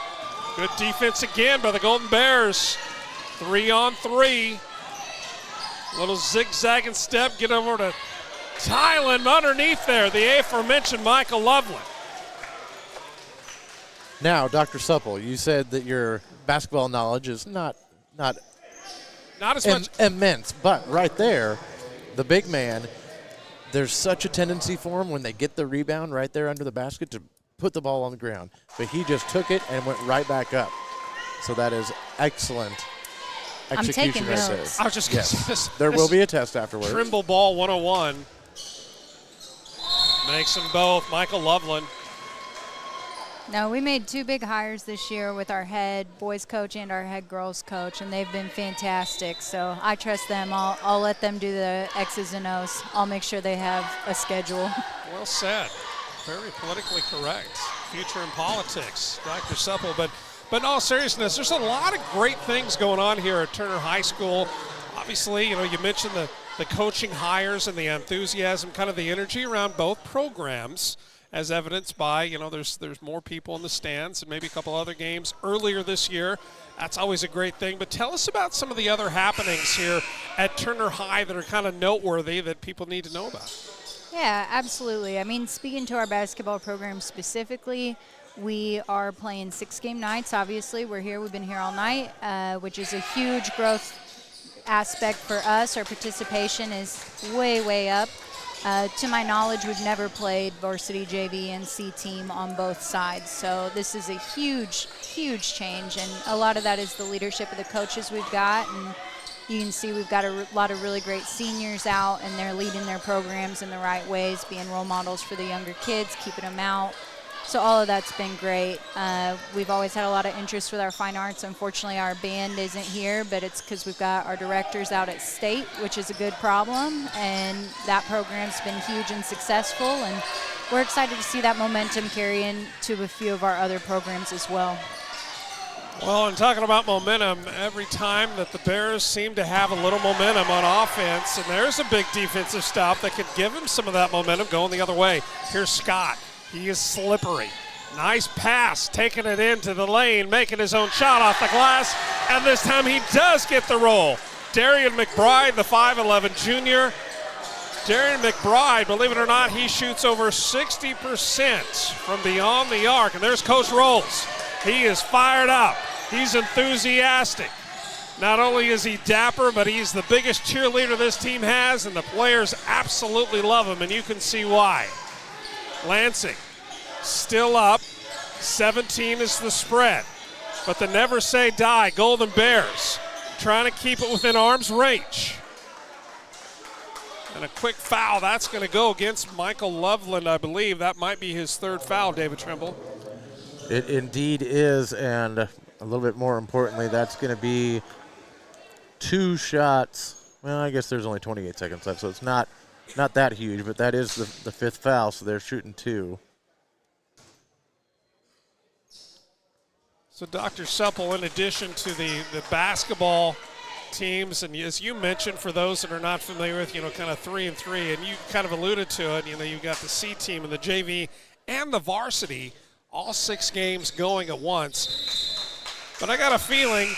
Good defense again by the Golden Bears. 3-on-3. Little zigzagging step. Get over to Tylen underneath there, the aforementioned Michael Loveland. Now, Dr. Supple, you said that your basketball knowledge is not as much immense, but right there, the big man, there's such a tendency for him when they get the rebound right there under the basket to put the ball on the ground. But he just took it and went right back up. So that is excellent execution right there. notes. I was just going to say this. There will be a test afterwards. Trimble ball 101. Makes them both. Michael Loveland. No, we made 2 big hires this year with our head boys coach and our head girls coach, and they've been fantastic. So I trust them. I'll let them do the X's and O's. I'll make sure they have a schedule. Well said. Very politically correct. Future in politics, Dr. Supple. But in all seriousness, there's a lot of great things going on here at Turner High School. obviously, you mentioned the coaching hires and the enthusiasm, kind of the energy around both programs, as evidenced by, there's more people in the stands and maybe a couple other games earlier this year. That's always a great thing. But tell us about some of the other happenings here at Turner High that are kind of noteworthy that people need to know about. Yeah, absolutely. I mean, speaking to our basketball program specifically, we are playing 6-game nights, obviously. We're here. We've been here all night, which is a huge growth aspect for us. Our participation is way, way up. To my knowledge, we've never played varsity JV and C team on both sides. So this is a huge, huge change. And a lot of that is the leadership of the coaches we've got. And you can see we've got a lot of really great seniors out, and they're leading their programs in the right ways, being role models for the younger kids, keeping them out. So all of that's been great. We've always had a lot of interest with our fine arts. Unfortunately, our band isn't here, but it's because we've got our directors out at state, which is a good problem. And that program's been huge and successful. And we're excited to see that momentum carry into a few of our other programs as well. Well, and talking about momentum, every time that the Bears seem to have a little momentum on offense, and there's a big defensive stop that could give them some of that momentum going the other way. Here's Scott. He is slippery. Nice pass, taking it into the lane, making his own shot off the glass, and this time he does get the roll. Darian McBride, the 5'11 junior. Darian McBride, believe it or not, he shoots over 60% from beyond the arc, and there's Coach Rolls. He is fired up. He's enthusiastic. Not only is he dapper, but he's the biggest cheerleader this team has, and the players absolutely love him, and you can see why. Lansing still up. 17 is the spread. But the never say die Golden Bears trying to keep it within arm's reach. And a quick foul. That's going to go against Michael Loveland, I believe. That might be his third foul, David Trimble. It indeed is, and a little bit more importantly, that's going to be 2 shots. Well, I guess there's only 28 seconds left, so it's not that huge, but that is the 5th foul, so they're shooting 2. So Dr. Supple, in addition to the basketball teams, and as you mentioned, for those that are not familiar with, kind of 3 and 3, and you kind of alluded to it, you've got the C team and the JV and the varsity, all 6 games going at once. But I got a feeling,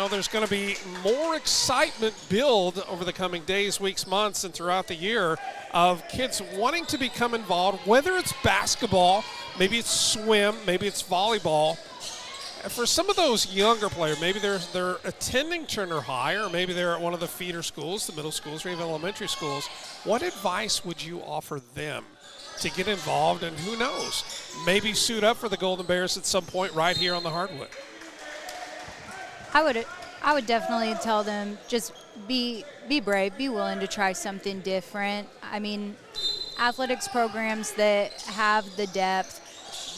there's going to be more excitement build over the coming days, weeks, months, and throughout the year of kids wanting to become involved, whether it's basketball, maybe it's swim, maybe it's volleyball. And for some of those younger players, maybe they're attending Turner High, or maybe they're at one of the feeder schools, the middle schools, or even elementary schools. What advice would you offer them to get involved, and who knows, maybe suit up for the Golden Bears at some point right here on the hardwood? I would definitely tell them, just be brave, be willing to try something different. I mean, athletics programs that have the depth,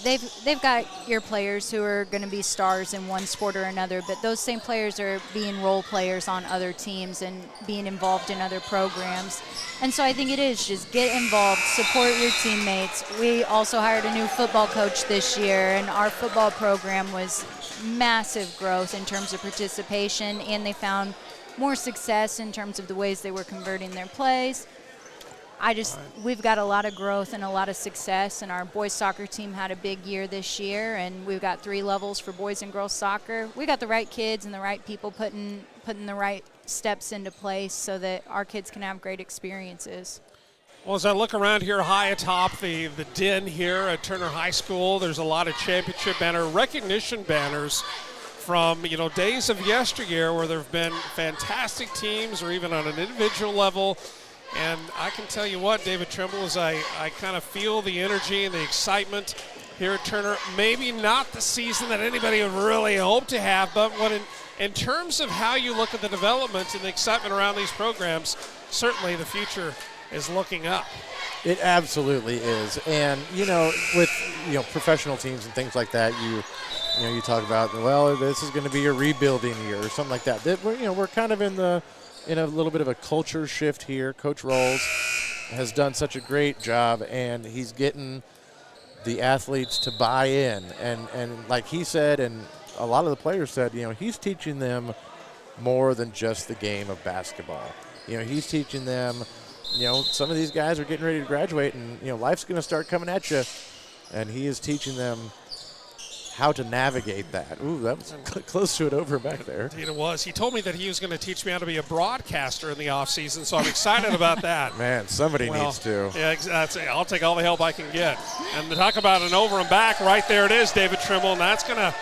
they've got your players who are going to be stars in one sport or another, but those same players are being role players on other teams and being involved in other programs. And so I think it is just get involved, support your teammates. We also hired a new football coach this year, and our football program was massive growth in terms of participation, and they found more success in terms of the ways they were converting their plays. We've got a lot of growth and a lot of success, and our boys soccer team had a big year this year, and we've got 3 levels for boys and girls soccer. We got the right kids and the right people putting the right steps into place so that our kids can have great experiences. Well, as I look around here high atop the den here at Turner High School, there's a lot of championship banner, recognition banners from, days of yesteryear where there have been fantastic teams or even on an individual level. And I can tell you what, David Trimble, as I kind of feel the energy and the excitement here at Turner, maybe not the season that anybody would really hope to have, but in terms of how you look at the development and the excitement around these programs, certainly the future is looking up. It absolutely is. And, with, professional teams and things like that, you talk about, well, this is going to be a rebuilding year or something like that. We're kind of in a little bit of a culture shift here. Coach Rolls has done such a great job, and he's getting the athletes to buy in. And like he said, and a lot of the players said, he's teaching them more than just the game of basketball. He's teaching them, some of these guys are getting ready to graduate, and, life's going to start coming at you, and he is teaching them how to navigate that. Ooh, that was close to it over back there. Indeed it was. He told me that he was going to teach me how to be a broadcaster in the offseason, so I'm excited about that. Man, somebody needs to. Yeah, I'll take all the help I can get. And to talk about an over and back, right there it is, David Trimble, and that's gonna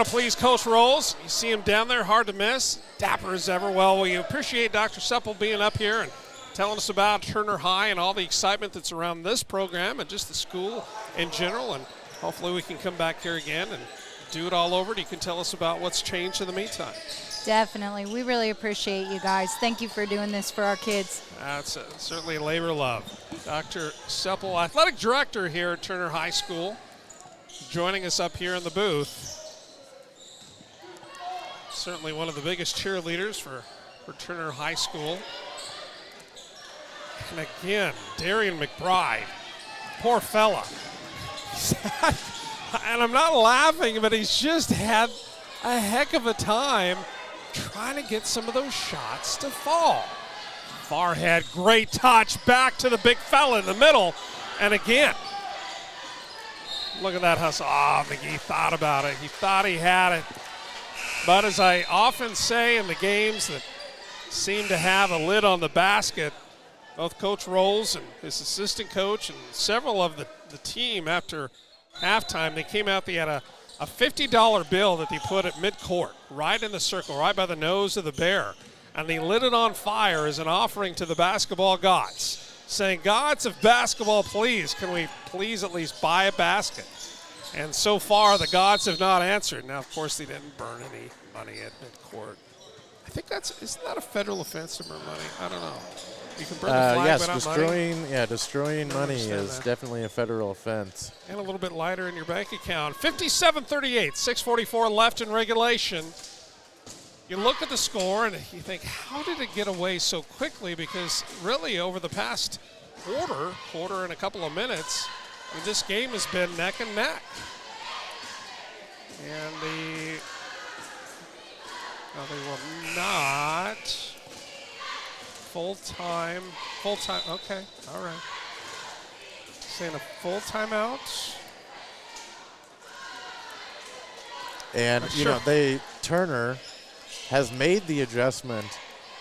please Coach Rolls. You see him down there, hard to miss. Dapper as ever. Well, we appreciate Dr. Supple being up here and telling us about Turner High and all the excitement that's around this program and just the school in general. And hopefully we can come back here again and do it all over. And you can tell us about what's changed in the meantime. Definitely. We really appreciate you guys. Thank you for doing this for our kids. That's certainly a labor of love. Dr. Supple, athletic director here at Turner High School, joining us up here in the booth. Certainly one of the biggest cheerleaders for Turner High School. And again, Darian McBride, poor fella. And I'm not laughing, but he's just had a heck of a time trying to get some of those shots to fall. Farhead, great touch, back to the big fella in the middle. And again, look at that hustle. Oh, McGee thought about it. He thought he had it. But as I often say in the games that seem to have a lid on the basket, both Coach Rolls and his assistant coach and several of the team after halftime, they came out, they had a $50 bill that they put at midcourt, right in the circle, right by the nose of the bear. And they lit it on fire as an offering to the basketball gods, saying, gods of basketball, please, can we please at least buy a basket? And so far, the gods have not answered. Now, of course, they didn't burn any money at midcourt. I think isn't that a federal offense to burn money? I don't know. You can burn the flag, yes, but not destroying, money. Yeah, destroying money is that. definitely a federal offense. And a little bit lighter in your bank account. 57-38, 6:44 left in regulation. You look at the score and you think, how did it get away so quickly? Because really, over the past quarter and a couple of minutes, this game has been neck and neck. And they will not. Full time, okay, all right. Saying a full timeout. And, Turner has made the adjustment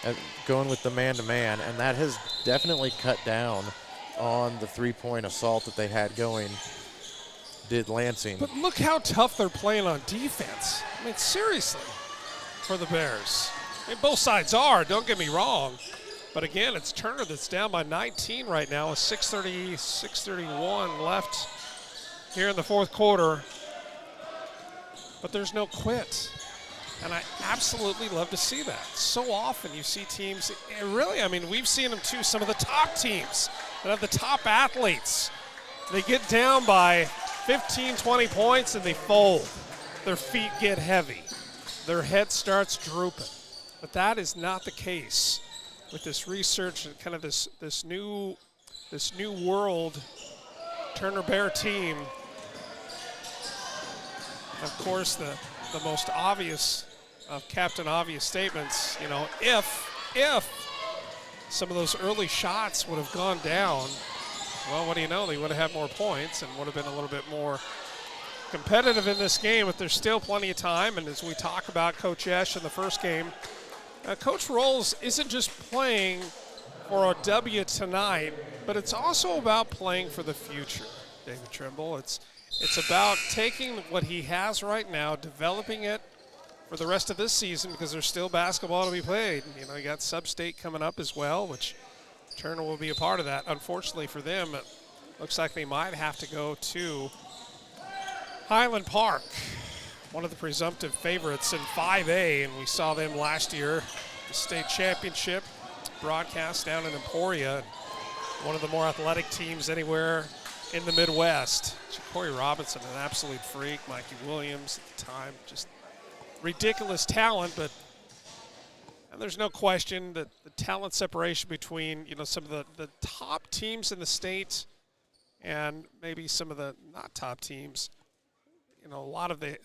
at going with the man-to-man, and that has definitely cut down on the three-point assault that they had going, did Lansing. But look how tough they're playing on defense. I mean, seriously, for the Bears. I mean, both sides are, don't get me wrong. But again, it's Turner that's down by 19 right now with 6:31 left here in the fourth quarter. But there's no quit. And I absolutely love to see that. So often you see teams, really, I mean, we've seen them too, some of the top teams that have the top athletes. They get down by 15, 20 points and they fold. Their feet get heavy. Their head starts drooping. But that is not the case with this research and kind of this new world Turner Bear team. Of course, the most obvious of Captain Obvious statements, if some of those early shots would have gone down, well, what do you know? They would have had more points and would have been a little bit more competitive in this game, but there's still plenty of time. And as we talk about Coach Esch in the first game, Coach Rolls isn't just playing for a W tonight, but it's also about playing for the future, David Trimble. It's about taking what he has right now, developing it for the rest of this season because there's still basketball to be played. You got Sub-State coming up as well, which Turner will be a part of that. Unfortunately for them, it looks like they might have to go to Highland Park, one of the presumptive favorites in 5A, and we saw them last year, the state championship broadcast down in Emporia, one of the more athletic teams anywhere in the Midwest. Corey Robinson, an absolute freak. Mikey Williams at the time, just ridiculous talent, and there's no question that the talent separation between some of the top teams in the state and maybe some of the not top teams. A lot of the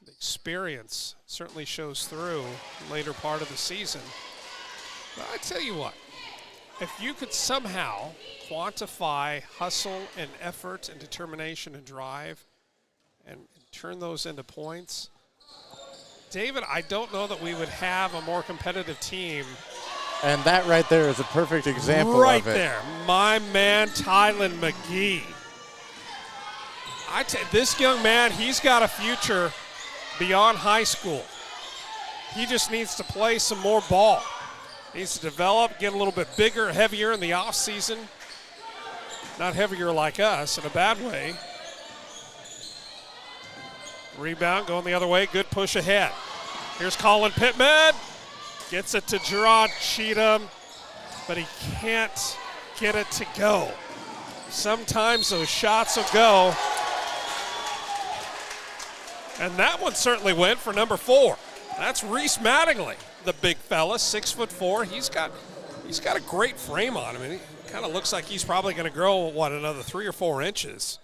The experience certainly shows through later part of the season. But I tell you what, if you could somehow quantify hustle and effort and determination and drive and turn those into points, David, I don't know that we would have a more competitive team. And that right there is a perfect example right of it. There, my man Tylen McGee. This young man, he's got a future beyond high school. He just needs to play some more ball. Needs to develop, get a little bit bigger, heavier in the offseason. Not heavier like us in a bad way. Rebound going the other way, good push ahead. Here's Colin Pittman. Gets it to Gerard Cheatham, but he can't get it to go. Sometimes those shots will go. And that one certainly went for number 4. That's Reese Mattingly, the big fella, 6'4". He's got a great frame on him. He kind of looks like he's probably going to grow, another 3 or 4 inches.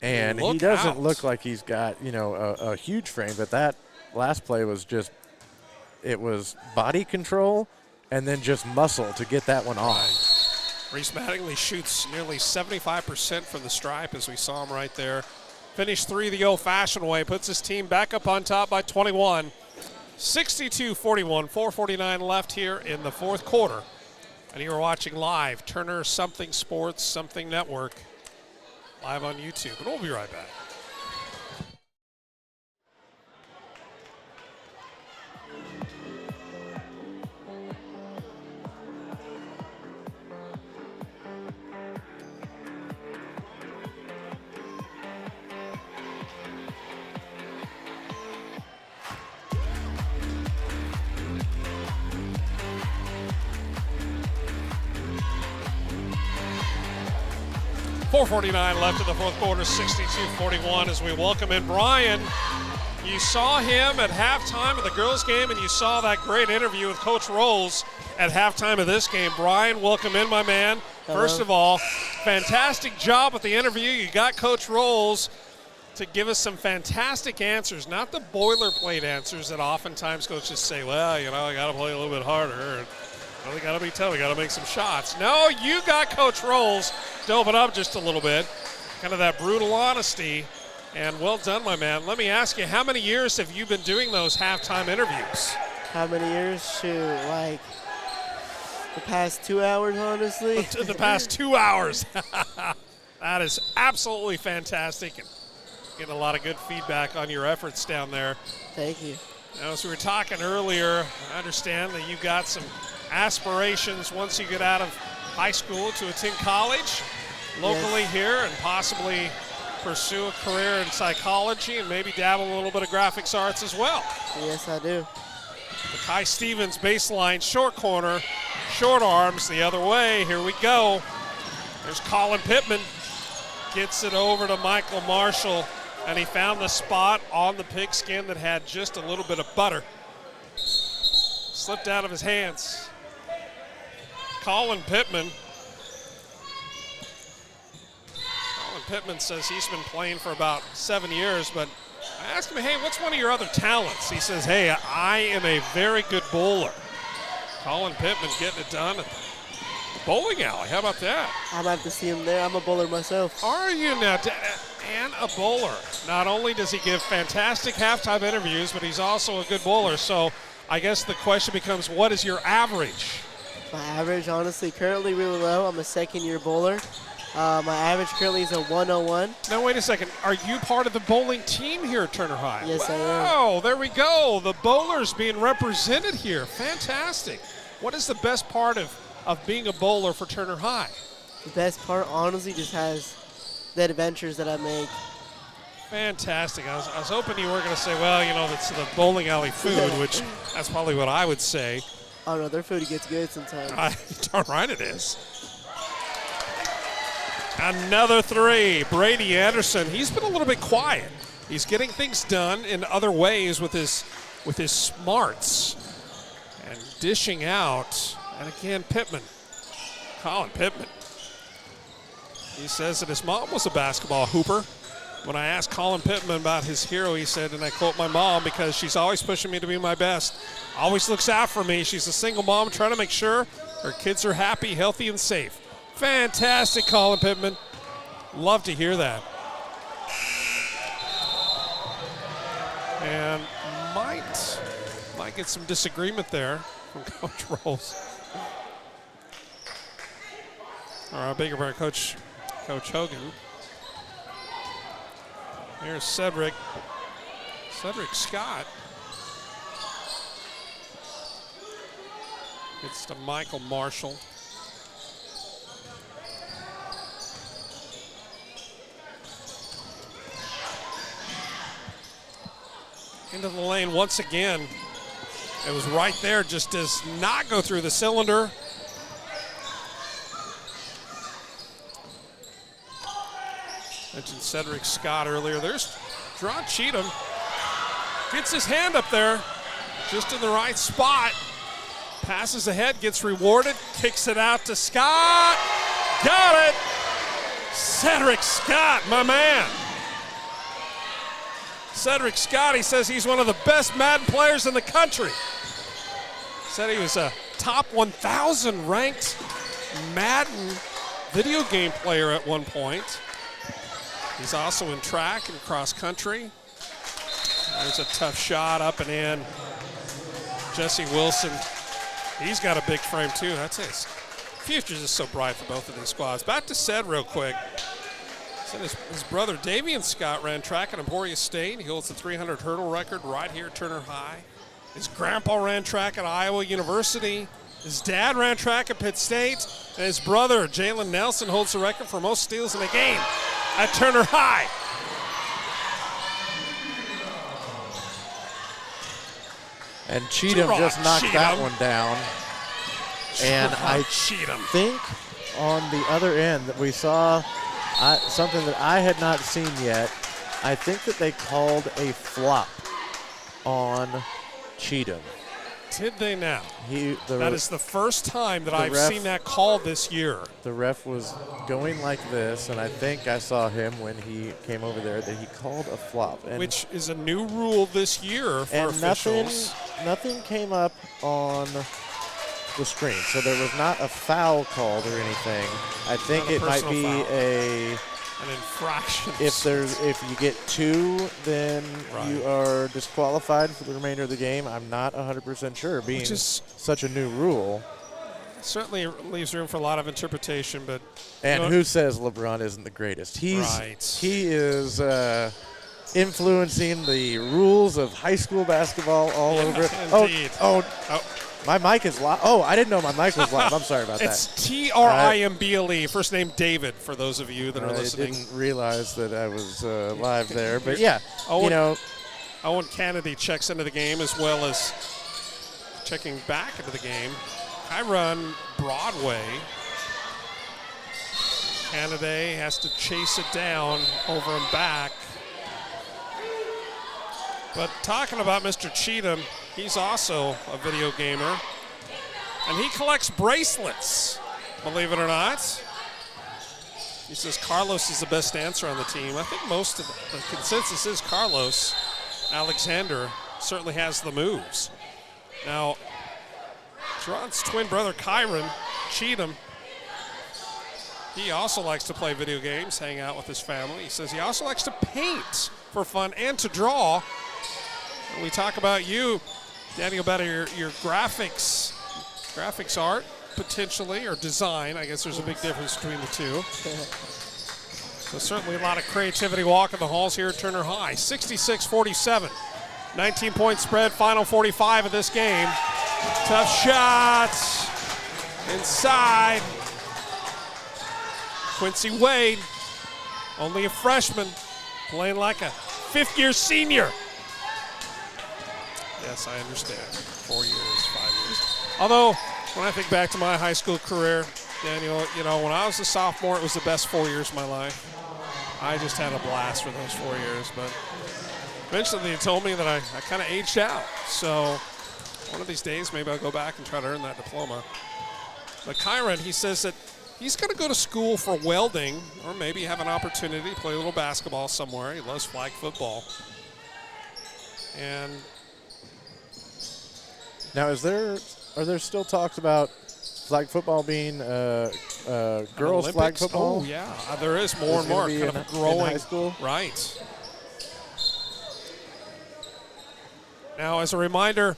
And he doesn't look like he's got, a huge frame, but that last play was just, it was body control and then just muscle to get that one off. Reese Mattingly shoots nearly 75% from the stripe, as we saw him right there. Finished 3 the old-fashioned way, puts his team back up on top by 21. 62-41, 4:49 left here in the fourth quarter. And you're watching live, Turner Something Sports, Something Network, live on YouTube. And we'll be right back. .449 left in the fourth quarter, 62-41 as we welcome in Brian. You saw him at halftime of the girls' game, and you saw that great interview with Coach Rolls at halftime of this game. Brian, welcome in, my man. Hello. First of all, fantastic job with the interview. You got Coach Rolls to give us some fantastic answers, not the boilerplate answers that oftentimes coaches say, well, I got to play a little bit harder. Well, we got to be tough. We got to make some shots. No, you got Coach Rolls to open up just a little bit. Kind of that brutal honesty. And well done, my man. Let me ask you, how many years have you been doing those halftime interviews? How many years? Shoot, like the past 2 hours, honestly. The past 2 hours. That is absolutely fantastic. And getting a lot of good feedback on your efforts down there. Thank you. Now, as we were talking earlier, I understand that you got some aspirations once you get out of high school to attend college locally here and possibly pursue a career in psychology and maybe dabble a little bit of graphics arts as well. Yes, I do. The Kai Stevens baseline short corner, short arms the other way. Here we go. There's Colin Pittman. Gets it over to Michael Marshall, and he found the spot on the pigskin that had just a little bit of butter. Slipped out of his hands. Colin Pittman says he's been playing for about 7 years, but I asked him, hey, what's one of your other talents? He says, hey, I am a very good bowler. Colin Pittman getting it done at the bowling alley. How about that? I'd have to see him there. I'm a bowler myself. Are you now? And a bowler. Not only does he give fantastic halftime interviews, but he's also a good bowler. So I guess the question becomes, what is your average? My average, honestly, currently really low. I'm a second-year bowler. My average currently is a 101. Now, wait a second. Are you part of the bowling team here at Turner High? Yes, I am. Oh, there we go. The bowlers being represented here. Fantastic. What is the best part of being a bowler for Turner High? The best part, honestly, just has the adventures that I make. Fantastic. I was hoping you were going to say, well, that's the bowling alley food, which that's probably what I would say. Oh, no, their food gets good sometimes. Darn right it is. Another three. Brady Anderson. He's been a little bit quiet. He's getting things done in other ways with his smarts and dishing out. And again, Pittman. Colin Pittman. He says that his mom was a basketball hooper. When I asked Colin Pittman about his hero, he said, and I quote my mom, because she's always pushing me to be my best, always looks out for me. She's a single mom trying to make sure her kids are happy, healthy, and safe. Fantastic, Colin Pittman. Love to hear that. And might get some disagreement there from Coach Rolls. Or I beg your pardon, Coach Hogan. Here's Cedric Scott. It's to Michael Marshall. Into the lane once again. It was right there, just does not go through the cylinder. Mentioned Cedric Scott earlier. There's Dron Cheatham. Gets his hand up there, just in the right spot. Passes ahead, gets rewarded, kicks it out to Scott. Got it! Cedric Scott, my man. Cedric Scott, he says he's one of the best Madden players in the country. Said he was a top 1,000 ranked Madden video game player at one point. He's also in track and cross country. There's a tough shot up and in. Jesse Wilson, he's got a big frame too. That's his future's just so bright for both of these squads. Back to Ced real quick. Said his brother Davian Scott ran track at Emporia State. He holds the 300 hurdle record right here at Turner High. His grandpa ran track at Iowa University. His dad ran track at Pitt State. And his brother, Jalen Nelson, holds the record for most steals in a game at Turner High. And Cheatham just knocked that one down. And I think on the other end that we saw something that I had not seen yet. I think that they called a flop on Cheatham. Did they now? That is the first time that I've seen that called this year. The ref was going like this, and I think I saw him when he came over there that he called a flop. And which is a new rule this year for officials. Nothing came up on the screen, so there was not a foul called or anything. I think it might be an infraction. If you get two, then you are disqualified for the remainder of the game. I'm not 100% sure, being such a new rule. Certainly leaves room for a lot of interpretation, but who says LeBron isn't the greatest? He is influencing the rules of high school basketball all over. Indeed. My mic is live. Oh, I didn't know my mic was live. I'm sorry about that. It's Trimble, first name David, for those of you that are listening. I didn't realize that I was live there. But, yeah, Owen Kennedy checks into the game as well as checking back into the game. I run Broadway. Kennedy has to chase it down over and back. But talking about Mr. Cheatham, he's also a video gamer. And he collects bracelets, believe it or not. He says Carlos is the best dancer on the team. I think most of the consensus is Carlos. Alexander certainly has the moves. Now, Dron's twin brother, Kyron Cheatham, he also likes to play video games, hang out with his family. He says he also likes to paint for fun and to draw. And we talk about you, Daniel, about your graphics art, potentially, or design. I guess there's a big difference between the two. So certainly a lot of creativity walking the halls here at Turner High. 66-47, 19-point spread, final 45 of this game. Tough shots inside. Quincy Wade, only a freshman, playing like a fifth-year senior. Yes, I understand. 4 years, 5 years. Although, when I think back to my high school career, Daniel, when I was a sophomore, it was the best 4 years of my life. I just had a blast for those 4 years. But eventually they told me that I kind of aged out. So one of these days, maybe I'll go back and try to earn that diploma. But Kyron, he says that he's going to go to school for welding or maybe have an opportunity to play a little basketball somewhere. He loves flag football. And now, are there still talks about flag football being girls flag football? Oh, yeah. There is more and more kind of growing. In high school? Right. Now, as a reminder,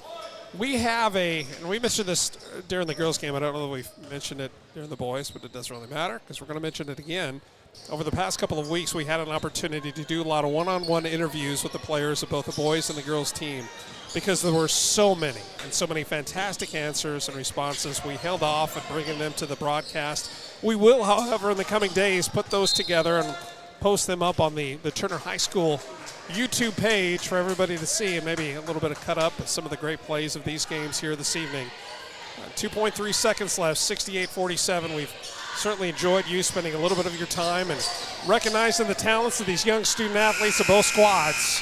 we have and we mentioned this during the girls' game. I don't know if we mentioned it during the boys, but it doesn't really matter because we're going to mention it again. Over the past couple of weeks, we had an opportunity to do a lot of one-on-one interviews with the players of both the boys and the girls' team because there were so many and so many fantastic answers and responses. We held off on bringing them to the broadcast. We will, however, in the coming days, put those together and post them up on the Turner High School YouTube page for everybody to see, and maybe a little bit of cut up of some of the great plays of these games here this evening. 2.3 seconds left, 68-47. We've certainly enjoyed you spending a little bit of your time and recognizing the talents of these young student athletes of both squads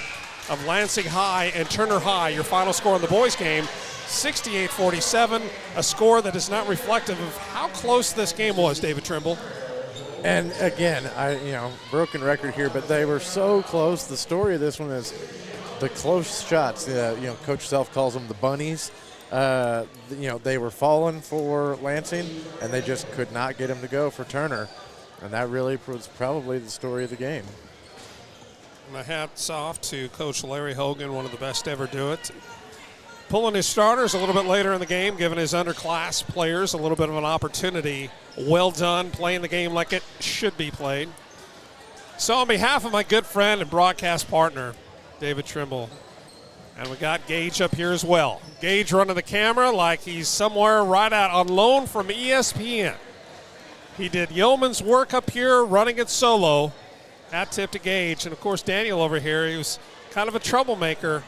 of Lansing High and Turner High. Your final score in the boys' game, 68-47, a score that is not reflective of how close this game was, David Trimble. And again, broken record here, but they were so close. The story of this one is the close shots. Coach Self calls them the bunnies. They were falling for Lansing, and they just could not get them to go for Turner. And that really was probably the story of the game. My hat's off to Coach Larry Hogan, one of the best to ever do it. Pulling his starters a little bit later in the game, giving his underclass players a little bit of an opportunity. Well done, playing the game like it should be played. So on behalf of my good friend and broadcast partner, David Trimble, and we got Gage up here as well. Gage running the camera like he's somewhere right out on loan from ESPN. He did yeoman's work up here running it solo. Hat tip to Gage. And, of course, Daniel over here, he was kind of a troublemaker.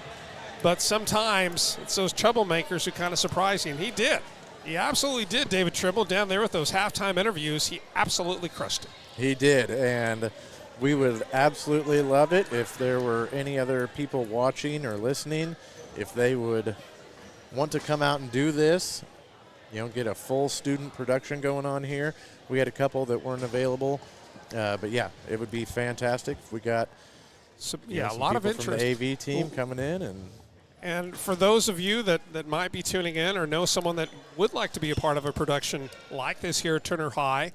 But sometimes it's those troublemakers who kind of surprise you. And he did. He absolutely did, David Trimble, down there with those halftime interviews. He absolutely crushed it. He did. And we would absolutely love it if there were any other people watching or listening, if they would want to come out and do this, get a full student production going on here. We had a couple that weren't available. But, yeah, it would be fantastic if we got a lot of interest from the AV team coming in. And for those of you that might be tuning in or know someone that would like to be a part of a production like this here at Turner High,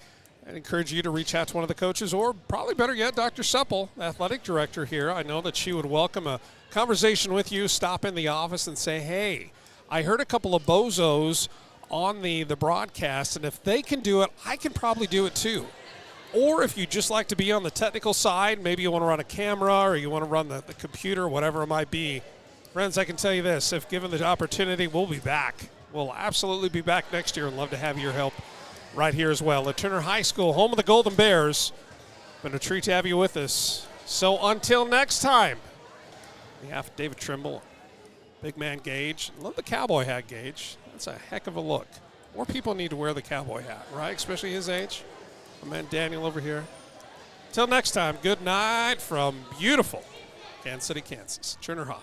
I'd encourage you to reach out to one of the coaches, or probably better yet, Dr. Supple, athletic director here. I know that she would welcome a conversation with you, stop in the office and say, hey, I heard a couple of bozos on the broadcast, and if they can do it, I can probably do it too. Or if you just like to be on the technical side, maybe you want to run a camera or you want to run the computer, whatever it might be. Friends, I can tell you this, if given the opportunity, we'll be back. We'll absolutely be back next year and love to have your help right here as well. At Turner High School, home of the Golden Bears. Been a treat to have you with us. So until next time, on behalf of David Trimble, big man Gage, love the cowboy hat, Gage. That's a heck of a look. More people need to wear the cowboy hat, right? Especially his age. My man Daniel over here. Till next time, good night from beautiful Kansas City, Kansas. Turner High.